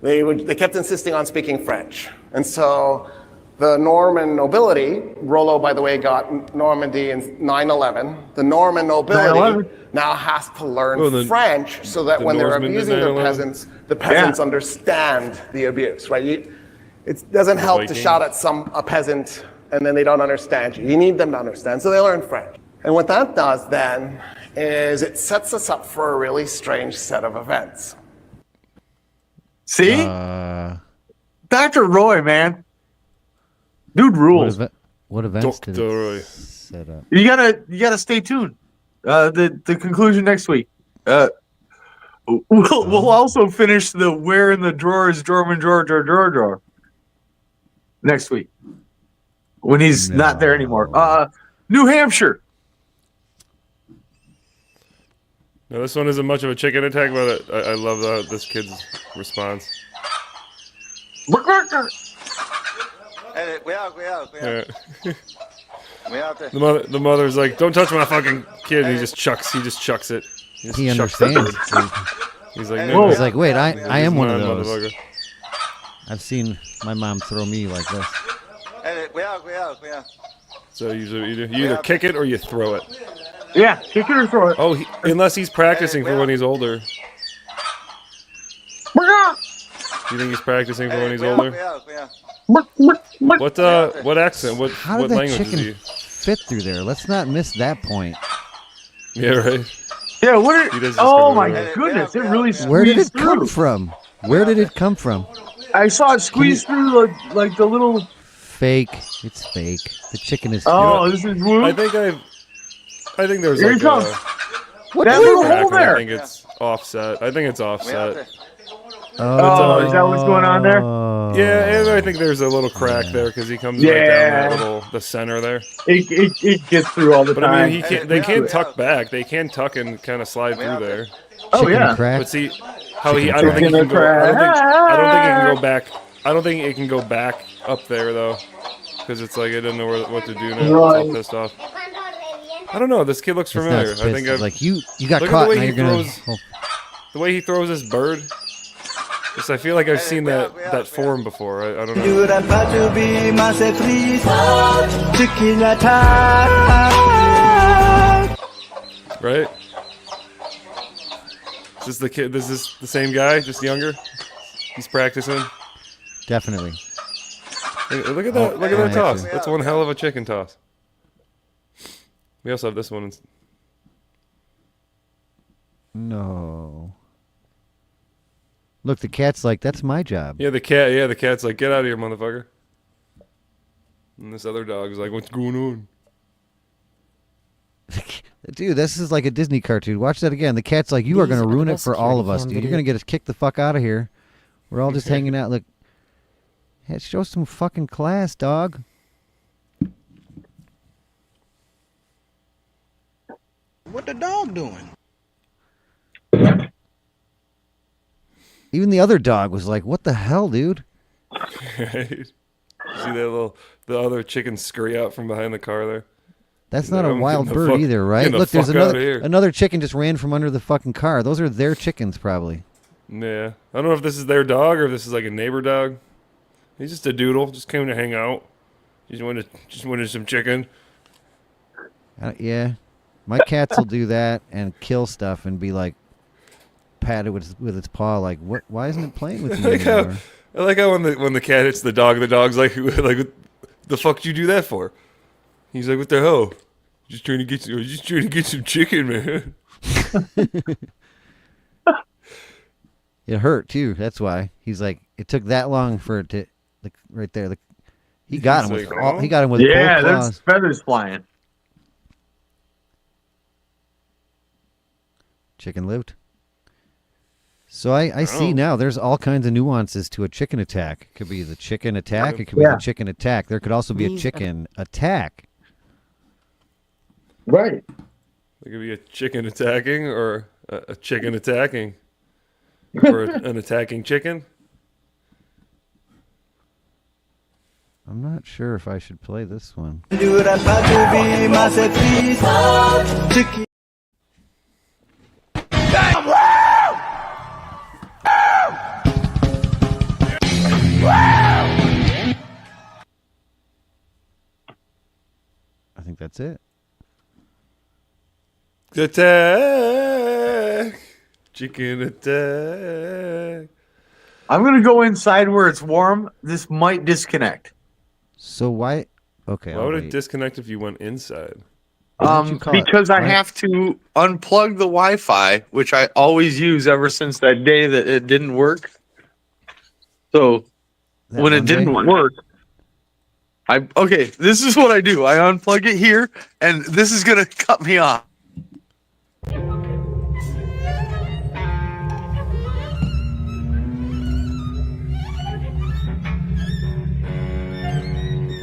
[SPEAKER 15] They kept insisting on speaking French. And so the Norman nobility, Rollo, by the way, got Normandy in 9/11. The Norman nobility now has to learn French so that when they're abusing their peasants, the peasants understand the abuse, right? It doesn't help to shout at a peasant and then they don't understand you. You need them to understand, so they learn French. And what that does then is it sets us up for a really strange set of events.
[SPEAKER 1] See? Dr. Roy, man. Dude rules.
[SPEAKER 6] What events did it set up?
[SPEAKER 1] You gotta stay tuned. The conclusion next week. We'll also finish the where in the drawer is Dorman drawer next week when he's not there anymore. New Hampshire.
[SPEAKER 4] No, this one isn't much of a chicken attack, but I love this kid's response. The mother's like, "Don't touch my fucking kid." And he just chucks it.
[SPEAKER 6] He understands.
[SPEAKER 4] He's like,
[SPEAKER 6] "Whoa!" He's like, "Wait, I am one of those. I've seen my mom throw me like this."
[SPEAKER 4] So you either kick it or you throw it.
[SPEAKER 1] Yeah, kick it or throw it.
[SPEAKER 4] Oh, unless he's practicing for when he's older. Do you think he's practicing for when he's older? What accent?
[SPEAKER 6] How
[SPEAKER 4] what
[SPEAKER 6] did that
[SPEAKER 4] language
[SPEAKER 6] chicken
[SPEAKER 4] is he?
[SPEAKER 6] fit through there? Let's not miss that point.
[SPEAKER 4] Yeah, right.
[SPEAKER 1] Yeah, oh my goodness, it really squeezed
[SPEAKER 6] Where did it come
[SPEAKER 1] through.
[SPEAKER 6] from? Where did it come from?
[SPEAKER 1] I saw it squeeze through like the little...
[SPEAKER 6] Fake. It's fake. The chicken is...
[SPEAKER 1] this is woo.
[SPEAKER 4] I think there's
[SPEAKER 1] Here
[SPEAKER 4] like
[SPEAKER 1] he comes.
[SPEAKER 6] What
[SPEAKER 1] that little hole there?
[SPEAKER 4] I think it's offset.
[SPEAKER 1] Oh, is that what's going on there?
[SPEAKER 4] Yeah, and I think there's a little crack there because he comes right down the center there.
[SPEAKER 1] It gets through all the
[SPEAKER 4] time.
[SPEAKER 1] But
[SPEAKER 4] I mean, they can't tuck back. They can tuck and kind of slide through there.
[SPEAKER 1] Oh yeah.
[SPEAKER 4] But see how I don't think he can go. I don't think it can go back. I don't think it can go back up there though, because it's like it doesn't know what to do now. It's all pissed off. I don't know. This kid looks familiar. I think
[SPEAKER 6] like you got
[SPEAKER 4] look
[SPEAKER 6] caught.
[SPEAKER 4] At the way
[SPEAKER 6] now
[SPEAKER 4] he
[SPEAKER 6] you're gonna.
[SPEAKER 4] throws, the way he throws this bird. Just, I feel like I've seen that form before. I don't know. Right? Is this the kid? Is this the same guy? Just younger? He's practicing.
[SPEAKER 6] Definitely.
[SPEAKER 4] Look at that! Look at that toss. That's one hell of a chicken toss. We also have this one.
[SPEAKER 6] No. Look, the cat's like, that's my job.
[SPEAKER 4] Yeah, the cat's like, get out of here, motherfucker. And this other dog's like, what's going on?
[SPEAKER 6] Dude, this is like a Disney cartoon. Watch that again. The cat's like, you are going to ruin it for all of us, dude. You're going to get us kicked the fuck out of here. We're all just hanging out. Look, hey, show some fucking class, dog.
[SPEAKER 16] What the dog doing?
[SPEAKER 6] Even the other dog was like, what the hell, dude?
[SPEAKER 4] See the other chicken scurry out from behind the car there?
[SPEAKER 6] That's not a wild bird either, right? Look, there's another chicken just ran from under the fucking car. Those are their chickens, probably.
[SPEAKER 4] Yeah. I don't know if this is their dog or if this is like a neighbor dog. He's just a doodle. Just came to hang out. Just wanted some chicken.
[SPEAKER 6] Yeah. My cats will do that and kill stuff and be like, pat it with its paw, like, what? Why isn't it playing with me anymore?
[SPEAKER 4] I like how when the cat hits the dog's like, what the fuck did you do that for? He's like, what the hell? Just trying to get some chicken, man.
[SPEAKER 6] It hurt too. That's why he's like, it took that long for it to, like, right there. He got him with both claws.
[SPEAKER 1] Yeah, there's feathers flying.
[SPEAKER 6] Chicken lived. So I see now there's all kinds of nuances to a chicken attack. It could be the chicken attack. It could be the chicken attack. There could also be a chicken attack.
[SPEAKER 1] Right.
[SPEAKER 4] It could be a chicken attacking or a chicken attacking. Or an attacking chicken.
[SPEAKER 6] I'm not sure if I should play this one. I think that's it.
[SPEAKER 4] Attack! Chicken attack.
[SPEAKER 1] I'm gonna go inside where it's warm. This might disconnect.
[SPEAKER 6] So why? Okay.
[SPEAKER 4] Why would it disconnect if you went inside?
[SPEAKER 1] Because I have to unplug the Wi-Fi, which I always use ever since that day that it didn't work. So when it didn't work, this is what I do. I unplug it here, and this is gonna cut me off.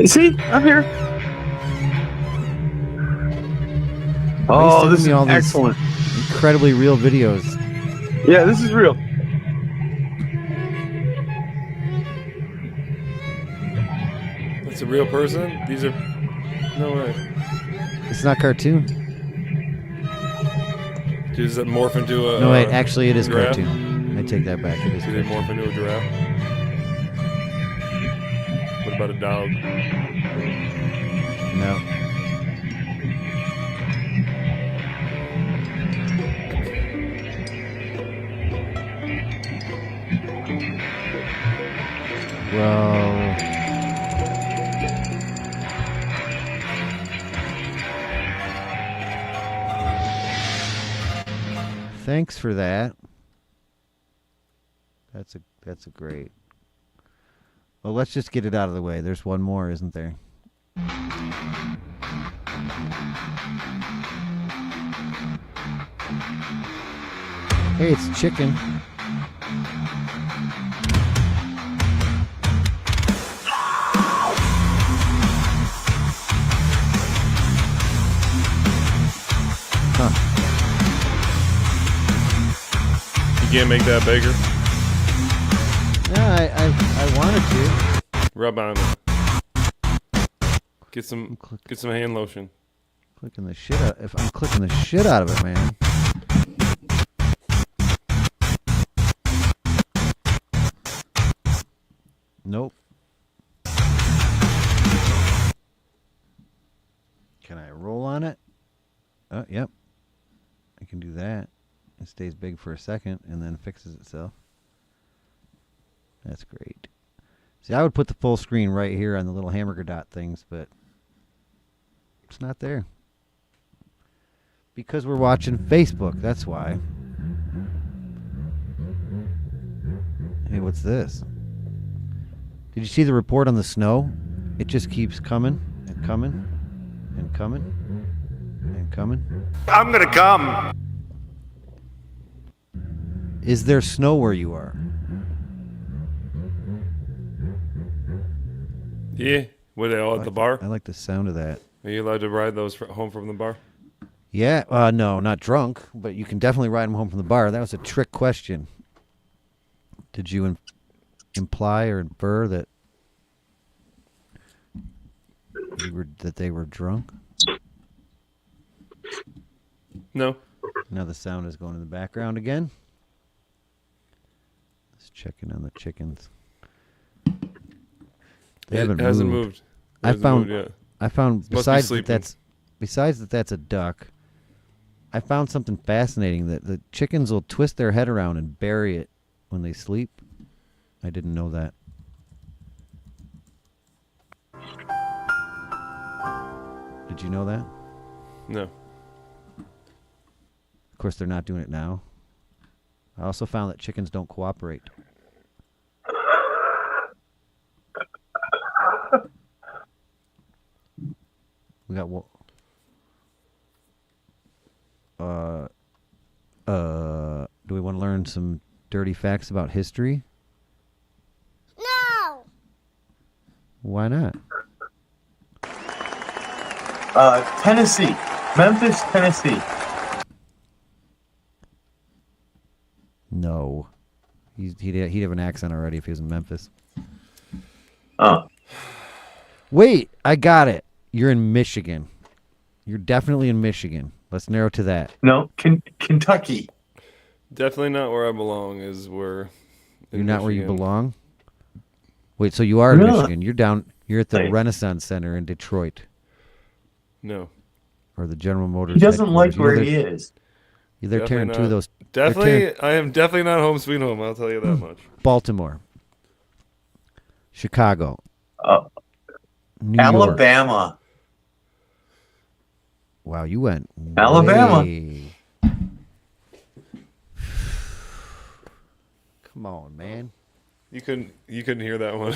[SPEAKER 1] See, I'm here. Oh, this is excellent.
[SPEAKER 6] Incredibly real videos.
[SPEAKER 1] Yeah, this is real.
[SPEAKER 4] That's a real person? These are... No way.
[SPEAKER 6] It's not cartoon.
[SPEAKER 4] Does it morph into a...
[SPEAKER 6] No, wait, actually it is
[SPEAKER 4] giraffe?
[SPEAKER 6] cartoon. I take that back. It is
[SPEAKER 4] Do they morph into a giraffe? What about a dog?
[SPEAKER 6] No. Well, thanks for that. That's a great. Well, let's just get it out of the way. There's one more, isn't there? Hey, it's chicken. Huh.
[SPEAKER 4] You can't make that bigger?
[SPEAKER 6] Yeah, I wanted to.
[SPEAKER 4] Rub on it. Get some hand lotion.
[SPEAKER 6] Clicking the shit out. If I'm clicking the shit out of it, man. Nope. Can I roll on it? Oh, yep. I can do that. It stays big for a second and then fixes itself. That's great. See, I would put the full screen right here on the little hamburger dot things, but it's not there. Because we're watching Facebook, that's why. Hey, what's this? Did you see the report on the snow? It just keeps coming and coming and coming and coming.
[SPEAKER 17] I'm gonna come.
[SPEAKER 6] Is there snow where you are?
[SPEAKER 4] Yeah. Were they all at the bar?
[SPEAKER 6] I like the sound of that.
[SPEAKER 4] Are you allowed to ride those home from the bar?
[SPEAKER 6] Yeah, no, not drunk, but you can definitely ride them home from the bar. That was a trick question. Did you imply or infer that they were drunk?
[SPEAKER 4] No.
[SPEAKER 6] Now the sound is going in the background again. Let's check in on the chickens. They haven't
[SPEAKER 4] hasn't
[SPEAKER 6] moved.
[SPEAKER 4] moved.
[SPEAKER 6] I found
[SPEAKER 4] Must be
[SPEAKER 6] besides
[SPEAKER 4] sleeping.
[SPEAKER 6] that that's a duck. I found something fascinating that the chickens will twist their head around and bury it when they sleep. I didn't know that. Did you know that?
[SPEAKER 4] No.
[SPEAKER 6] Of course, they're not doing it now. I also found that chickens don't cooperate. We got what? Do we want to learn some dirty facts about history?
[SPEAKER 14] No!
[SPEAKER 6] Why not?
[SPEAKER 1] Tennessee. Memphis, Tennessee.
[SPEAKER 6] He'd have an accent already if he was in Memphis.
[SPEAKER 1] Oh.
[SPEAKER 6] Wait, I got it. You're in Michigan. You're definitely in Michigan. Let's narrow to that.
[SPEAKER 1] No, Kentucky.
[SPEAKER 4] Definitely not where I belong. Is where.
[SPEAKER 6] You're not where you belong? Wait, so you are in Michigan. You're at the Renaissance Center in Detroit.
[SPEAKER 4] No.
[SPEAKER 6] Or the General Motors.
[SPEAKER 1] He doesn't like
[SPEAKER 6] headquarters.
[SPEAKER 1] where he is.
[SPEAKER 6] They're tearing two of those.
[SPEAKER 4] Definitely, I am definitely not home sweet home. I'll tell you that much.
[SPEAKER 6] Baltimore. Chicago. New
[SPEAKER 1] Alabama.
[SPEAKER 6] York. Wow, you went
[SPEAKER 1] Alabama.
[SPEAKER 6] way. Come on, man.
[SPEAKER 4] You couldn't hear that one.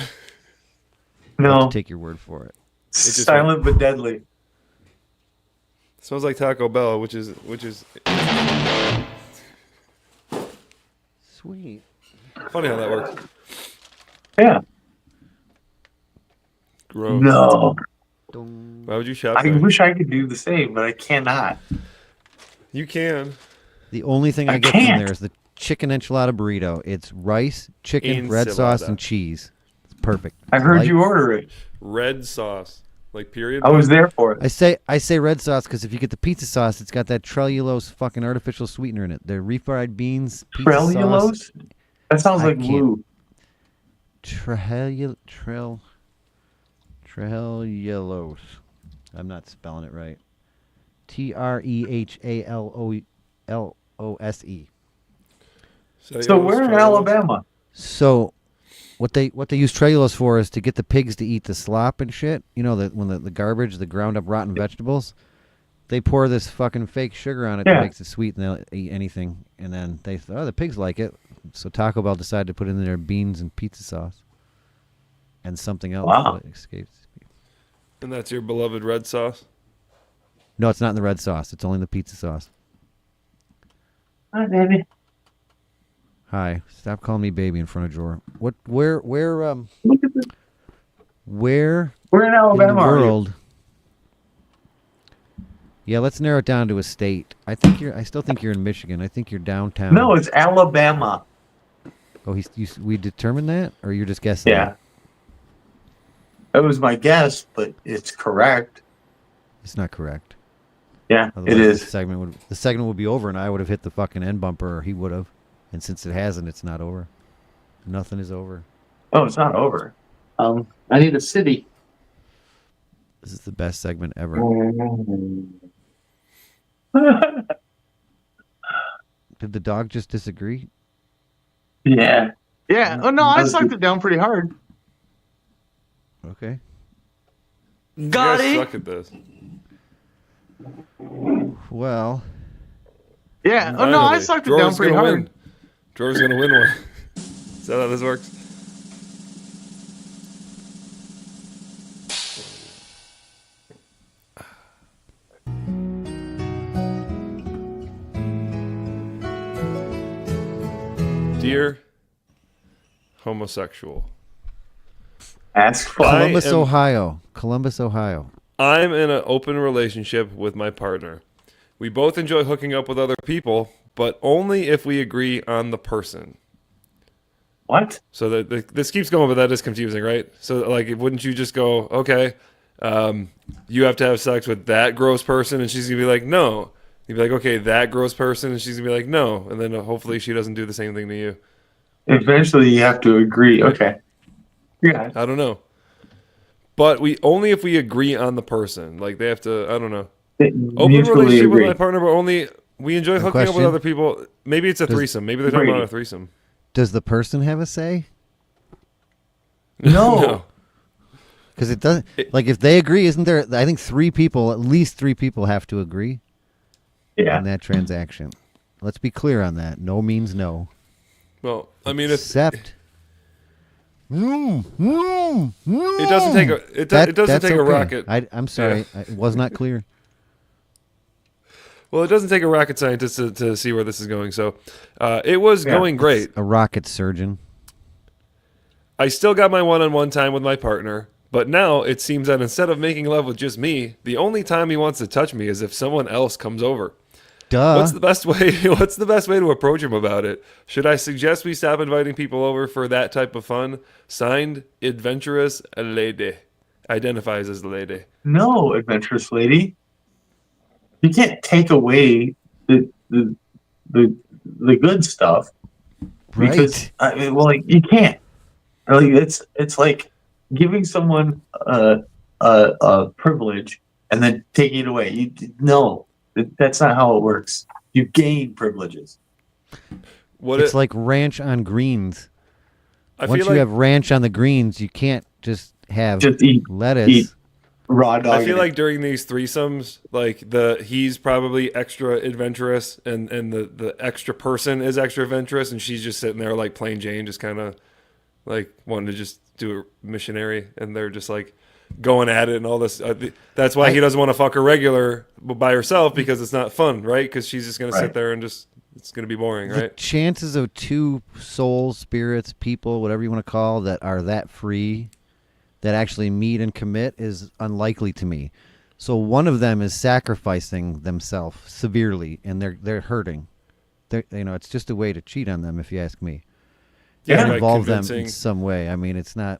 [SPEAKER 1] No.
[SPEAKER 6] I'll have to take your word for it.
[SPEAKER 1] Silent but deadly.
[SPEAKER 4] Smells like Taco Bell, which is
[SPEAKER 6] sweet.
[SPEAKER 4] Funny how that works.
[SPEAKER 1] Yeah.
[SPEAKER 4] Gross.
[SPEAKER 1] No.
[SPEAKER 4] Why would you shop
[SPEAKER 1] I
[SPEAKER 4] there?
[SPEAKER 1] wish I could do the same, but I cannot.
[SPEAKER 4] You can.
[SPEAKER 6] The only thing I get from there is the chicken enchilada burrito. It's rice, chicken, red sauce, and cheese. It's perfect.
[SPEAKER 1] I heard you order it.
[SPEAKER 4] Red sauce. Like period.
[SPEAKER 1] I was there for it.
[SPEAKER 6] I say red sauce because if you get the pizza sauce, it's got that trellulose fucking artificial sweetener in it. The refried beans, pizza
[SPEAKER 1] Trellulose?
[SPEAKER 6] sauce.
[SPEAKER 1] That sounds like glue.
[SPEAKER 6] Trellulose. I'm not spelling it right. TREHALOLOSE.
[SPEAKER 1] So we're in Alabama.
[SPEAKER 6] So what they use trellulose for is to get the pigs to eat the slop and shit. You know, when the garbage, the ground up rotten vegetables, they pour this fucking fake sugar on it that makes it sweet, and they'll eat anything. And then they thought, oh, the pigs like it. So Taco Bell decided to put in their beans and pizza sauce and something else that escapes.
[SPEAKER 4] And that's your beloved red sauce?
[SPEAKER 6] No, it's not in the red sauce. It's only in the pizza sauce.
[SPEAKER 1] Hi, baby.
[SPEAKER 6] Hi. Stop calling me baby in front of Jor. Where
[SPEAKER 1] We're in
[SPEAKER 6] in
[SPEAKER 1] Alabama.
[SPEAKER 6] the world? Yeah, let's narrow it down to a state. I still think you're in Michigan. I think you're downtown.
[SPEAKER 1] No, it's Alabama.
[SPEAKER 6] Oh, we determined that, or you're just guessing?
[SPEAKER 1] Yeah. That was my guess, but it's correct.
[SPEAKER 6] It's not correct.
[SPEAKER 1] Yeah,
[SPEAKER 6] Otherwise,
[SPEAKER 1] it is.
[SPEAKER 6] The segment would be over, and I would have hit the fucking end bumper, or he would have. And since it hasn't, it's not over. Nothing is over.
[SPEAKER 1] Oh, it's not over. I need a city.
[SPEAKER 6] This is the best segment ever. Did the dog just disagree?
[SPEAKER 1] Yeah. Yeah. Oh, no, I sucked it down pretty hard.
[SPEAKER 6] Okay.
[SPEAKER 4] Got it. Suck at this.
[SPEAKER 6] Well.
[SPEAKER 1] Yeah. Oh, no, I sucked it down pretty hard.
[SPEAKER 4] George's going to win one. Is that how this works? Dear homosexual.
[SPEAKER 1] Ask for
[SPEAKER 6] Columbus, Ohio. Columbus, Ohio.
[SPEAKER 4] I'm in an open relationship with my partner. We both enjoy hooking up with other people, but only if we agree on the person.
[SPEAKER 1] What?
[SPEAKER 4] So this keeps going, but that is confusing, right? So, like, wouldn't you just go, okay, you have to have sex with that gross person, and she's going to be like, no. You'd be like, okay, that gross person, and she's going to be like, no. And then hopefully she doesn't do the same thing to you.
[SPEAKER 1] Eventually you have to agree. Okay. Yeah.
[SPEAKER 4] I don't know. But only if we agree on the person. Like, they have to, I don't know. Open relationship with my partner, but only we enjoy hooking up with other people. Maybe it's a threesome. Maybe they're talking about a threesome.
[SPEAKER 6] Does the person have a say?
[SPEAKER 1] No.
[SPEAKER 6] Because it doesn't. Like, if they agree, isn't there? I think at least three people have to agree.
[SPEAKER 1] Yeah.
[SPEAKER 6] In that transaction. Let's be clear on that. No means no.
[SPEAKER 4] Well, I mean,
[SPEAKER 6] except.
[SPEAKER 4] It doesn't take a. It doesn't take a rocket.
[SPEAKER 6] I'm sorry.
[SPEAKER 4] Yeah.
[SPEAKER 6] It was not clear.
[SPEAKER 4] Well, it doesn't take a rocket scientist to see where this is going. So, it was going great.
[SPEAKER 6] A rocket surgeon.
[SPEAKER 4] I still got my one-on-one time with my partner, but now it seems that instead of making love with just me, the only time he wants to touch me is if someone else comes over.
[SPEAKER 6] Duh.
[SPEAKER 4] What's the best way? What's the best way to approach him about it? Should I suggest we stop inviting people over for that type of fun? Signed, adventurous lady. Identifies as the lady.
[SPEAKER 1] No, adventurous lady. You can't take away the good stuff because you can't. Like it's like giving someone a privilege and then taking it away. That's not how it works. You gain privileges.
[SPEAKER 6] It's like ranch on greens. Once you
[SPEAKER 4] like-
[SPEAKER 6] have ranch on the greens, you can't just have lettuce.
[SPEAKER 1] Eat raw dog.
[SPEAKER 4] I feel like during these threesomes, like he's probably extra adventurous, and the extra person is extra adventurous, and she's just sitting there like plain Jane, just kind of like wanting to just do a missionary, and they're just like going at it and all this. That's why he doesn't want to fuck her regular by herself, because it's not fun, right? Because she's just gonna sit there and just it's gonna be boring,
[SPEAKER 6] The
[SPEAKER 4] right?
[SPEAKER 6] chances of two souls, spirits, people, whatever you want to call, that are that free, that actually meet and commit, is unlikely to me. So one of them is sacrificing themselves severely, and they're hurting. It's just a way to cheat on them, if you ask me.
[SPEAKER 4] Yeah,
[SPEAKER 6] And
[SPEAKER 4] by
[SPEAKER 6] involve them in
[SPEAKER 4] convincing-
[SPEAKER 6] some way. I mean, it's not.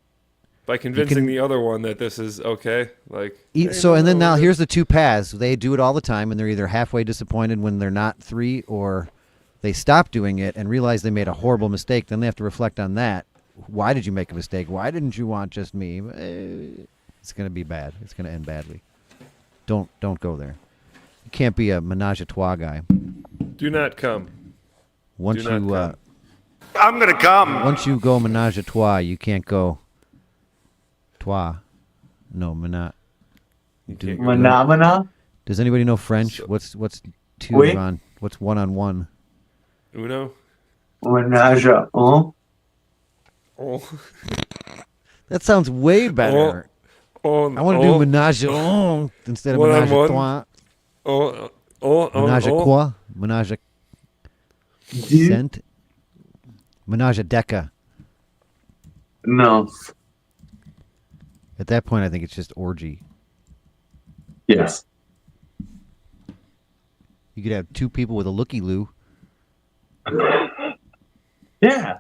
[SPEAKER 4] By convincing the other one that this is okay, like.
[SPEAKER 6] And then now here's the two paths. They do it all the time, and they're either halfway disappointed when they're not three, or they stop doing it and realize they made a horrible mistake. Then they have to reflect on that. Why did you make a mistake? Why didn't you want just me? It's going to be bad. It's going to end badly. Don't go there. You can't be a menage a trois guy.
[SPEAKER 4] Do not come.
[SPEAKER 6] Once
[SPEAKER 4] Do not
[SPEAKER 6] you
[SPEAKER 4] come. I'm gonna come.
[SPEAKER 6] Once you go menage a trois, you can't go trois. No, menage.
[SPEAKER 1] Phenomena.
[SPEAKER 6] Does anybody know French? What's two
[SPEAKER 1] Oui.
[SPEAKER 6] on? What's one on one?
[SPEAKER 4] Uno.
[SPEAKER 1] Menage a un.
[SPEAKER 4] Oh.
[SPEAKER 6] That sounds way better. I want to do menage a un instead of menage a trois. Menage a quoi? Menage a cent? Menage a deca.
[SPEAKER 1] No.
[SPEAKER 6] At that point, I think it's just orgy.
[SPEAKER 1] Yes.
[SPEAKER 6] You could have two people with a looky-loo.
[SPEAKER 1] Yeah.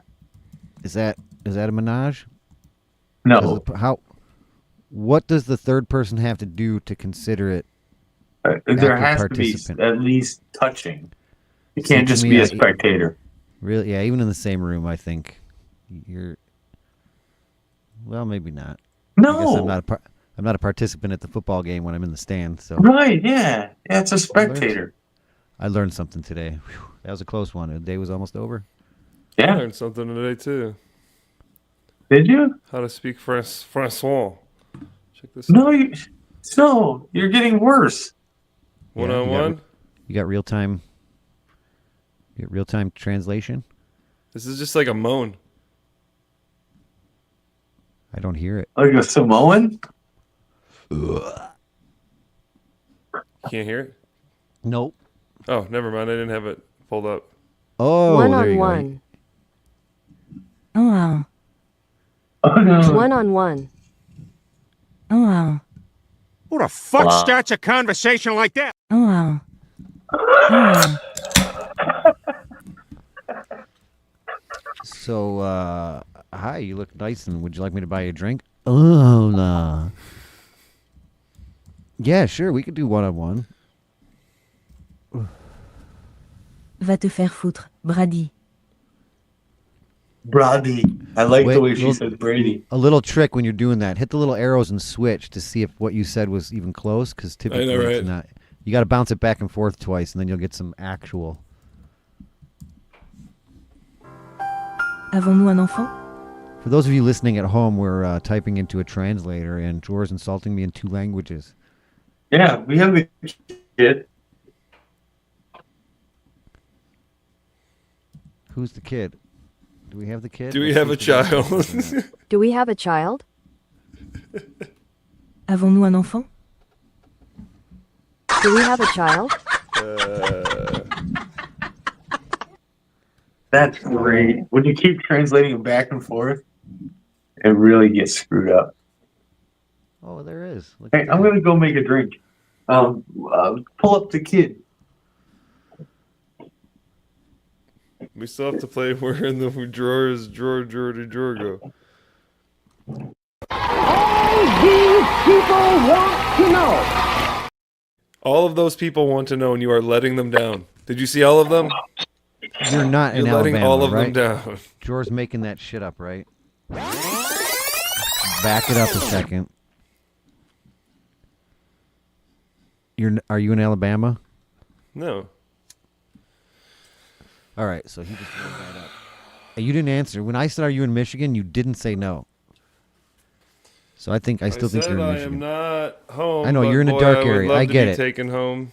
[SPEAKER 6] Is that a menage?
[SPEAKER 1] No.
[SPEAKER 6] What does the third person have to do to consider it?
[SPEAKER 1] There
[SPEAKER 6] active
[SPEAKER 1] has to be
[SPEAKER 6] participant?
[SPEAKER 1] at least touching. You
[SPEAKER 6] So
[SPEAKER 1] can't
[SPEAKER 6] to
[SPEAKER 1] just
[SPEAKER 6] me,
[SPEAKER 1] be a spectator.
[SPEAKER 6] Really? Yeah, even in the same room, I think you're. Well, maybe not.
[SPEAKER 1] No.
[SPEAKER 6] I guess I'm not a participant at the football game when I'm in the stands. So.
[SPEAKER 1] Right? Yeah. Yeah. It's a spectator.
[SPEAKER 6] I learned something today. Whew, that was a close one. The day was almost over.
[SPEAKER 1] Yeah.
[SPEAKER 4] I learned something today too.
[SPEAKER 1] Did you?
[SPEAKER 4] How to speak Francois. Check this
[SPEAKER 1] No,
[SPEAKER 4] out.
[SPEAKER 1] you're getting worse.
[SPEAKER 4] One on one.
[SPEAKER 6] You got real time. You got real time translation.
[SPEAKER 4] This is just like a moan.
[SPEAKER 6] I don't hear it.
[SPEAKER 1] Like a Samoan?
[SPEAKER 4] Can't hear it?
[SPEAKER 6] Nope.
[SPEAKER 4] Oh, never mind. I didn't have it pulled up.
[SPEAKER 6] Oh,
[SPEAKER 18] One
[SPEAKER 6] there
[SPEAKER 18] on
[SPEAKER 6] you
[SPEAKER 18] one. Oh wow.
[SPEAKER 1] Oh no.
[SPEAKER 18] One on one. Oh wow.
[SPEAKER 17] Who the fuck
[SPEAKER 1] Wow.
[SPEAKER 17] starts a conversation like that?
[SPEAKER 18] Oh wow. Oh wow.
[SPEAKER 6] So, hi, you look nice, and would you like me to buy you a drink? Oh, no. Yeah, sure, we could do one-on-one.
[SPEAKER 18] Va te faire foutre, Brady.
[SPEAKER 1] Brady. I like the
[SPEAKER 6] Wait,
[SPEAKER 1] way she said Brady.
[SPEAKER 6] A little trick when you're doing that. Hit the little arrows and switch to see if what you said was even close, because typically
[SPEAKER 4] know, right?
[SPEAKER 6] it's not. You got to bounce it back and forth twice, and then you'll get some actual.
[SPEAKER 18] Avons-nous un enfant?
[SPEAKER 6] For those of you listening at home, we're typing into a translator, and Jor's insulting me in 2 languages.
[SPEAKER 1] Yeah, we have the kid.
[SPEAKER 6] Who's the kid? Do we have the kid?
[SPEAKER 4] Do we
[SPEAKER 6] Let's
[SPEAKER 4] have
[SPEAKER 6] see
[SPEAKER 4] a
[SPEAKER 6] if we got
[SPEAKER 4] child?
[SPEAKER 6] the-
[SPEAKER 18] Do we have a child? Avons-nous un enfant? Do we have a child?
[SPEAKER 1] That's great. When you keep translating them back and forth, it really gets screwed up.
[SPEAKER 6] Oh, there is. Look
[SPEAKER 1] Hey,
[SPEAKER 6] at
[SPEAKER 1] I'm
[SPEAKER 6] that.
[SPEAKER 1] gonna go make a drink. Pull up the kid.
[SPEAKER 4] We still have to play where in the drawer did drawer go?
[SPEAKER 11] All these people want to know.
[SPEAKER 4] All of those people want to know, and you are letting them down. Did you see all of them?
[SPEAKER 6] You're not in
[SPEAKER 4] You're letting
[SPEAKER 6] Alabama,
[SPEAKER 4] all of
[SPEAKER 6] right?
[SPEAKER 4] them down.
[SPEAKER 6] George's making that shit up, right? Back it up a second. Are you in Alabama?
[SPEAKER 4] No.
[SPEAKER 6] All right, so he just made that up. You didn't answer. When I said, "Are you in Michigan?" you didn't say no. So I still think you're in
[SPEAKER 4] I
[SPEAKER 6] Michigan.
[SPEAKER 4] am not home.
[SPEAKER 6] I know
[SPEAKER 4] but
[SPEAKER 6] you're in a
[SPEAKER 4] boy,
[SPEAKER 6] dark
[SPEAKER 4] I would
[SPEAKER 6] area.
[SPEAKER 4] love
[SPEAKER 6] I
[SPEAKER 4] to
[SPEAKER 6] get
[SPEAKER 4] be
[SPEAKER 6] it.
[SPEAKER 4] Taken home.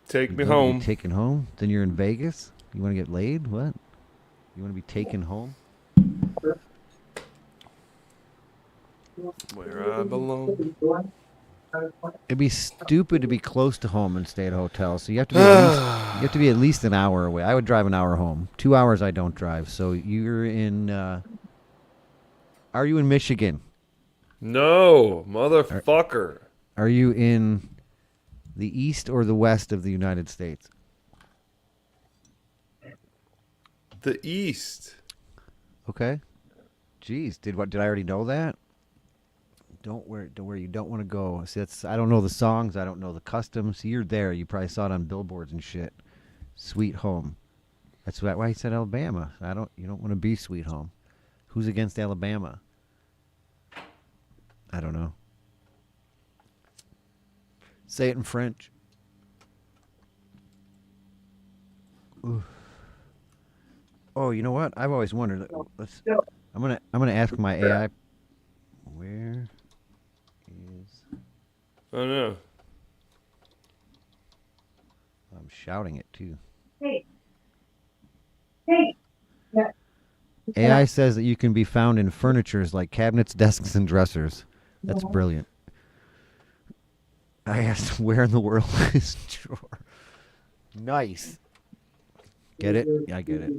[SPEAKER 4] Take me
[SPEAKER 6] You'd love to be
[SPEAKER 4] home.
[SPEAKER 6] taken home? Then you're in Vegas? You want to get laid? What? You want to be taken home?
[SPEAKER 4] Where I belong.
[SPEAKER 6] It'd be stupid to be close to home and stay at a hotel. So you have to be at least an hour away. I would drive an hour home. 2 hours I don't drive. So you're in. Are you in Michigan?
[SPEAKER 4] No, motherfucker.
[SPEAKER 6] Are you in the east or the west of the United States?
[SPEAKER 4] The east.
[SPEAKER 6] Okay. Jeez, did I already know that? Don't where you don't want to go. See, I don't know the songs. I don't know the customs. See, you're there. You probably saw it on billboards and shit. Sweet home. That's why he said Alabama. You don't want to be sweet home. Who's against Alabama? I don't know. Say it in French. Ooh. Oh, you know what? I've always wondered. I'm gonna ask my AI. Where is?
[SPEAKER 4] Oh no.
[SPEAKER 6] I'm shouting it too.
[SPEAKER 2] Hey.
[SPEAKER 6] AI says that you can be found in furnitures like cabinets, desks, and dressers. That's brilliant. I asked, where in the world is drawer? Nice. Get it? Yeah, I get it.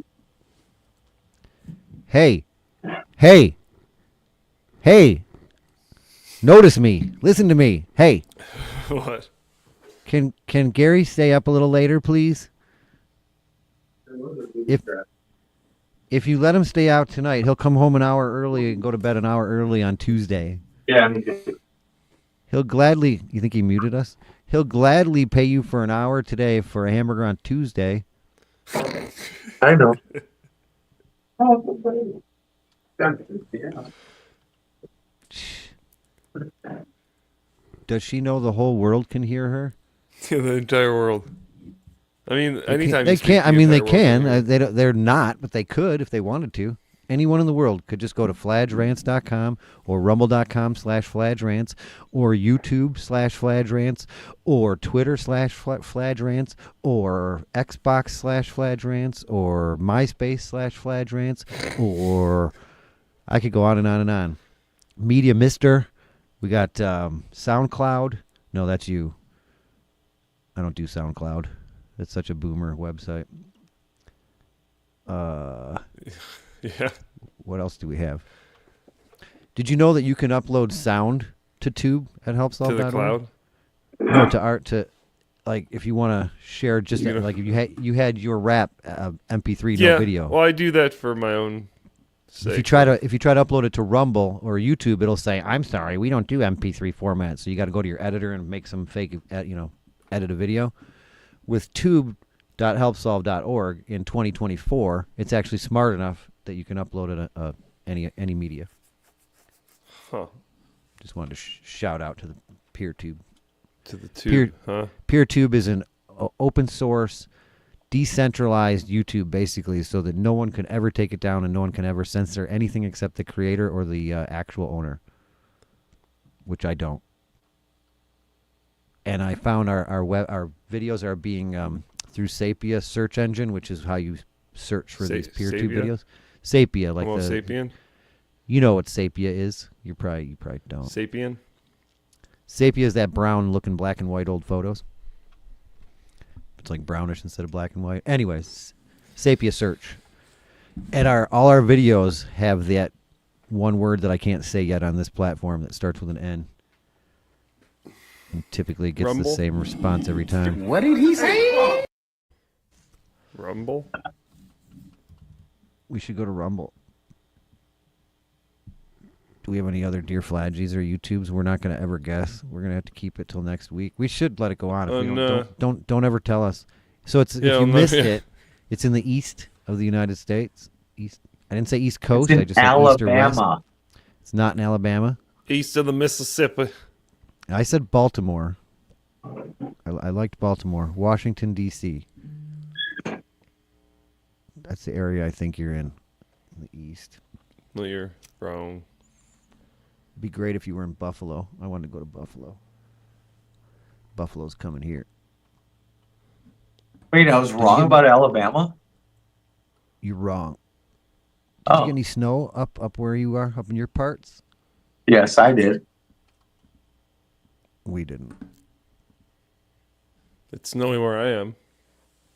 [SPEAKER 6] Hey. Hey. Hey. Notice me. Listen to me. Hey.
[SPEAKER 4] What?
[SPEAKER 6] Can Gary stay up a little later, please? If you let him stay out tonight, he'll come home an hour early and go to bed an hour early on Tuesday.
[SPEAKER 1] Yeah.
[SPEAKER 6] He'll gladly. You think he muted us? He'll gladly pay you for an hour today for a hamburger on Tuesday.
[SPEAKER 1] I know.
[SPEAKER 6] Does she know the whole world can hear her?
[SPEAKER 4] The entire world. I mean, anytime
[SPEAKER 6] they
[SPEAKER 4] you speak
[SPEAKER 6] can't.
[SPEAKER 4] to
[SPEAKER 6] I
[SPEAKER 4] the
[SPEAKER 6] mean, they
[SPEAKER 4] entire world,
[SPEAKER 6] can. They're not, but they could if they wanted to. Anyone in the world could just go to FladgeRants.com or Rumble.com/Fladge Rants or YouTube/Fladge Rants or Twitter/Fladge Rants or Xbox/Fladge Rants or MySpace/Fladge Rants or I could go on and on and on. Media Mister. We got SoundCloud. No, that's you. I don't do SoundCloud. That's such a boomer website.
[SPEAKER 4] Yeah.
[SPEAKER 6] What else do we have? Did you know that you can upload sound to Tube at helpsolve.org?
[SPEAKER 4] To the cloud?
[SPEAKER 6] No, to art to like if you want to share just like if you had your rap MP3 no video.
[SPEAKER 4] Well, I do that for my own sake.
[SPEAKER 6] If you try to upload it to Rumble or YouTube, it'll say, "I'm sorry, we don't do MP3 format." So you got to go to your editor and make some fake edit a video. With tube.helpsolve.org in 2024, it's actually smart enough that you can upload it any media.
[SPEAKER 4] Huh.
[SPEAKER 6] Just wanted to shout out to the PeerTube.
[SPEAKER 4] To the tube, huh?
[SPEAKER 6] PeerTube is an open source, decentralized YouTube, basically, so that no one can ever take it down and no one can ever censor anything except the creator or the actual owner, which I don't. And I found our videos are being through Sapia search engine, which is how you search for these PeerTube videos. Sapia, like
[SPEAKER 4] Sapien?
[SPEAKER 6] You know what Sapia is? You probably don't.
[SPEAKER 4] Sapien?
[SPEAKER 6] Sapia is that brown-looking black and white old photos. It's like brownish instead of black and white. Anyways, Sapia search. And all our videos have that one word that I can't say yet on this platform that starts with an N. And typically gets
[SPEAKER 4] Rumble?
[SPEAKER 6] the same response every time.
[SPEAKER 10] What did he say?
[SPEAKER 4] Rumble?
[SPEAKER 6] We should go to Rumble. Do we have any other Dear Fladgies or YouTubes? We're not going to ever guess. We're going to have to keep it till next week. We should let it go on. If we don't ever tell us. So it's if you missed it, it's in the east of the United States. East. I didn't say East Coast. I just said East or West. It's not in Alabama.
[SPEAKER 4] East of the Mississippi.
[SPEAKER 6] I said Baltimore. I liked Baltimore. Washington, D.C. That's the area I think you're in the east.
[SPEAKER 4] No, you're wrong.
[SPEAKER 6] It'd be great if you were in Buffalo. I wanted to go to Buffalo. Buffalo's coming here.
[SPEAKER 1] Wait, I was wrong about Alabama?
[SPEAKER 6] You're wrong. Did you get any snow up where you are, up in your parts?
[SPEAKER 1] Yes, I did.
[SPEAKER 6] We didn't.
[SPEAKER 4] It's snowy where I am.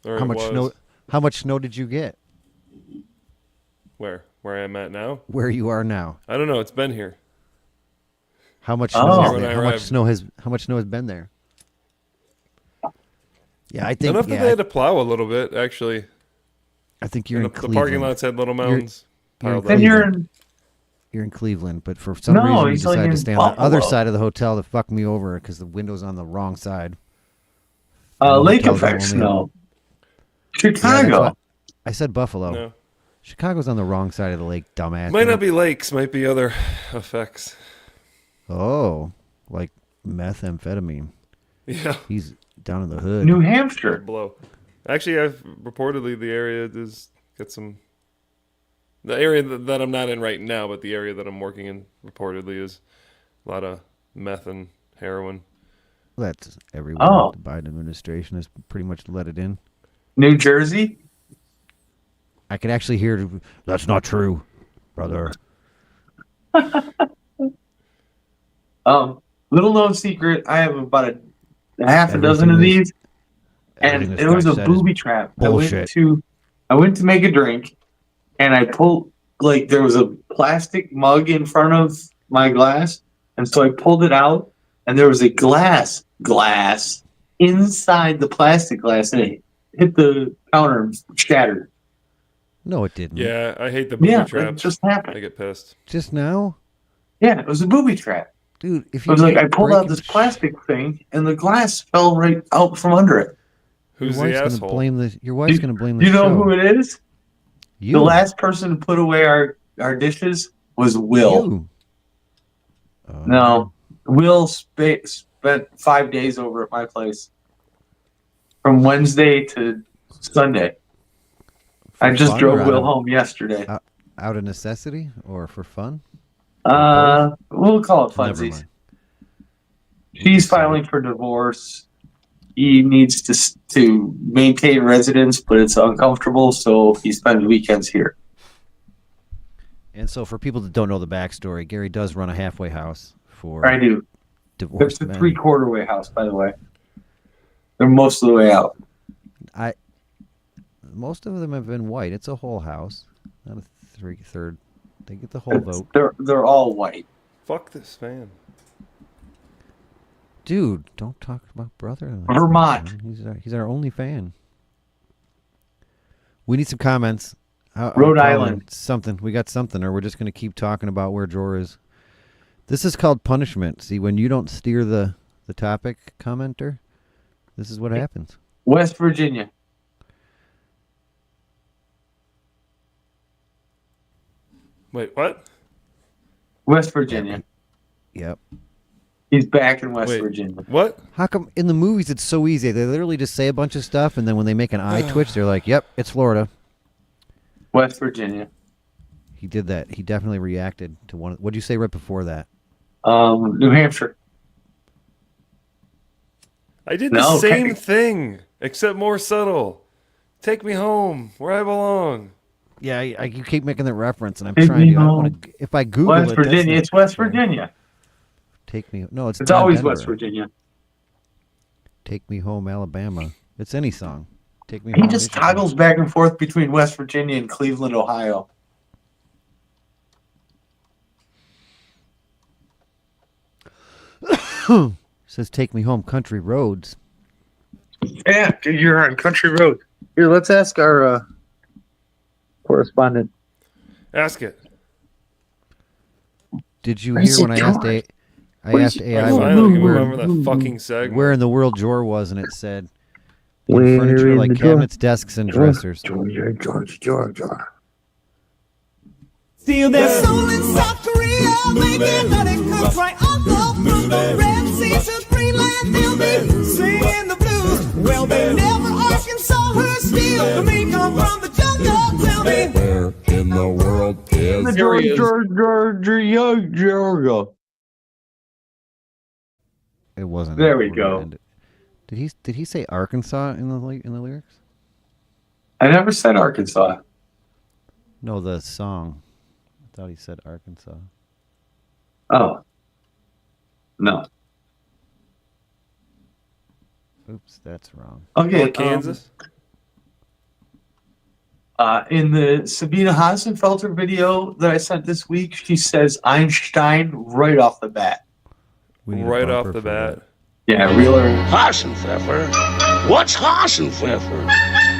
[SPEAKER 4] Or
[SPEAKER 6] How much snow? How much snow did you get?
[SPEAKER 4] Where I am at now?
[SPEAKER 6] Where you are now?
[SPEAKER 4] I don't know. It's been here.
[SPEAKER 6] How much snow is there? How much snow has been there? Yeah, I think
[SPEAKER 4] enough that they had to plow a little bit. Actually,
[SPEAKER 6] I think you're in
[SPEAKER 4] the
[SPEAKER 6] Cleveland.
[SPEAKER 4] parking lots had little mounds.
[SPEAKER 6] You're in Cleveland, but for some reason you decided to stay on the other side of the hotel to fuck me over because the window's on the wrong side.
[SPEAKER 1] Lake effect snow. Chicago.
[SPEAKER 6] Yeah, I said Buffalo.
[SPEAKER 4] No.
[SPEAKER 6] Chicago's on the wrong side of the lake, dumbass.
[SPEAKER 4] Might not be lakes. Might be other effects.
[SPEAKER 6] Oh, like methamphetamine.
[SPEAKER 4] Yeah.
[SPEAKER 6] He's down in the hood.
[SPEAKER 1] New Hampshire.
[SPEAKER 4] Blow. Actually, I've reportedly the area is got some. The area that I'm not in right now, but the area that I'm working in reportedly is a lot of meth and heroin.
[SPEAKER 6] That's everywhere. Oh. The Biden administration has pretty much let it in.
[SPEAKER 1] New Jersey?
[SPEAKER 6] I can actually hear, that's not true, brother.
[SPEAKER 1] Little known secret, I have about a half a dozen of these, and it was a booby trap.
[SPEAKER 6] Bullshit.
[SPEAKER 1] I went to make a drink, and I pulled, there was a plastic mug in front of my glass, and so I pulled it out, and there was a glass inside the plastic glass, and it hit the counter and shattered.
[SPEAKER 6] No, it didn't.
[SPEAKER 4] Yeah, I hate the booby traps.
[SPEAKER 1] It just happened.
[SPEAKER 4] I get pissed.
[SPEAKER 6] Just now?
[SPEAKER 1] Yeah, it was a booby trap.
[SPEAKER 6] Dude, if
[SPEAKER 1] you I pulled out this plastic thing, and the glass fell right out from under it.
[SPEAKER 4] Who's the asshole?
[SPEAKER 6] Your wife's going to blame the
[SPEAKER 1] You know
[SPEAKER 6] show.
[SPEAKER 1] who it is?
[SPEAKER 6] You.
[SPEAKER 1] The last person to put away our dishes was Will. No, Will spent 5 days over at my place. From Wednesday to Sunday. I just drove Will home yesterday.
[SPEAKER 6] Out of necessity or for fun?
[SPEAKER 1] We'll call it funsies. She's filing for divorce. He needs to maintain residence, but it's uncomfortable, so he spends weekends here.
[SPEAKER 6] And so for people that don't know the backstory, Gary does run a halfway house for
[SPEAKER 1] I do.
[SPEAKER 6] Divorced
[SPEAKER 1] It's a
[SPEAKER 6] men.
[SPEAKER 1] 3/4 way house, by the way. They're most of the way out.
[SPEAKER 6] Most of them have been white. It's a whole house, not a 3/3. They get the whole vote.
[SPEAKER 1] They're all white.
[SPEAKER 4] Fuck this fan.
[SPEAKER 6] Dude, don't talk about brother.
[SPEAKER 1] Vermont.
[SPEAKER 6] He's our only fan. We need some comments.
[SPEAKER 1] Rhode Island.
[SPEAKER 6] Something. We got something, or we're just going to keep talking about where Jor is. This is called punishment. See, when you don't steer the topic, commenter, this is what happens.
[SPEAKER 1] West Virginia.
[SPEAKER 4] Wait, what?
[SPEAKER 1] West Virginia.
[SPEAKER 6] Yep.
[SPEAKER 1] He's back in West Virginia.
[SPEAKER 4] What?
[SPEAKER 6] How come in the movies it's so easy? They literally just say a bunch of stuff, and then when they make an eye twitch, they're like, yep, it's Florida.
[SPEAKER 1] West Virginia.
[SPEAKER 6] He did that. He definitely reacted to one. What did you say right before that?
[SPEAKER 1] New Hampshire.
[SPEAKER 4] I did the same thing, except more subtle. Take me home, where I belong.
[SPEAKER 6] Yeah, you keep making that reference, and I'm trying to. If I Google
[SPEAKER 1] West Virginia, it's West Virginia.
[SPEAKER 6] Take me. No, it's
[SPEAKER 1] always
[SPEAKER 6] Denver.
[SPEAKER 1] West Virginia.
[SPEAKER 6] Take me home, Alabama. It's any song. Take me.
[SPEAKER 1] He
[SPEAKER 6] home,
[SPEAKER 1] just
[SPEAKER 6] Michigan.
[SPEAKER 1] toggles back and forth between West Virginia and Cleveland, Ohio.
[SPEAKER 6] Says take me home, country roads.
[SPEAKER 1] Yeah, you're on country road. Here, let's ask our correspondent
[SPEAKER 4] Ask it.
[SPEAKER 6] Did you hear when I asked AI where in the world drawer was, and it said in furniture like cabinets, desks, and dressers.
[SPEAKER 8] Georgia.
[SPEAKER 12] Steal their soul in South Korea, making money comes right on from the Red Sea to Greenland. They'll be singing the blues. Well, they never Arkansas her steal. Me come from the jungle. Tell me
[SPEAKER 8] Where in the world is
[SPEAKER 1] Georgia?
[SPEAKER 6] It wasn't.
[SPEAKER 1] There we go.
[SPEAKER 6] Did he say Arkansas in the lyrics?
[SPEAKER 1] I never said Arkansas.
[SPEAKER 6] No, the song. I thought he said Arkansas.
[SPEAKER 1] Oh. No.
[SPEAKER 6] Oops, that's wrong.
[SPEAKER 1] Okay,
[SPEAKER 4] Kansas.
[SPEAKER 1] In the Sabina Hasenfelter video that I sent this week, she says Einstein right off the bat.
[SPEAKER 4] Right off the bat.
[SPEAKER 1] Yeah, realer.
[SPEAKER 17] Hasenpfeffer? What's Hasenpfeffer?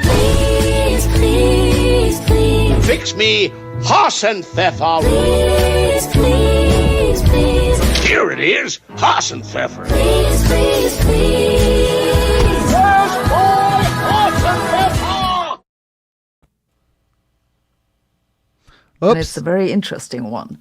[SPEAKER 14] Please, please, please.
[SPEAKER 17] Fix me Hasenpfeffer.
[SPEAKER 14] Please, please, please.
[SPEAKER 17] Here it is, Hasenpfeffer.
[SPEAKER 14] Please, please, please.
[SPEAKER 17] Where's my Hasenpfeffer?
[SPEAKER 19] And it's a very interesting one.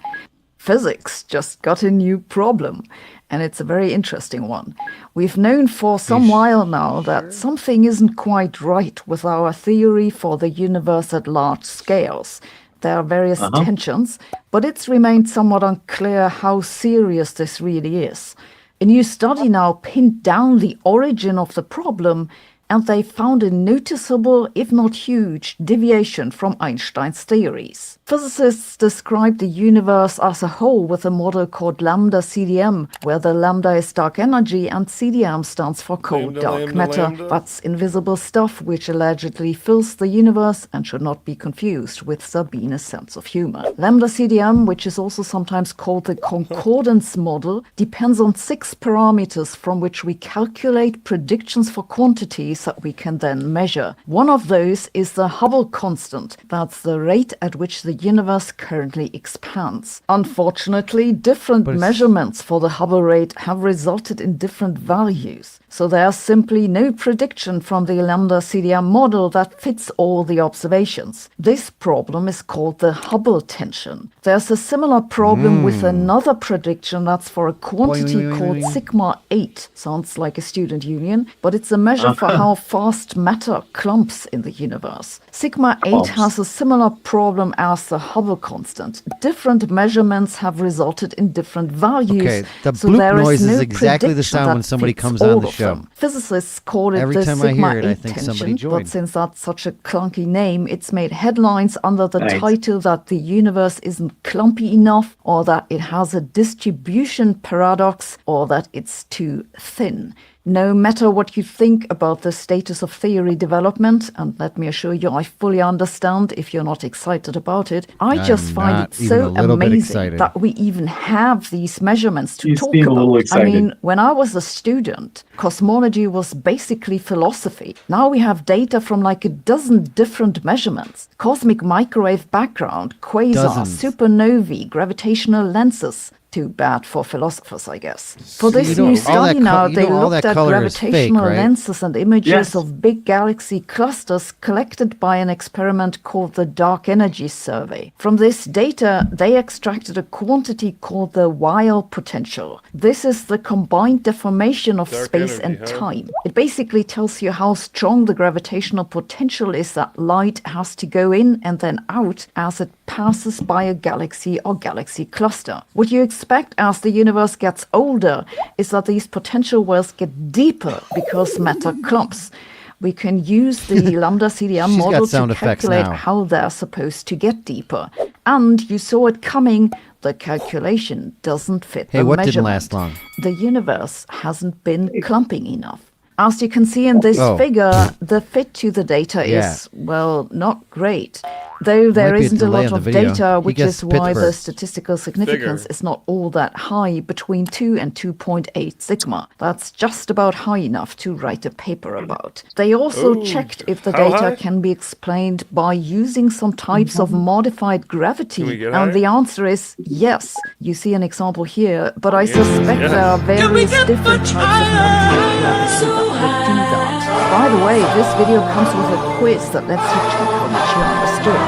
[SPEAKER 19] Physics just got a new problem, and it's a very interesting one. We've known for some while now that something isn't quite right with our theory for the universe at large scales. There are various tensions, but it's remained somewhat unclear how serious this really is. A new study now pinned down the origin of the problem, and they found a noticeable, if not huge, deviation from Einstein's theories. Physicists describe the universe as a whole with a model called lambda CDM, where the lambda is dark energy and CDM stands for cold dark matter. That's invisible stuff which allegedly fills the universe and should not be confused with Sabina's sense of humor. Lambda CDM, which is also sometimes called the concordance model, depends on 6 parameters from which we calculate predictions for quantities that we can then measure. One of those is the Hubble constant. That's the rate at which the universe currently expands. Unfortunately, different measurements for the Hubble rate have resulted in different values. So there's simply no prediction from the lambda CDM model that fits all the observations. This problem is called the Hubble tension. There's a similar problem with another prediction that's for a quantity called sigma 8. Sounds like a student union, but it's a measure for how fast matter clumps in the universe. Sigma 8 has a similar problem as the Hubble constant. Different measurements have resulted in different values.
[SPEAKER 6] Okay, the
[SPEAKER 19] so
[SPEAKER 6] bloop
[SPEAKER 19] there
[SPEAKER 6] noise is
[SPEAKER 19] no
[SPEAKER 6] exactly the sound when somebody comes on the show.
[SPEAKER 19] Physicists call it
[SPEAKER 6] Every
[SPEAKER 19] the
[SPEAKER 6] time I
[SPEAKER 19] sigma
[SPEAKER 6] hear it, I
[SPEAKER 19] 8
[SPEAKER 6] think somebody
[SPEAKER 19] tension,
[SPEAKER 6] joined.
[SPEAKER 19] but since that's such a clunky name, it's made headlines under the title that the universe isn't clumpy enough, or that it has a distribution paradox, or that it's too thin. No matter what you think about the status of theory development, and let me assure you, I fully understand if you're not excited about it, I just find it so amazing that we even have these measurements to talk about. I mean, when I was a student, cosmology was basically philosophy. Now we have data from like a dozen different measurements. Cosmic microwave background, quasars, supernovae, gravitational lenses. Too bad for philosophers, I guess. For this new study now, they looked at gravitational lenses and images of big galaxy clusters collected by an experiment called the Dark Energy Survey. From this data, they extracted a quantity called the Weil potential. This is the combined deformation of space and time. It basically tells you how strong the gravitational potential is that light has to go in and then out as it passes by a galaxy or galaxy cluster. What you expect as the universe gets older is that these potential wells get deeper because matter clumps. We can use the lambda CDM model to calculate how they're supposed to get deeper. And you saw it coming. The calculation doesn't fit the measurement.
[SPEAKER 6] Didn't last long?
[SPEAKER 19] The universe hasn't been clumping enough. As you can see in this figure, the fit to the data is, well, not great. Though there
[SPEAKER 6] Might be a
[SPEAKER 19] isn't a
[SPEAKER 6] delay
[SPEAKER 19] lot
[SPEAKER 6] on
[SPEAKER 19] of
[SPEAKER 6] the video.
[SPEAKER 19] data,
[SPEAKER 6] He
[SPEAKER 19] which
[SPEAKER 6] gets
[SPEAKER 19] is why the
[SPEAKER 6] Pittsburgh.
[SPEAKER 19] statistical significance is not all that high, between 2 and 2.8 sigma. That's just about high enough to write a paper about. They also checked if the
[SPEAKER 4] how
[SPEAKER 19] data
[SPEAKER 4] high?
[SPEAKER 19] can be explained by using some types of modified
[SPEAKER 4] Can we
[SPEAKER 19] gravity,
[SPEAKER 4] get
[SPEAKER 19] and
[SPEAKER 4] higher?
[SPEAKER 19] the answer is yes. You see an example here, but I suspect
[SPEAKER 4] yes.
[SPEAKER 19] there are various different types of modified gravity that would do that. By the way, this video comes with a quiz that lets you check how much you understood.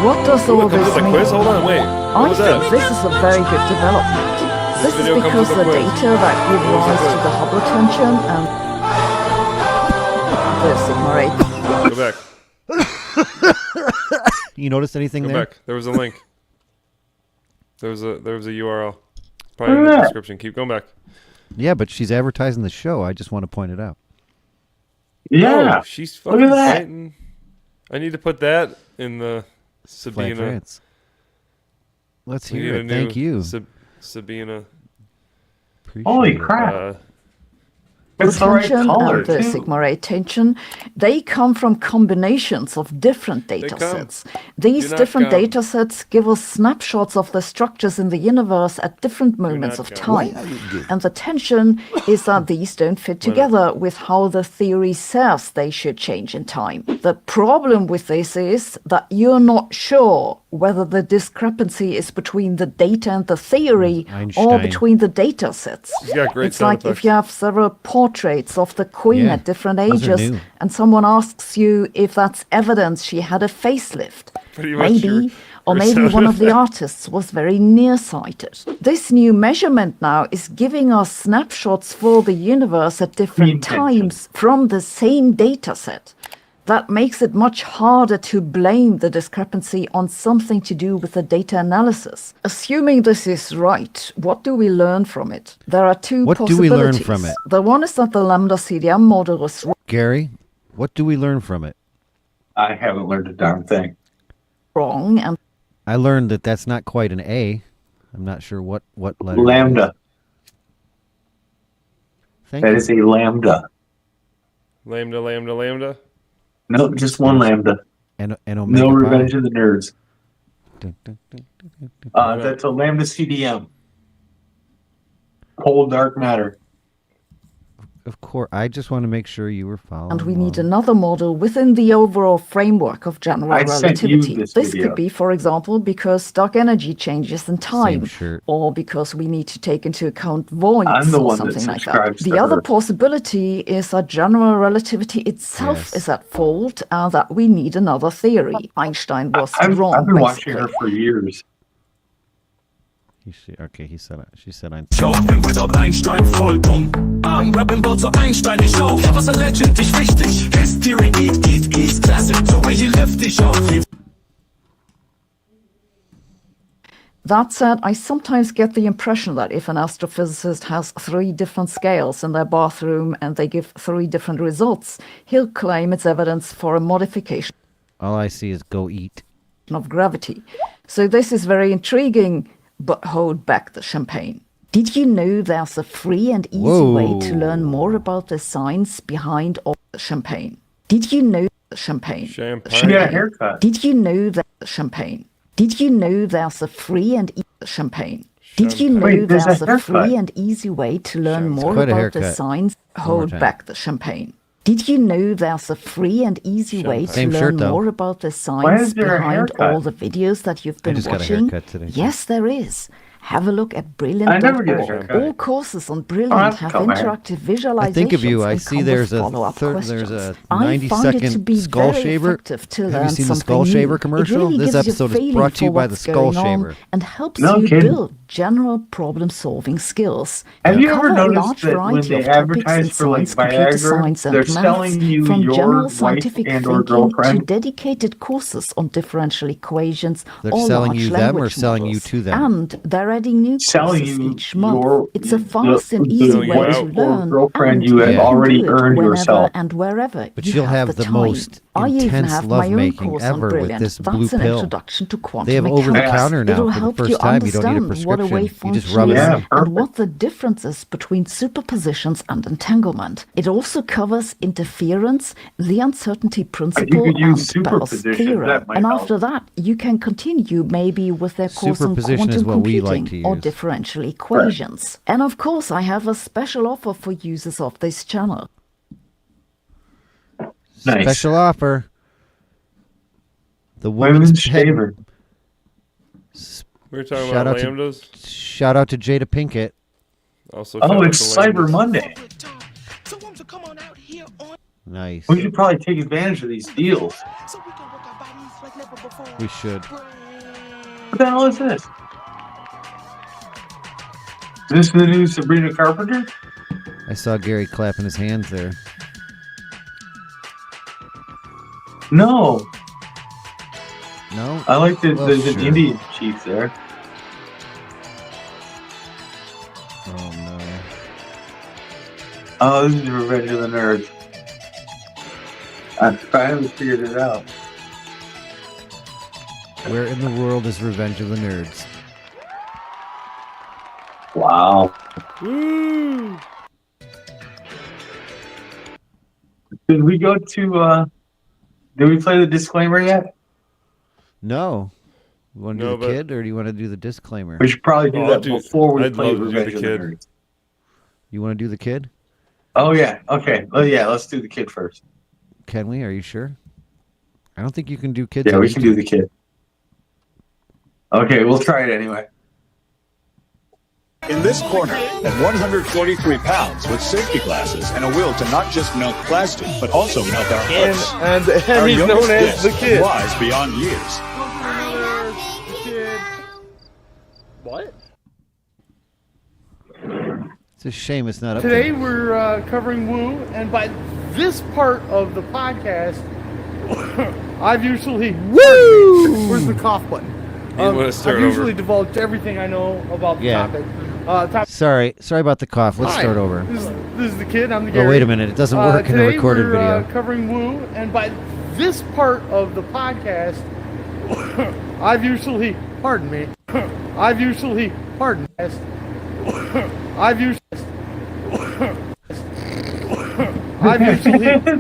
[SPEAKER 19] What does all
[SPEAKER 4] Ooh, it comes
[SPEAKER 19] this
[SPEAKER 4] with a
[SPEAKER 19] mean?
[SPEAKER 4] quiz? Hold on, wait.
[SPEAKER 19] I
[SPEAKER 4] What was
[SPEAKER 19] think
[SPEAKER 4] that?
[SPEAKER 19] this is a very good development. This is
[SPEAKER 4] video comes
[SPEAKER 19] because
[SPEAKER 4] with a
[SPEAKER 19] the
[SPEAKER 4] quiz.
[SPEAKER 19] data that give
[SPEAKER 4] What was
[SPEAKER 19] rise
[SPEAKER 4] the
[SPEAKER 19] to the Hubble tension and the sigma ray.
[SPEAKER 4] Go back.
[SPEAKER 6] You notice anything
[SPEAKER 4] Go
[SPEAKER 6] there?
[SPEAKER 4] back. There was a link. There was a URL. Probably in the description. Keep going back.
[SPEAKER 6] Yeah, but she's advertising the show. I just want to point it out.
[SPEAKER 1] Yeah.
[SPEAKER 4] Oh, she's
[SPEAKER 1] Look
[SPEAKER 4] fucking
[SPEAKER 1] at that.
[SPEAKER 4] fighting. I need to put that in the
[SPEAKER 6] Fladge
[SPEAKER 4] Sabina.
[SPEAKER 6] Rants. Let's
[SPEAKER 4] We
[SPEAKER 6] hear
[SPEAKER 4] need
[SPEAKER 6] it.
[SPEAKER 4] a
[SPEAKER 6] Thank
[SPEAKER 4] new
[SPEAKER 6] you.
[SPEAKER 4] Sabina.
[SPEAKER 1] Holy crap. It's the right
[SPEAKER 19] Tension
[SPEAKER 1] color,
[SPEAKER 19] and the
[SPEAKER 1] too.
[SPEAKER 19] sigma ray tension, they come from combinations of different data
[SPEAKER 4] come.
[SPEAKER 19] sets. These
[SPEAKER 4] not
[SPEAKER 19] different
[SPEAKER 4] come.
[SPEAKER 19] data sets give us snapshots of the structures in the universe at different moments
[SPEAKER 4] not
[SPEAKER 19] of
[SPEAKER 4] come.
[SPEAKER 19] time. And the tension is that these don't fit together with how the theory says they should change in time. The problem with this is that you're not sure whether the discrepancy is between the data and the theory or
[SPEAKER 6] Einstein.
[SPEAKER 19] between the data sets.
[SPEAKER 4] He's got great
[SPEAKER 19] It's
[SPEAKER 4] sound
[SPEAKER 19] like
[SPEAKER 4] effects.
[SPEAKER 19] if you have several portraits of the queen
[SPEAKER 6] Yeah,
[SPEAKER 19] at different
[SPEAKER 6] those are
[SPEAKER 19] ages
[SPEAKER 6] new.
[SPEAKER 19] and someone asks you if that's evidence she had a facelift.
[SPEAKER 4] Pretty much your-
[SPEAKER 19] Maybe, or
[SPEAKER 4] your
[SPEAKER 19] maybe
[SPEAKER 4] sound
[SPEAKER 19] one of the
[SPEAKER 4] effect.
[SPEAKER 19] artists was very nearsighted. This new measurement now is giving us snapshots for the universe at different times from the same data set. That makes it much harder to blame the discrepancy on something to do with the data analysis. Assuming this is right, what do we learn from it? There are two
[SPEAKER 6] What do we
[SPEAKER 19] possibilities.
[SPEAKER 6] learn from it?
[SPEAKER 19] The one is that the lambda CDM model is
[SPEAKER 6] Gary, what do we learn from it?
[SPEAKER 1] I haven't learned a darn thing.
[SPEAKER 19] wrong, and
[SPEAKER 6] I learned that that's not quite an A. I'm not sure what letter. it is.
[SPEAKER 1] Lambda.
[SPEAKER 6] Thank
[SPEAKER 1] That
[SPEAKER 6] you.
[SPEAKER 1] is a lambda.
[SPEAKER 4] Lambda, lambda, lambda.
[SPEAKER 1] No, just one lambda.
[SPEAKER 6] And Omega
[SPEAKER 1] No
[SPEAKER 6] Pi.
[SPEAKER 1] Revenge of the Nerds.
[SPEAKER 6] Dun, dun, dun, dun, dun, dun.
[SPEAKER 1] That's a lambda CDM. Cold dark matter.
[SPEAKER 6] Of course, I just want to make sure you were following.
[SPEAKER 19] and we need another model within the overall framework of general
[SPEAKER 1] I sent you
[SPEAKER 19] relativity.
[SPEAKER 1] this
[SPEAKER 19] This
[SPEAKER 1] video.
[SPEAKER 19] could be, for example, because dark energy changes in time,
[SPEAKER 6] shirt.
[SPEAKER 19] or because we need to take into account voids
[SPEAKER 1] I'm the
[SPEAKER 19] or
[SPEAKER 1] one that
[SPEAKER 19] something like that.
[SPEAKER 1] subscribes
[SPEAKER 19] The
[SPEAKER 1] to
[SPEAKER 19] other
[SPEAKER 1] her.
[SPEAKER 19] possibility is that general relativity itself
[SPEAKER 6] Yes.
[SPEAKER 19] is at fault and that we need another theory. Einstein was wrong,
[SPEAKER 1] I've been
[SPEAKER 19] basically.
[SPEAKER 1] watching her for years.
[SPEAKER 6] Okay, he said it. She said I.
[SPEAKER 12] Shoppen wird ob Einstein voll dumm. Rappen wird so Einstein nicht auf. Was ein Legend dich wichtig. History geht, ist klasse. So way you lift dich auf.
[SPEAKER 19] That said, I sometimes get the impression that if an astrophysicist has 3 different scales in their bathroom and they give 3 different results, he'll claim it's evidence for a modification
[SPEAKER 6] All I see is go eat.
[SPEAKER 19] of gravity. So this is very intriguing, but hold back the champagne. Did you know there's a free and easy way to learn more about the science behind all the champagne? Did you know champagne?
[SPEAKER 1] She got a haircut.
[SPEAKER 19] Did you know that champagne? Did you know there's a free and champagne? Did you know
[SPEAKER 1] Wait, there's
[SPEAKER 19] there's
[SPEAKER 1] a
[SPEAKER 19] a free
[SPEAKER 1] haircut.
[SPEAKER 19] and easy way to learn more
[SPEAKER 6] quite a
[SPEAKER 19] about the
[SPEAKER 6] haircut.
[SPEAKER 19] science?
[SPEAKER 6] One more
[SPEAKER 19] Hold
[SPEAKER 6] time.
[SPEAKER 19] back the champagne. Did you know there's a free and easy way to
[SPEAKER 6] Same
[SPEAKER 19] learn
[SPEAKER 6] shirt, though.
[SPEAKER 19] more about the
[SPEAKER 1] Why
[SPEAKER 19] science
[SPEAKER 1] is there a
[SPEAKER 19] behind
[SPEAKER 1] haircut?
[SPEAKER 19] all the videos that you've been
[SPEAKER 6] just got a
[SPEAKER 19] watching?
[SPEAKER 6] haircut today.
[SPEAKER 19] Yes, there is. Have a look at
[SPEAKER 1] I never get a
[SPEAKER 19] Brilliant.org.
[SPEAKER 1] haircut.
[SPEAKER 19] All courses on
[SPEAKER 1] I'll
[SPEAKER 19] Brilliant
[SPEAKER 1] have to
[SPEAKER 19] have
[SPEAKER 1] cut my hair.
[SPEAKER 19] interactive visualizations.
[SPEAKER 6] I think of you. I
[SPEAKER 19] and
[SPEAKER 6] see
[SPEAKER 19] come
[SPEAKER 6] there's
[SPEAKER 19] with
[SPEAKER 6] a
[SPEAKER 19] follow-up
[SPEAKER 6] there's a
[SPEAKER 19] questions.
[SPEAKER 6] 90
[SPEAKER 19] I find it to
[SPEAKER 6] second
[SPEAKER 19] be
[SPEAKER 6] skull
[SPEAKER 19] very
[SPEAKER 6] shaver.
[SPEAKER 19] effective to
[SPEAKER 6] Have
[SPEAKER 19] learn
[SPEAKER 6] you seen the
[SPEAKER 19] something
[SPEAKER 6] skull
[SPEAKER 19] new.
[SPEAKER 6] shaver
[SPEAKER 19] It
[SPEAKER 6] commercial?
[SPEAKER 19] really
[SPEAKER 6] This
[SPEAKER 19] gives you
[SPEAKER 6] episode is
[SPEAKER 19] feeling
[SPEAKER 6] brought to you
[SPEAKER 19] for
[SPEAKER 6] by the
[SPEAKER 19] what's
[SPEAKER 6] skull
[SPEAKER 19] going on
[SPEAKER 6] shaver.
[SPEAKER 19] and helps
[SPEAKER 1] No
[SPEAKER 19] you
[SPEAKER 1] kidding.
[SPEAKER 19] build general problem-solving skills.
[SPEAKER 1] Have
[SPEAKER 19] They
[SPEAKER 1] you ever
[SPEAKER 19] cover a
[SPEAKER 1] noticed
[SPEAKER 19] large
[SPEAKER 1] that when
[SPEAKER 19] variety
[SPEAKER 1] they
[SPEAKER 19] of topics in
[SPEAKER 1] advertise for like
[SPEAKER 19] science, computer
[SPEAKER 1] Viagra,
[SPEAKER 19] science, and
[SPEAKER 1] they're
[SPEAKER 19] maths,
[SPEAKER 1] selling you
[SPEAKER 19] from
[SPEAKER 1] your
[SPEAKER 19] general
[SPEAKER 1] wife
[SPEAKER 19] scientific
[SPEAKER 1] and or
[SPEAKER 19] thinking to
[SPEAKER 1] girlfriend?
[SPEAKER 19] dedicated courses on differential equations
[SPEAKER 6] They're
[SPEAKER 19] or
[SPEAKER 6] selling
[SPEAKER 19] large
[SPEAKER 6] you them or
[SPEAKER 19] language
[SPEAKER 6] selling you
[SPEAKER 19] models.
[SPEAKER 6] to them?
[SPEAKER 19] And they're adding new
[SPEAKER 1] Selling
[SPEAKER 19] courses
[SPEAKER 1] you
[SPEAKER 19] each month.
[SPEAKER 1] your
[SPEAKER 19] It's a fast and easy
[SPEAKER 4] Selling you
[SPEAKER 19] way
[SPEAKER 4] out.
[SPEAKER 19] to
[SPEAKER 1] Or
[SPEAKER 19] learn.
[SPEAKER 1] girlfriend
[SPEAKER 19] and
[SPEAKER 1] you have
[SPEAKER 19] can
[SPEAKER 1] already
[SPEAKER 19] do it
[SPEAKER 1] earned
[SPEAKER 19] whenever
[SPEAKER 1] yourself.
[SPEAKER 19] and wherever
[SPEAKER 6] But
[SPEAKER 19] you
[SPEAKER 6] you'll have
[SPEAKER 19] the
[SPEAKER 6] the
[SPEAKER 19] time.
[SPEAKER 6] most
[SPEAKER 19] I even
[SPEAKER 6] intense
[SPEAKER 19] have my own
[SPEAKER 6] lovemaking
[SPEAKER 19] course on
[SPEAKER 6] ever with
[SPEAKER 19] Brilliant.
[SPEAKER 6] this
[SPEAKER 19] That's
[SPEAKER 6] blue
[SPEAKER 19] an
[SPEAKER 6] pill.
[SPEAKER 19] introduction to quantum
[SPEAKER 6] They have
[SPEAKER 19] mechanics.
[SPEAKER 6] over-the-counter now
[SPEAKER 19] It'll
[SPEAKER 6] for the
[SPEAKER 19] help
[SPEAKER 6] first
[SPEAKER 19] you
[SPEAKER 6] time. You don't need a
[SPEAKER 19] understand what a
[SPEAKER 6] prescription.
[SPEAKER 19] wave
[SPEAKER 6] You just
[SPEAKER 19] function
[SPEAKER 6] rub it
[SPEAKER 19] is
[SPEAKER 6] in.
[SPEAKER 19] and what the difference is between superpositions and entanglement. It also covers interference, the uncertainty principle,
[SPEAKER 1] could use
[SPEAKER 19] and Bell's
[SPEAKER 1] superpositions.
[SPEAKER 19] theorem.
[SPEAKER 1] That might
[SPEAKER 19] And
[SPEAKER 1] help.
[SPEAKER 19] after that, you can continue maybe with their course on
[SPEAKER 6] Superposition is
[SPEAKER 19] quantum
[SPEAKER 6] what we like
[SPEAKER 19] computing
[SPEAKER 6] to
[SPEAKER 19] or
[SPEAKER 6] use.
[SPEAKER 19] differential equations. And of course, I have a special offer for users of this channel.
[SPEAKER 1] Nice.
[SPEAKER 6] Special offer. The
[SPEAKER 1] Women's
[SPEAKER 6] head-
[SPEAKER 1] favorite.
[SPEAKER 4] We were talking
[SPEAKER 6] Shout
[SPEAKER 4] about
[SPEAKER 6] out to-
[SPEAKER 4] lambdas.
[SPEAKER 6] Shout out to Jada Pinkett.
[SPEAKER 4] Also, shout
[SPEAKER 1] Oh,
[SPEAKER 4] out
[SPEAKER 1] it's
[SPEAKER 4] to
[SPEAKER 1] Cyber
[SPEAKER 4] lambdas.
[SPEAKER 1] Monday.
[SPEAKER 6] Nice.
[SPEAKER 1] We should probably take advantage of these deals.
[SPEAKER 6] We should.
[SPEAKER 1] What the hell is this? Is this the new Sabrina Carpenter?
[SPEAKER 6] I saw Gary clapping his hands there.
[SPEAKER 1] No.
[SPEAKER 6] No?
[SPEAKER 1] I like the,
[SPEAKER 6] Well,
[SPEAKER 1] the
[SPEAKER 6] sure.
[SPEAKER 1] Indian chief there.
[SPEAKER 6] Oh, no.
[SPEAKER 1] Oh, this is Revenge of the Nerds. I finally figured it out.
[SPEAKER 6] Where in the world is Revenge of the Nerds?
[SPEAKER 1] Wow.
[SPEAKER 4] Woo!
[SPEAKER 1] Did we go to, did we play the disclaimer yet?
[SPEAKER 6] No. You want to
[SPEAKER 4] No,
[SPEAKER 6] do the
[SPEAKER 4] but-
[SPEAKER 6] kid, or do you want to do the disclaimer?
[SPEAKER 1] We should probably do
[SPEAKER 4] Oh,
[SPEAKER 1] that
[SPEAKER 4] I'll do-
[SPEAKER 1] before we
[SPEAKER 4] I'd
[SPEAKER 1] play
[SPEAKER 4] love to do
[SPEAKER 1] Revenge
[SPEAKER 4] the
[SPEAKER 1] of the
[SPEAKER 4] kid.
[SPEAKER 1] Nerds.
[SPEAKER 6] You want to do the kid?
[SPEAKER 1] Oh, yeah. Okay. Well, yeah, let's do the kid first.
[SPEAKER 6] Can we? Are you sure? I don't think you can do kids.
[SPEAKER 1] Yeah,
[SPEAKER 6] on
[SPEAKER 1] we can do
[SPEAKER 6] YouTube.
[SPEAKER 1] the kid. Okay, we'll try it anyway.
[SPEAKER 20] In this corner, at 143 pounds, with safety glasses and a will to not just melt plastic, but also melt our hearts.
[SPEAKER 9] And
[SPEAKER 20] Our
[SPEAKER 9] he's
[SPEAKER 20] youngest
[SPEAKER 9] known as
[SPEAKER 20] guest
[SPEAKER 9] the kid.
[SPEAKER 20] Wise beyond years.
[SPEAKER 9] What?
[SPEAKER 6] It's a shame it's not up
[SPEAKER 9] Today
[SPEAKER 6] there.
[SPEAKER 9] we're covering Woo, and by this part of the podcast, I've usually
[SPEAKER 6] Woo!
[SPEAKER 9] Where's the cough button?
[SPEAKER 4] wanna start
[SPEAKER 9] I've usually
[SPEAKER 4] over.
[SPEAKER 9] divulged everything I know about the
[SPEAKER 6] Yeah.
[SPEAKER 9] topic.
[SPEAKER 6] Sorry about the cough. Let's
[SPEAKER 9] Hi,
[SPEAKER 6] start over.
[SPEAKER 9] This is the kid. I'm the
[SPEAKER 6] Oh,
[SPEAKER 9] Gary.
[SPEAKER 6] wait a minute. It doesn't work in a
[SPEAKER 9] Today
[SPEAKER 6] recorded
[SPEAKER 9] we're,
[SPEAKER 6] video.
[SPEAKER 9] Covering Woo, and by this part of the podcast, I've usually, pardon me, I've usually, pardon, I've usually,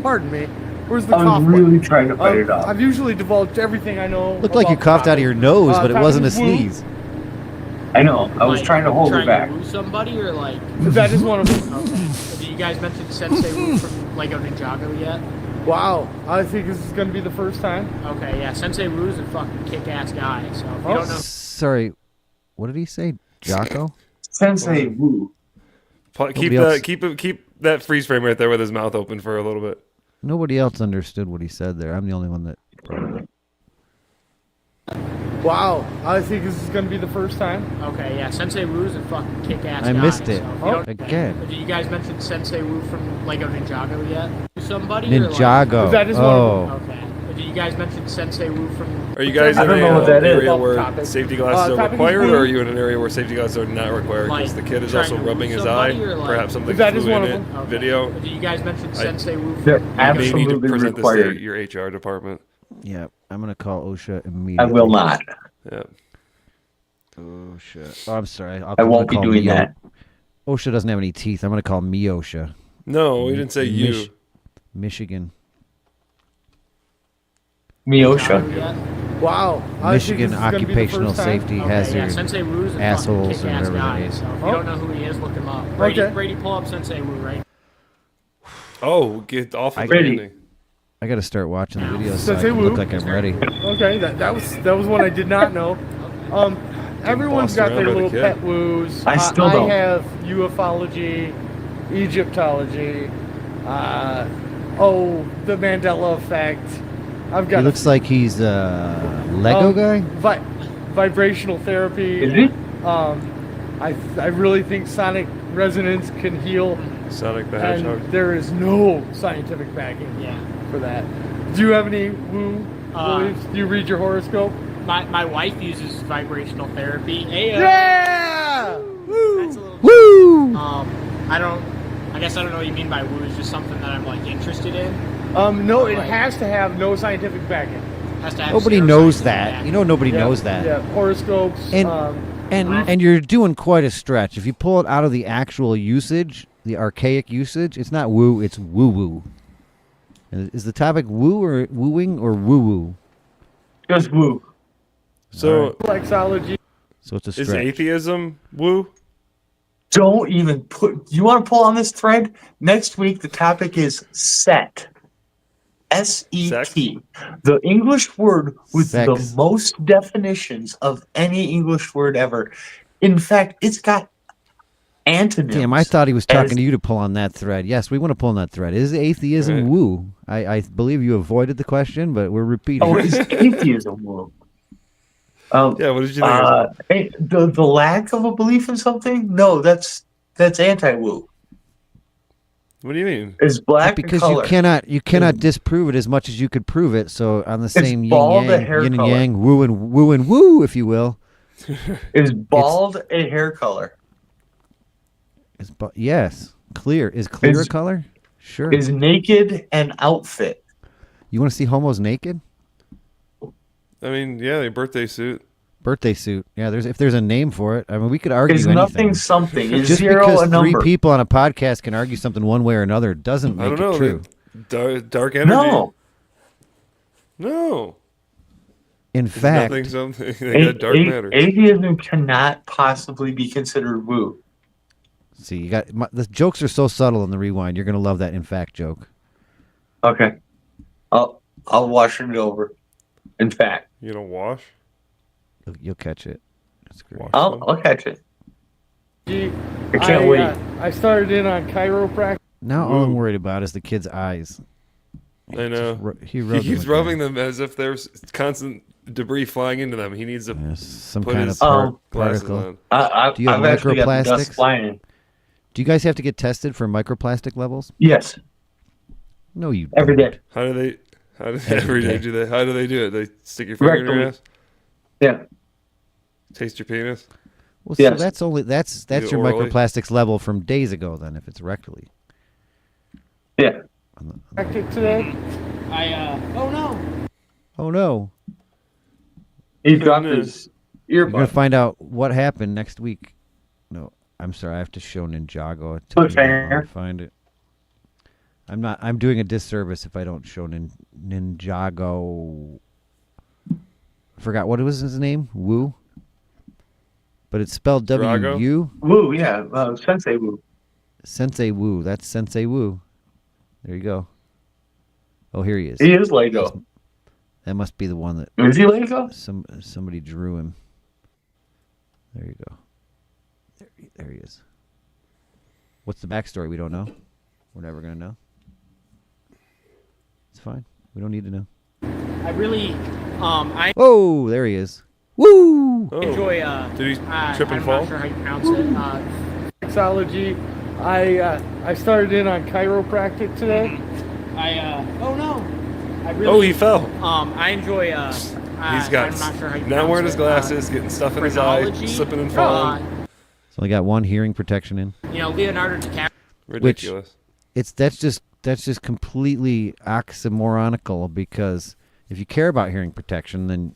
[SPEAKER 9] pardon me. Where's the
[SPEAKER 1] I
[SPEAKER 9] cough
[SPEAKER 1] was
[SPEAKER 9] button?
[SPEAKER 1] really trying to fight it off.
[SPEAKER 9] I've usually divulged everything I know.
[SPEAKER 6] Looked like you
[SPEAKER 9] about
[SPEAKER 6] coughed
[SPEAKER 9] the
[SPEAKER 6] out of your
[SPEAKER 9] topic.
[SPEAKER 6] nose, but it
[SPEAKER 9] topic
[SPEAKER 6] wasn't a
[SPEAKER 9] is Woo.
[SPEAKER 6] sneeze.
[SPEAKER 1] I know. I was trying to hold it back.
[SPEAKER 21] To woo somebody or like?
[SPEAKER 9] That is one of them.
[SPEAKER 21] Okay. Did you guys mention Sensei Wu from Lego Ninjago yet?
[SPEAKER 9] Wow, I think this is going to be the first time.
[SPEAKER 21] Okay, yeah, Sensei Wu's a fucking kick-ass guy. So if you don't know,
[SPEAKER 6] Sorry, what did he say? Jocko?
[SPEAKER 1] Sensei Wu.
[SPEAKER 4] Keep
[SPEAKER 6] Nobody else-
[SPEAKER 4] keep that freeze frame right there with his mouth open for a little bit.
[SPEAKER 6] Nobody else understood what he said there. I'm the only one that brought it up.
[SPEAKER 9] Wow, I think this is going to be the first time.
[SPEAKER 21] okay, yeah, Sensei Wu's a fucking kick-ass
[SPEAKER 6] I
[SPEAKER 21] guy.
[SPEAKER 6] missed it.
[SPEAKER 21] So if you don't,
[SPEAKER 6] Again.
[SPEAKER 21] Did you guys mention Sensei Wu from Lego Ninjago yet? Somebody or like?
[SPEAKER 6] Ninjago.
[SPEAKER 9] That is one
[SPEAKER 6] Oh.
[SPEAKER 9] of
[SPEAKER 21] Okay. Did you guys mention Sensei Wu from?
[SPEAKER 4] Are you guys
[SPEAKER 1] I
[SPEAKER 4] in
[SPEAKER 1] don't
[SPEAKER 4] a
[SPEAKER 1] know what that is.
[SPEAKER 4] area where
[SPEAKER 9] Topic.
[SPEAKER 4] safety glasses are
[SPEAKER 9] topic is
[SPEAKER 4] required,
[SPEAKER 9] Woo.
[SPEAKER 4] or are you in an area where safety glasses are not required? Because
[SPEAKER 21] Like,
[SPEAKER 4] the kid is
[SPEAKER 21] trying
[SPEAKER 4] also
[SPEAKER 21] to
[SPEAKER 4] rubbing
[SPEAKER 21] woo
[SPEAKER 4] his eye.
[SPEAKER 21] somebody or like-
[SPEAKER 4] Perhaps something
[SPEAKER 9] That is
[SPEAKER 4] flew
[SPEAKER 9] one
[SPEAKER 4] in
[SPEAKER 9] of
[SPEAKER 4] it.
[SPEAKER 9] them.
[SPEAKER 21] Okay.
[SPEAKER 4] Video.
[SPEAKER 21] Did you guys mention Sensei Wu from?
[SPEAKER 1] They're
[SPEAKER 21] Lego
[SPEAKER 1] absolutely
[SPEAKER 4] Maybe to present
[SPEAKER 1] required.
[SPEAKER 4] this to your HR department.
[SPEAKER 6] Yeah, I'm going to call OSHA
[SPEAKER 1] I
[SPEAKER 6] immediately.
[SPEAKER 1] will not.
[SPEAKER 4] Yeah.
[SPEAKER 6] OSHA. Oh, I'm sorry.
[SPEAKER 1] I won't be doing that.
[SPEAKER 6] OSHA doesn't have any teeth. I'm going to call me OSHA.
[SPEAKER 4] No, we didn't say you.
[SPEAKER 6] Michigan.
[SPEAKER 1] Miosha.
[SPEAKER 9] Wow, I think
[SPEAKER 6] Michigan
[SPEAKER 9] this is gonna be the
[SPEAKER 6] Occupational
[SPEAKER 9] first time.
[SPEAKER 6] Safety
[SPEAKER 21] Okay,
[SPEAKER 6] Hazard
[SPEAKER 21] yeah, Sensei Wu's a
[SPEAKER 6] assholes
[SPEAKER 21] fucking
[SPEAKER 6] or
[SPEAKER 21] kick-ass
[SPEAKER 6] whatever
[SPEAKER 21] guy.
[SPEAKER 6] that is.
[SPEAKER 21] So if you don't know who he is, look him up. Brady,
[SPEAKER 9] Okay.
[SPEAKER 21] Brady, pull up Sensei Wu right.
[SPEAKER 4] Oh, get off of the
[SPEAKER 1] Brady.
[SPEAKER 4] beginning.
[SPEAKER 6] I got to start watching the videos so I
[SPEAKER 9] Sensei
[SPEAKER 6] can
[SPEAKER 9] Wu.
[SPEAKER 6] look like I'm ready.
[SPEAKER 9] Okay, that was one I did not know. Everyone's
[SPEAKER 4] bossed
[SPEAKER 9] got
[SPEAKER 4] around
[SPEAKER 9] their
[SPEAKER 4] by the
[SPEAKER 9] little
[SPEAKER 4] kid.
[SPEAKER 9] pet woos.
[SPEAKER 1] I still don't.
[SPEAKER 9] I have ufology, Egyptology, the Mandela effect. I've
[SPEAKER 6] He
[SPEAKER 9] got
[SPEAKER 6] looks like he's a Lego guy.
[SPEAKER 9] vibrational therapy.
[SPEAKER 1] Is he?
[SPEAKER 9] I really think sonic resonance can heal,
[SPEAKER 4] Sonic the Hedgehog.
[SPEAKER 9] and there is no scientific backing for that. Do you have any woo beliefs? Do you read your horoscope?
[SPEAKER 21] My wife uses vibrational therapy. Hey,
[SPEAKER 9] Yeah!
[SPEAKER 21] that's a little.
[SPEAKER 6] Woo!
[SPEAKER 21] I guess I don't know what you mean by woo. It's just something that I'm like interested in.
[SPEAKER 9] No, it has to have no scientific backing.
[SPEAKER 21] Has to have
[SPEAKER 6] Nobody
[SPEAKER 21] zero
[SPEAKER 6] knows
[SPEAKER 21] scientific
[SPEAKER 6] that.
[SPEAKER 21] backing.
[SPEAKER 6] You know nobody
[SPEAKER 9] Yeah,
[SPEAKER 6] knows that.
[SPEAKER 9] Yeah, horoscopes.
[SPEAKER 6] And you're doing quite a stretch. If you pull it out of the actual usage, the archaic usage, it's not woo, it's woo-woo. Is the topic woo or wooing or woo-woo?
[SPEAKER 1] Just woo.
[SPEAKER 4] So,
[SPEAKER 9] Flexology.
[SPEAKER 6] So it's a
[SPEAKER 4] is
[SPEAKER 6] stretch.
[SPEAKER 4] atheism woo?
[SPEAKER 1] Don't even put. You want to pull on this thread? Next week, the topic is set. S-E-T. The English word with the most definitions of any English word ever. In fact, it's got antonyms.
[SPEAKER 6] Damn, I thought he was talking to you to pull on that thread. Yes, we want to pull on that thread. Is atheism woo? I believe you avoided the question, but we're repeating.
[SPEAKER 1] Oh, is atheism woo?
[SPEAKER 4] Yeah, what did you think?
[SPEAKER 1] The lack of a belief in something? No, that's anti-woo.
[SPEAKER 4] What do you mean?
[SPEAKER 1] Is black
[SPEAKER 6] because
[SPEAKER 1] color.
[SPEAKER 6] you cannot disprove it as much as you could prove it. So on the same yin
[SPEAKER 1] bald a
[SPEAKER 6] yang,
[SPEAKER 1] hair
[SPEAKER 6] yin and
[SPEAKER 1] color.
[SPEAKER 6] yang, woo and woo, if you will.
[SPEAKER 1] Is bald a hair color?
[SPEAKER 6] Yes, clear. Is clear a color? Sure.
[SPEAKER 1] Is naked an outfit?
[SPEAKER 6] You want to see homos naked?
[SPEAKER 4] I mean, yeah, their birthday suit.
[SPEAKER 6] Birthday suit. Yeah, if there's a name for it. I mean, we could argue
[SPEAKER 1] Is
[SPEAKER 6] anything.
[SPEAKER 1] nothing something? Is
[SPEAKER 6] Just
[SPEAKER 1] zero
[SPEAKER 6] because
[SPEAKER 1] a number?
[SPEAKER 6] three people on a podcast can argue something one way or another doesn't
[SPEAKER 4] I
[SPEAKER 6] make
[SPEAKER 4] don't know.
[SPEAKER 6] it true.
[SPEAKER 4] Dark energy. No.
[SPEAKER 6] In
[SPEAKER 4] It's
[SPEAKER 6] fact,
[SPEAKER 4] nothing something. They got dark matter.
[SPEAKER 1] Atheism cannot possibly be considered woo.
[SPEAKER 6] see, you got the jokes are so subtle in the rewind. You're gonna love that. In fact, joke.
[SPEAKER 1] Okay, I'll wash it over. In fact,
[SPEAKER 4] You gonna wash?
[SPEAKER 6] You'll catch it. That's great.
[SPEAKER 1] I'll catch it.
[SPEAKER 9] I
[SPEAKER 1] can't wait.
[SPEAKER 9] I started in on chiropractic.
[SPEAKER 6] Now all I'm worried about is the kid's eyes.
[SPEAKER 4] I know.
[SPEAKER 6] He
[SPEAKER 4] keeps rubbing them as if there's constant debris flying into them. He needs to
[SPEAKER 6] some
[SPEAKER 4] put
[SPEAKER 6] kind
[SPEAKER 4] his
[SPEAKER 6] of
[SPEAKER 4] glasses
[SPEAKER 6] particle.
[SPEAKER 4] on.
[SPEAKER 6] Do you have
[SPEAKER 1] I've actually got the dust
[SPEAKER 6] microplastics?
[SPEAKER 1] flying.
[SPEAKER 6] Do you guys have to get tested for microplastic levels?
[SPEAKER 1] Yes.
[SPEAKER 6] No, you
[SPEAKER 1] Every
[SPEAKER 6] don't.
[SPEAKER 1] day.
[SPEAKER 4] How do they
[SPEAKER 6] Every
[SPEAKER 4] every day
[SPEAKER 6] day.
[SPEAKER 4] do they? How do they do it? They stick your finger in your
[SPEAKER 1] Rectally.
[SPEAKER 4] ass?
[SPEAKER 1] Yeah.
[SPEAKER 4] Taste your penis?
[SPEAKER 6] Well,
[SPEAKER 1] Yes.
[SPEAKER 6] so that's
[SPEAKER 4] Do it
[SPEAKER 6] your
[SPEAKER 4] orally?
[SPEAKER 6] microplastics level from days ago. Then, if it's rectally.
[SPEAKER 1] Yeah.
[SPEAKER 9] Practic today. Oh no.
[SPEAKER 6] Oh no!
[SPEAKER 1] He dropped his
[SPEAKER 6] You're gonna
[SPEAKER 1] earbud.
[SPEAKER 6] find out what happened next week. No, I'm sorry. I have to show Ninjago.
[SPEAKER 1] Cliffhanger.
[SPEAKER 6] Find it. I'm doing a disservice if I don't show Ninjago. I forgot what was his name. Wu. But it's spelled
[SPEAKER 4] Drago?
[SPEAKER 6] W-U.
[SPEAKER 1] Woo, yeah. Sensei woo.
[SPEAKER 6] Sensei Wu. That's Sensei Wu. There you go. Oh, here he is.
[SPEAKER 1] He is Lego.
[SPEAKER 6] That must be the one that.
[SPEAKER 1] Is he Lego?
[SPEAKER 6] Somebody drew him. There you go. There he is. What's the backstory? We don't know. We're never gonna know. It's fine. We don't need to know.
[SPEAKER 21] I really, I
[SPEAKER 6] Oh, there he is. Woo!
[SPEAKER 21] enjoy.
[SPEAKER 4] Did he trip and
[SPEAKER 21] I'm
[SPEAKER 4] fall?
[SPEAKER 21] not sure how you pronounce it.
[SPEAKER 9] Flexology. I started in on chiropractic today.
[SPEAKER 21] Oh no. I really,
[SPEAKER 4] Oh, he fell.
[SPEAKER 21] I enjoy.
[SPEAKER 4] He's
[SPEAKER 21] I'm
[SPEAKER 4] got
[SPEAKER 21] not sure how you
[SPEAKER 4] not wearing
[SPEAKER 21] pronounce
[SPEAKER 4] his
[SPEAKER 21] it.
[SPEAKER 4] glasses, getting stuff in his eye,
[SPEAKER 21] phrenology.
[SPEAKER 4] slipping and falling.
[SPEAKER 6] So I got one hearing protection in.
[SPEAKER 21] Leonardo DiCaprio.
[SPEAKER 4] Ridiculous.
[SPEAKER 6] That's just completely oxymoronical, because if you care about hearing protection, then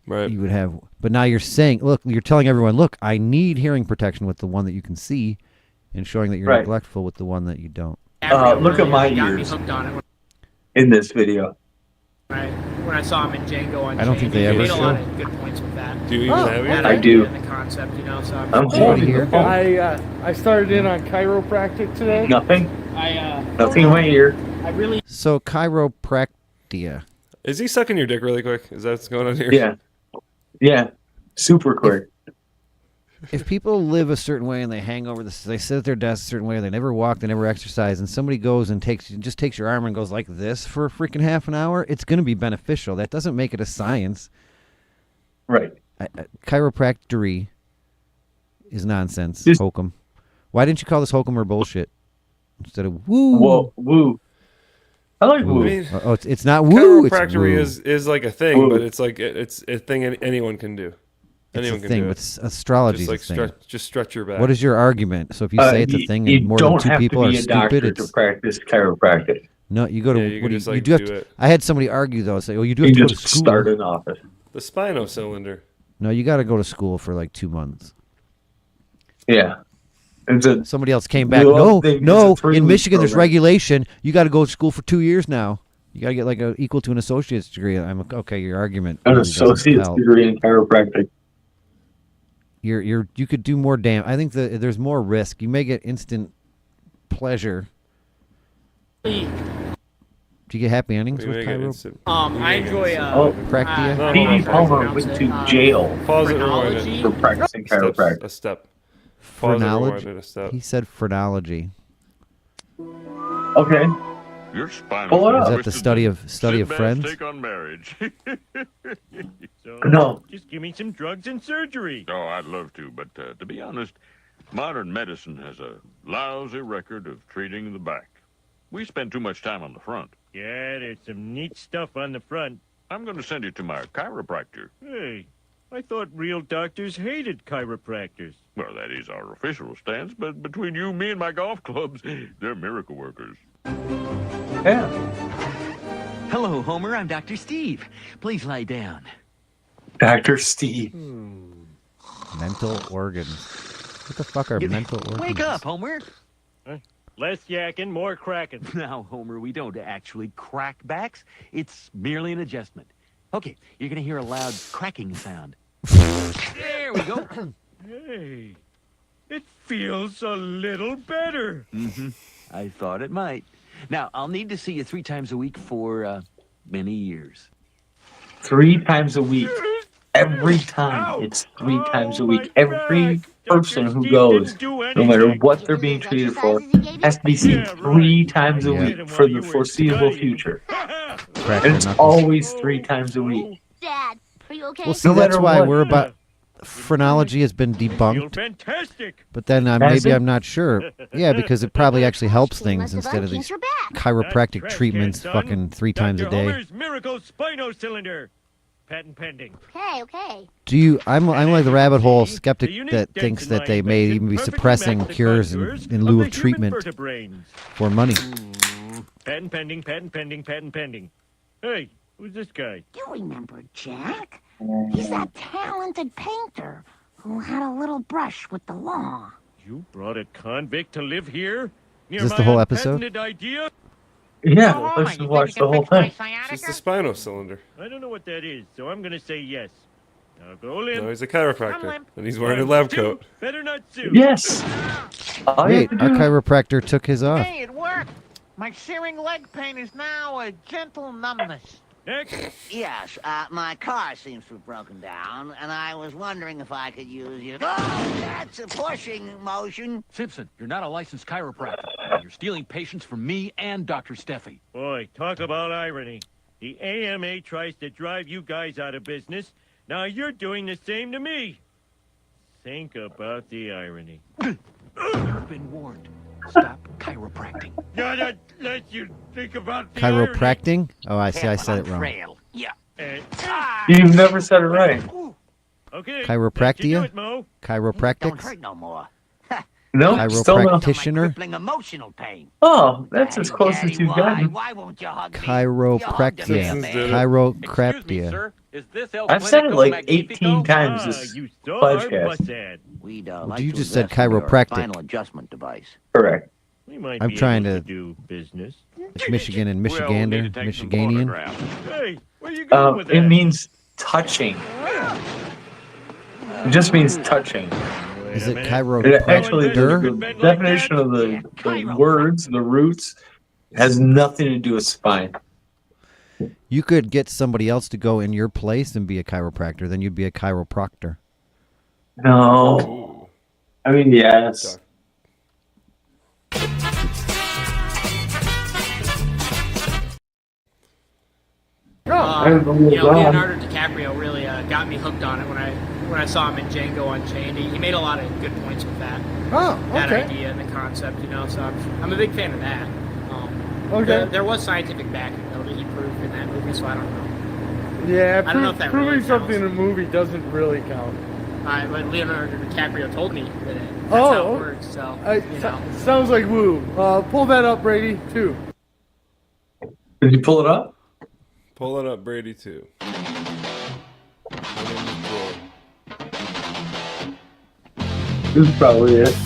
[SPEAKER 6] you would have. But now you're saying, look, you're telling everyone, look, I need hearing protection with the one that you can see, and showing that you're
[SPEAKER 1] Right.
[SPEAKER 6] neglectful with the one that you don't.
[SPEAKER 1] Look at my
[SPEAKER 21] got me
[SPEAKER 1] ears
[SPEAKER 21] hooked on it
[SPEAKER 1] in this video.
[SPEAKER 21] when I saw him in Django Unchained.
[SPEAKER 6] I don't think they
[SPEAKER 21] He
[SPEAKER 6] ever
[SPEAKER 21] made a lot
[SPEAKER 6] show.
[SPEAKER 21] of good points with that.
[SPEAKER 4] Do you even have
[SPEAKER 21] And
[SPEAKER 4] it?
[SPEAKER 1] I do.
[SPEAKER 21] The concept, so
[SPEAKER 1] I'm holding the phone.
[SPEAKER 9] I started in on chiropractic today.
[SPEAKER 1] Nothing.
[SPEAKER 21] I
[SPEAKER 1] Nothing in my ear.
[SPEAKER 21] I really
[SPEAKER 6] So chiropractia.
[SPEAKER 4] Is he sucking your dick really quick? Is that what's going on here?
[SPEAKER 1] Yeah. Yeah. Super quick.
[SPEAKER 6] If people live a certain way and they hang over this, they sit at their desk a certain way, they never walk, they never exercise, and somebody goes and just takes your arm and goes like this for a freaking half an hour, it's going to be beneficial. That doesn't make it a science.
[SPEAKER 1] Right.
[SPEAKER 6] Chiropractory is nonsense. Hokum. Why didn't you call this hokum or bullshit instead of woo?
[SPEAKER 1] Whoa, woo. I like woo.
[SPEAKER 4] I mean,
[SPEAKER 6] Oh, it's not woo. It's
[SPEAKER 4] chiropractic
[SPEAKER 6] woo.
[SPEAKER 4] is like a thing,
[SPEAKER 1] Woo.
[SPEAKER 4] but it's like it's a thing anyone can do. Anyone
[SPEAKER 6] It's a
[SPEAKER 4] can
[SPEAKER 6] thing.
[SPEAKER 4] do it.
[SPEAKER 6] It's astrology.
[SPEAKER 4] Just like stretch your back.
[SPEAKER 6] What is your argument? So if you say it's a thing
[SPEAKER 1] you
[SPEAKER 6] and more than
[SPEAKER 1] don't
[SPEAKER 6] two
[SPEAKER 1] have
[SPEAKER 6] people
[SPEAKER 1] to
[SPEAKER 6] are
[SPEAKER 1] be a doctor
[SPEAKER 6] stupid,
[SPEAKER 1] to
[SPEAKER 6] it's
[SPEAKER 1] practice chiropractic.
[SPEAKER 6] No, you go to.
[SPEAKER 4] Yeah, you
[SPEAKER 6] what
[SPEAKER 4] can
[SPEAKER 6] do
[SPEAKER 4] just,
[SPEAKER 6] you
[SPEAKER 4] like,
[SPEAKER 6] do have
[SPEAKER 4] do
[SPEAKER 6] to,
[SPEAKER 4] it.
[SPEAKER 6] I had somebody argue though. Say, you do
[SPEAKER 1] You
[SPEAKER 6] have to go to
[SPEAKER 1] just
[SPEAKER 6] school.
[SPEAKER 1] start an office.
[SPEAKER 4] The spinocylinder.
[SPEAKER 6] No, you got to go to school for like 2 months.
[SPEAKER 1] Yeah.
[SPEAKER 6] Somebody else came back. No. In Michigan, there's regulation. You got to go to school for 2 years now. You got to get like a equal to an associate's degree. I'm okay. Your argument.
[SPEAKER 1] An
[SPEAKER 6] really doesn't
[SPEAKER 1] associate's
[SPEAKER 6] help.
[SPEAKER 1] degree in chiropractic.
[SPEAKER 6] You could do more damage. I think there's more risk. You may get instant pleasure. Do you get happy endings
[SPEAKER 4] You
[SPEAKER 6] with
[SPEAKER 4] may get
[SPEAKER 6] chiro?
[SPEAKER 4] instant-
[SPEAKER 21] I enjoy.
[SPEAKER 6] Practia?
[SPEAKER 1] P.D. Palmer went to jail
[SPEAKER 4] Pause it, rewind it.
[SPEAKER 1] for practicing chiropractic.
[SPEAKER 4] A step. Pause it, rewind
[SPEAKER 6] Phrenology.
[SPEAKER 4] it, a step.
[SPEAKER 6] He said phrenology.
[SPEAKER 1] Okay.
[SPEAKER 20] Your spine
[SPEAKER 1] Pull it
[SPEAKER 6] Is
[SPEAKER 1] up.
[SPEAKER 6] that the study of friends?
[SPEAKER 20] take on marriage.
[SPEAKER 7] So,
[SPEAKER 1] No.
[SPEAKER 7] Just give me some drugs and surgery.
[SPEAKER 20] Oh, I'd love to, but to be honest, modern medicine has a lousy record of treating the back. We spend too much time on the front.
[SPEAKER 7] Yeah, there's some neat stuff on the front.
[SPEAKER 20] I'm going to send you to my chiropractor.
[SPEAKER 7] Hey, I thought real doctors hated chiropractors.
[SPEAKER 20] Well, that is our official stance, but between you, me, and my golf clubs, they're miracle workers.
[SPEAKER 1] Yeah.
[SPEAKER 10] Hello, Homer. I'm Dr. Steve. Please lie down.
[SPEAKER 1] Dr. Steve.
[SPEAKER 6] Mental organs. What the fuck are mental organs?
[SPEAKER 10] Wake up, Homer.
[SPEAKER 7] Less yakking, more cracking.
[SPEAKER 10] Now, Homer, we don't actually crack backs. It's merely an adjustment. Okay, you're going to hear a loud cracking sound. There we go.
[SPEAKER 7] Hey, it feels a little better.
[SPEAKER 10] Mm-hmm. I thought it might. Now, I'll need to see you 3 times a week for many years.
[SPEAKER 1] 3 times a week. Every time. It's 3 times a week. Every person who goes, no matter what they're being treated for, has to be seen 3 times a week for the foreseeable future. And it's always 3 times a week.
[SPEAKER 14] Dad, are you okay?
[SPEAKER 6] Well, see, that's why we're about. Phrenology has been debunked.
[SPEAKER 7] Fantastic.
[SPEAKER 6] But then maybe I'm not sure. Yeah, because it probably actually helps things instead of these chiropractic treatments fucking 3 times a day.
[SPEAKER 7] Homer's miracle spinocylinder. Patent pending.
[SPEAKER 14] Okay.
[SPEAKER 6] I'm like the rabbit hole skeptic that thinks that they may even be suppressing cures in lieu of treatment for money.
[SPEAKER 7] Patent pending, patent pending, patent pending. Hey, who's this guy?
[SPEAKER 14] You remember Jack? He's that talented painter who had a little brush with the law.
[SPEAKER 7] You brought a convict to live here?
[SPEAKER 6] Is this the whole episode?
[SPEAKER 7] Idea?
[SPEAKER 1] Yeah, let's just watch the whole thing.
[SPEAKER 4] It's just the spinocylinder.
[SPEAKER 7] I don't know what that is, so I'm gonna say yes. Now go limp.
[SPEAKER 4] No, he's a chiropractor, and he's wearing a lab coat.
[SPEAKER 7] Better not sue.
[SPEAKER 1] Yes.
[SPEAKER 6] Wait, our chiropractor took his off.
[SPEAKER 22] Hey, it worked. My searing leg pain is now a gentle numbness.
[SPEAKER 7] Next.
[SPEAKER 22] Yes, my car seems to have broken down, and I was wondering if I could use your... Oh, that's a pushing motion.
[SPEAKER 10] Simpson, you're not a licensed chiropractor. You're stealing patients from me and Dr. Steffi.
[SPEAKER 7] Boy, talk about irony. The AMA tries to drive you guys out of business. Now you're doing the same to me. Think about the irony.
[SPEAKER 10] You've been warned. Stop chiropracting.
[SPEAKER 7] Gotta let you think about the
[SPEAKER 6] Chiropracting? Oh, I see. I said it wrong.
[SPEAKER 22] Trail. Yeah.
[SPEAKER 1] You've never said it right.
[SPEAKER 7] Okay.
[SPEAKER 6] Chiropractia?
[SPEAKER 22] Don't
[SPEAKER 6] Chiropractics?
[SPEAKER 22] hurt no more.
[SPEAKER 1] No, still no.
[SPEAKER 6] Chiropractitioner?
[SPEAKER 22] Crippling emotional pain.
[SPEAKER 1] Oh, that's as close as you've gotten.
[SPEAKER 22] Why won't you hug me?
[SPEAKER 6] Chiropractia. Chiropractia.
[SPEAKER 1] I've said it like 18 times this podcast.
[SPEAKER 6] You just said chiropractic.
[SPEAKER 22] Final adjustment device.
[SPEAKER 1] Correct.
[SPEAKER 7] We might
[SPEAKER 6] I'm
[SPEAKER 7] be
[SPEAKER 6] trying
[SPEAKER 7] able
[SPEAKER 6] to
[SPEAKER 7] do business.
[SPEAKER 6] Michigan and Michigander, Michiganian.
[SPEAKER 7] Hey, where you going with that?
[SPEAKER 1] It means touching. It just means touching.
[SPEAKER 6] Is it
[SPEAKER 1] Actually, the definition of the words, the roots, has nothing to do with spine.
[SPEAKER 6] You could get somebody else to go in your place and be a chiropractor, then you'd be a chiropractor.
[SPEAKER 1] No. I mean, yes.
[SPEAKER 21] Leonardo DiCaprio really got me hooked on it when I saw him in Django Unchained. He made a lot of good points with that.
[SPEAKER 9] Oh, okay.
[SPEAKER 21] That idea and the concept, so I'm a big fan of that.
[SPEAKER 9] Okay.
[SPEAKER 21] There was scientific backing, though, that he proved in that movie, so I don't know.
[SPEAKER 9] Yeah,
[SPEAKER 21] I don't know if that
[SPEAKER 9] proving
[SPEAKER 21] really
[SPEAKER 9] something in a movie doesn't really count.
[SPEAKER 21] But Leonardo DiCaprio told me that that's how it works, so,
[SPEAKER 9] Sounds like woo. Pull that up, Brady, too.
[SPEAKER 1] Did you pull it up?
[SPEAKER 4] Pull it up, Brady, too.
[SPEAKER 1] This is probably it.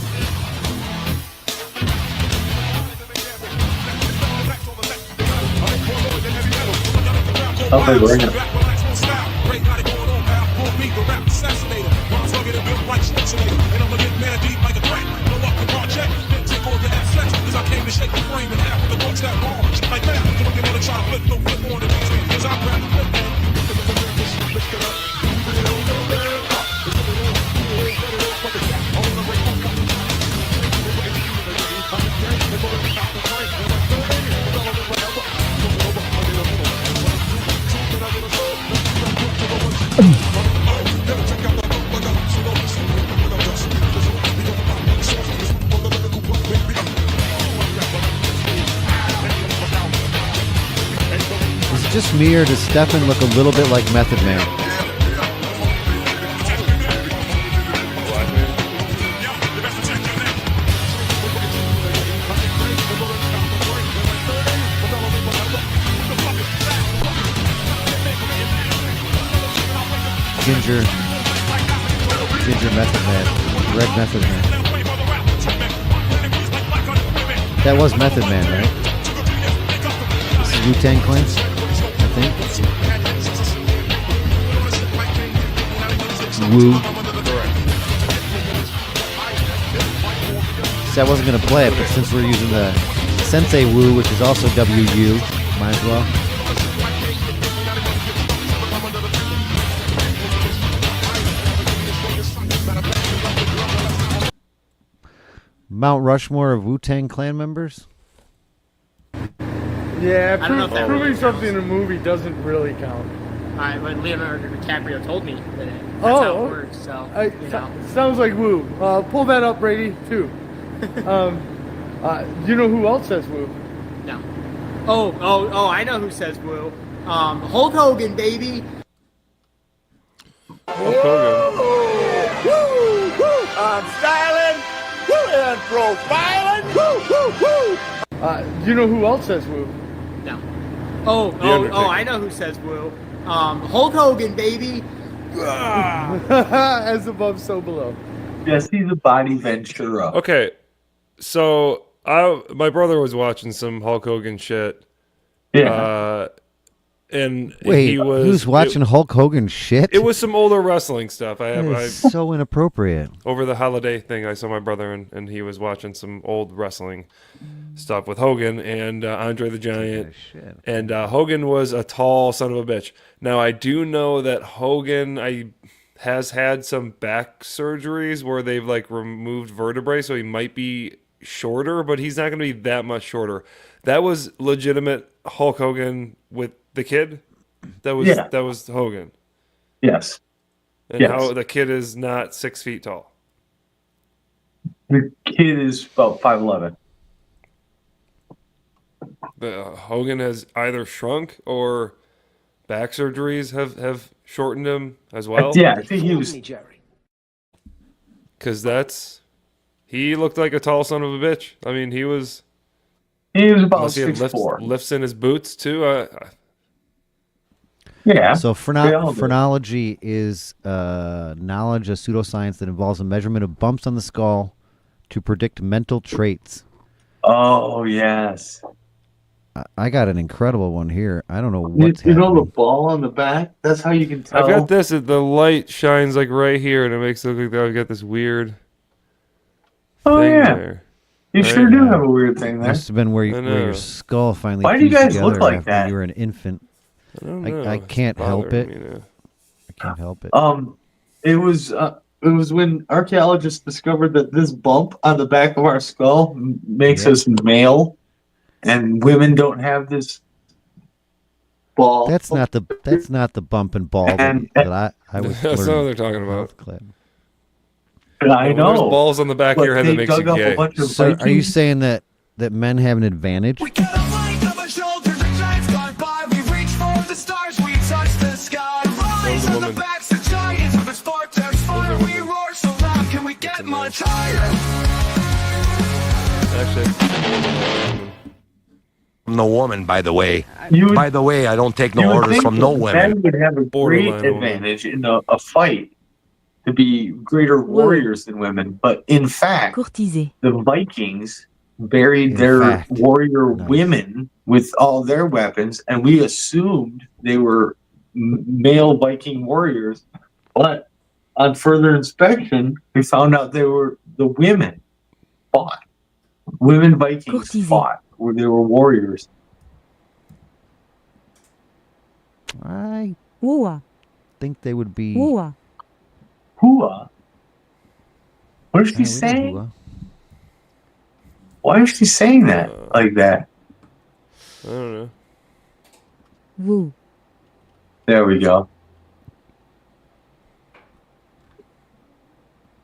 [SPEAKER 1] I'll play right now.
[SPEAKER 6] Is it just me or does Stefan look a little bit like Method Man? Ginger Method Man. Red Method Man. That was Method Man, right? This is Wu-Tang Clan, I think. Wu. So I wasn't going to play it, but since we're using the Sensei Wu, which is also WU, might as well. Mount Rushmore of Wu-Tang Clan members?
[SPEAKER 9] Yeah,
[SPEAKER 21] I don't know if that
[SPEAKER 9] proving
[SPEAKER 21] really
[SPEAKER 9] something in a movie doesn't really count.
[SPEAKER 21] But Leonardo DiCaprio told me that that's
[SPEAKER 9] Oh,
[SPEAKER 21] how it works. So you know.
[SPEAKER 9] Sounds like Woo. Pull that up, Brady, too. You know who else says Woo?
[SPEAKER 21] No. Oh! I know who says woo. Hulk Hogan, baby.
[SPEAKER 4] Hulk Hogan.
[SPEAKER 17] Woo, woo. I'm styling. Woo, and profiling. Woo, woo, woo.
[SPEAKER 9] You know who else says Woo?
[SPEAKER 21] No. Oh! I know who says woo. Hulk Hogan, baby.
[SPEAKER 9] As above, so below.
[SPEAKER 1] Yes, he's a body Ventura.
[SPEAKER 4] Okay, so my brother was watching some Hulk Hogan shit.
[SPEAKER 1] Yeah.
[SPEAKER 4] And
[SPEAKER 6] Wait,
[SPEAKER 4] he was
[SPEAKER 6] watching Hulk Hogan shit?
[SPEAKER 4] It was some older wrestling stuff.
[SPEAKER 6] That is so inappropriate.
[SPEAKER 4] Over the holiday thing, I saw my brother and he was watching some old wrestling stuff with Hogan and Andre the Giant. And Hogan was a tall son of a bitch. Now, I do know that Hogan has had some back surgeries where they've like removed vertebrae, so he might be shorter, but he's not going to be that much shorter. That was legitimate Hulk Hogan with the kid. That was Hogan.
[SPEAKER 1] Yes.
[SPEAKER 4] And how the kid is not 6 feet tall.
[SPEAKER 1] The kid is about 5'11".
[SPEAKER 4] Hogan has either shrunk or back surgeries have shortened him as well.
[SPEAKER 1] Yeah, I think he was.
[SPEAKER 4] Because he looked like a tall son of a bitch. I mean, he was
[SPEAKER 1] about
[SPEAKER 4] unless he had
[SPEAKER 1] 6'4".
[SPEAKER 4] lifts in his boots too.
[SPEAKER 1] Yeah.
[SPEAKER 6] So phrenology is knowledge of pseudoscience that involves a measurement of bumps on the skull to predict mental traits.
[SPEAKER 1] Oh, yes.
[SPEAKER 6] I got an incredible one here. I don't know what's
[SPEAKER 1] You know
[SPEAKER 6] happening.
[SPEAKER 1] the ball on the back? That's how you can tell.
[SPEAKER 4] I've got this. The light shines like right here, and it makes it look like I've got this weird thing there.
[SPEAKER 1] You sure do have a weird thing there.
[SPEAKER 6] Must have been where your skull finally.
[SPEAKER 1] Why do you
[SPEAKER 6] fused
[SPEAKER 1] guys look
[SPEAKER 6] together
[SPEAKER 1] like
[SPEAKER 6] after
[SPEAKER 1] that?
[SPEAKER 6] You were an infant.
[SPEAKER 4] I don't know.
[SPEAKER 6] I can't
[SPEAKER 4] It's
[SPEAKER 6] help it.
[SPEAKER 4] bothering me now.
[SPEAKER 6] I can't help it.
[SPEAKER 1] It was when archaeologists discovered that this bump on the back of our skull makes us male, and women don't have this ball.
[SPEAKER 6] That's not the bump and ball that I was.
[SPEAKER 4] That's not what
[SPEAKER 6] learning
[SPEAKER 4] they're talking about.
[SPEAKER 1] I know.
[SPEAKER 4] There's balls on the back of your head that makes you gay.
[SPEAKER 6] So are you saying that men have an advantage?
[SPEAKER 5] I'm the woman, by the way.
[SPEAKER 1] You
[SPEAKER 5] By the way, I don't take no
[SPEAKER 1] would
[SPEAKER 5] orders
[SPEAKER 1] think
[SPEAKER 5] from
[SPEAKER 1] that
[SPEAKER 5] no women.
[SPEAKER 1] men would have a great
[SPEAKER 4] Borderline woman.
[SPEAKER 1] advantage in a fight to be greater warriors than women, but in fact,
[SPEAKER 18] Courtiser.
[SPEAKER 1] the Vikings buried
[SPEAKER 6] In
[SPEAKER 1] their
[SPEAKER 6] fact.
[SPEAKER 1] warrior
[SPEAKER 6] Nice.
[SPEAKER 1] women with all their weapons, and we assumed they were male Viking warriors. But on further inspection, we found out they were the women fought. Women Vikings
[SPEAKER 18] Courtiser.
[SPEAKER 1] fought, where they were warriors.
[SPEAKER 6] I
[SPEAKER 18] Whoa.
[SPEAKER 6] think they would be.
[SPEAKER 18] Whoa.
[SPEAKER 1] Hua. What is
[SPEAKER 6] Yeah,
[SPEAKER 1] she
[SPEAKER 6] we know
[SPEAKER 1] saying?
[SPEAKER 6] Hua.
[SPEAKER 1] Why is she saying that like that?
[SPEAKER 4] I don't know.
[SPEAKER 18] Woo.
[SPEAKER 1] There we go.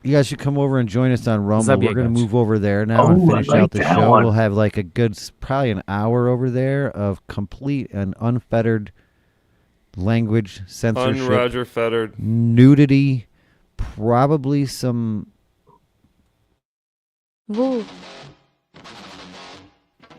[SPEAKER 6] You guys should come over and join us on Rumble. We're going to
[SPEAKER 3] Zabiegač.
[SPEAKER 6] move over there now
[SPEAKER 1] Oh,
[SPEAKER 6] and
[SPEAKER 1] I
[SPEAKER 6] finish
[SPEAKER 1] like
[SPEAKER 6] out the
[SPEAKER 1] that
[SPEAKER 6] show.
[SPEAKER 1] one.
[SPEAKER 6] We'll have like a good, probably an hour over there of complete and unfettered language censorship,
[SPEAKER 4] Roger Fettered.
[SPEAKER 6] nudity, probably some.
[SPEAKER 18] Woo.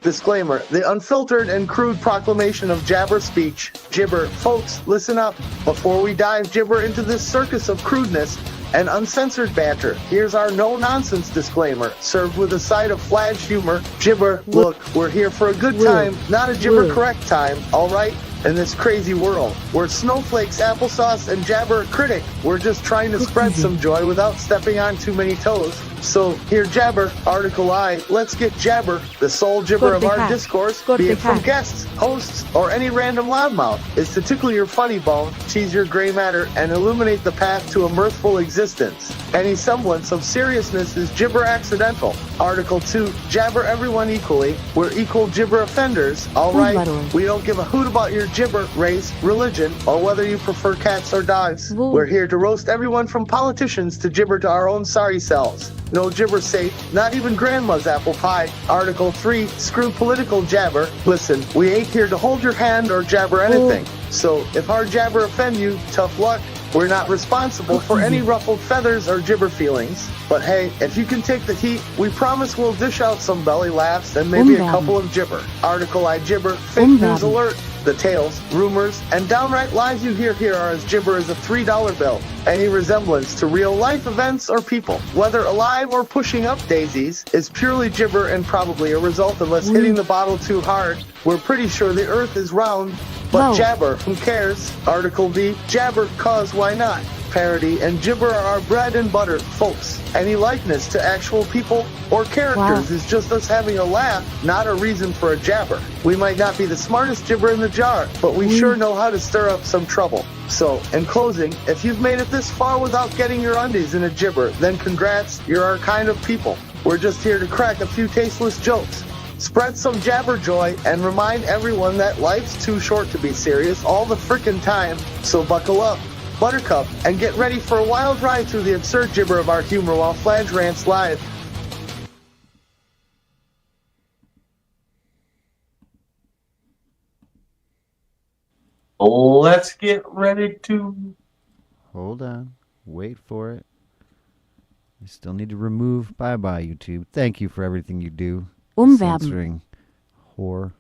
[SPEAKER 15] Disclaimer, the unfiltered and crude proclamation of jabber speech. Gibber. Folks, listen up. Before we dive gibber into this circus of crudeness and uncensored banter, here's our no-nonsense disclaimer, served with a side of Fladge humor. Gibber, look, we're here for a good time, not a gibber-correct time, all right? In this crazy world, we're snowflakes, applesauce, and jabber critic. We're just trying to spread some joy without stepping on too many toes. So, here Jabber, Article I, let's get Jabber, the sole gibber of our discourse, be it from guests, hosts, or any random loudmouth, is to tickle your funny bone, tease your gray matter, and illuminate the path to a mirthful existence. Any semblance of seriousness is gibber accidental. Article 2, jabber everyone equally. We're equal gibber offenders, alright? We don't give a hoot about your gibber, race, religion, or whether you prefer cats or dogs. We're here to roast everyone from politicians to gibber to our own sorry selves. No gibber safe, not even grandma's apple pie. Article 3, screw political jabber. Listen, we ain't here to hold your hand or jabber anything. So if our jabber offend you, tough luck. We're not responsible for any ruffled feathers or gibber feelings. But hey, if you can take the heat, we promise we'll dish out some belly laughs and maybe a couple of gibber. Article I gibber, fake news alert. The tales, rumors, and downright lies you hear here are as gibber as a $3 bill. Any resemblance to real-life events or people, whether alive or pushing up daisies, is purely gibber and probably a result of us hitting the bottle too hard. We're pretty sure the earth is round, but jabber, who cares? Article D, jabber, cause why not? Parody and gibber are our bread and butter, folks. Any likeness to actual people or characters is just us having a laugh, not a reason for a jabber. We might not be the smartest gibber in the jar, but we sure know how to stir up some trouble. So, in closing, if you've made it this far without getting your undies in a gibber, then congrats, you're our kind of people. We're just here to crack a few tasteless jokes. Spread some jabber joy and remind everyone that life's too short to be serious all the frickin' time, so buckle up. Buttercup, and get ready for a wild ride through the absurd gibber of our humor while Fladge Rants live.
[SPEAKER 1] Let's get ready to...
[SPEAKER 6] Hold on. Wait for it. I still need to remove. Bye-bye, YouTube. Thank you for everything you do.
[SPEAKER 18] Umwerben.
[SPEAKER 6] Censoring whore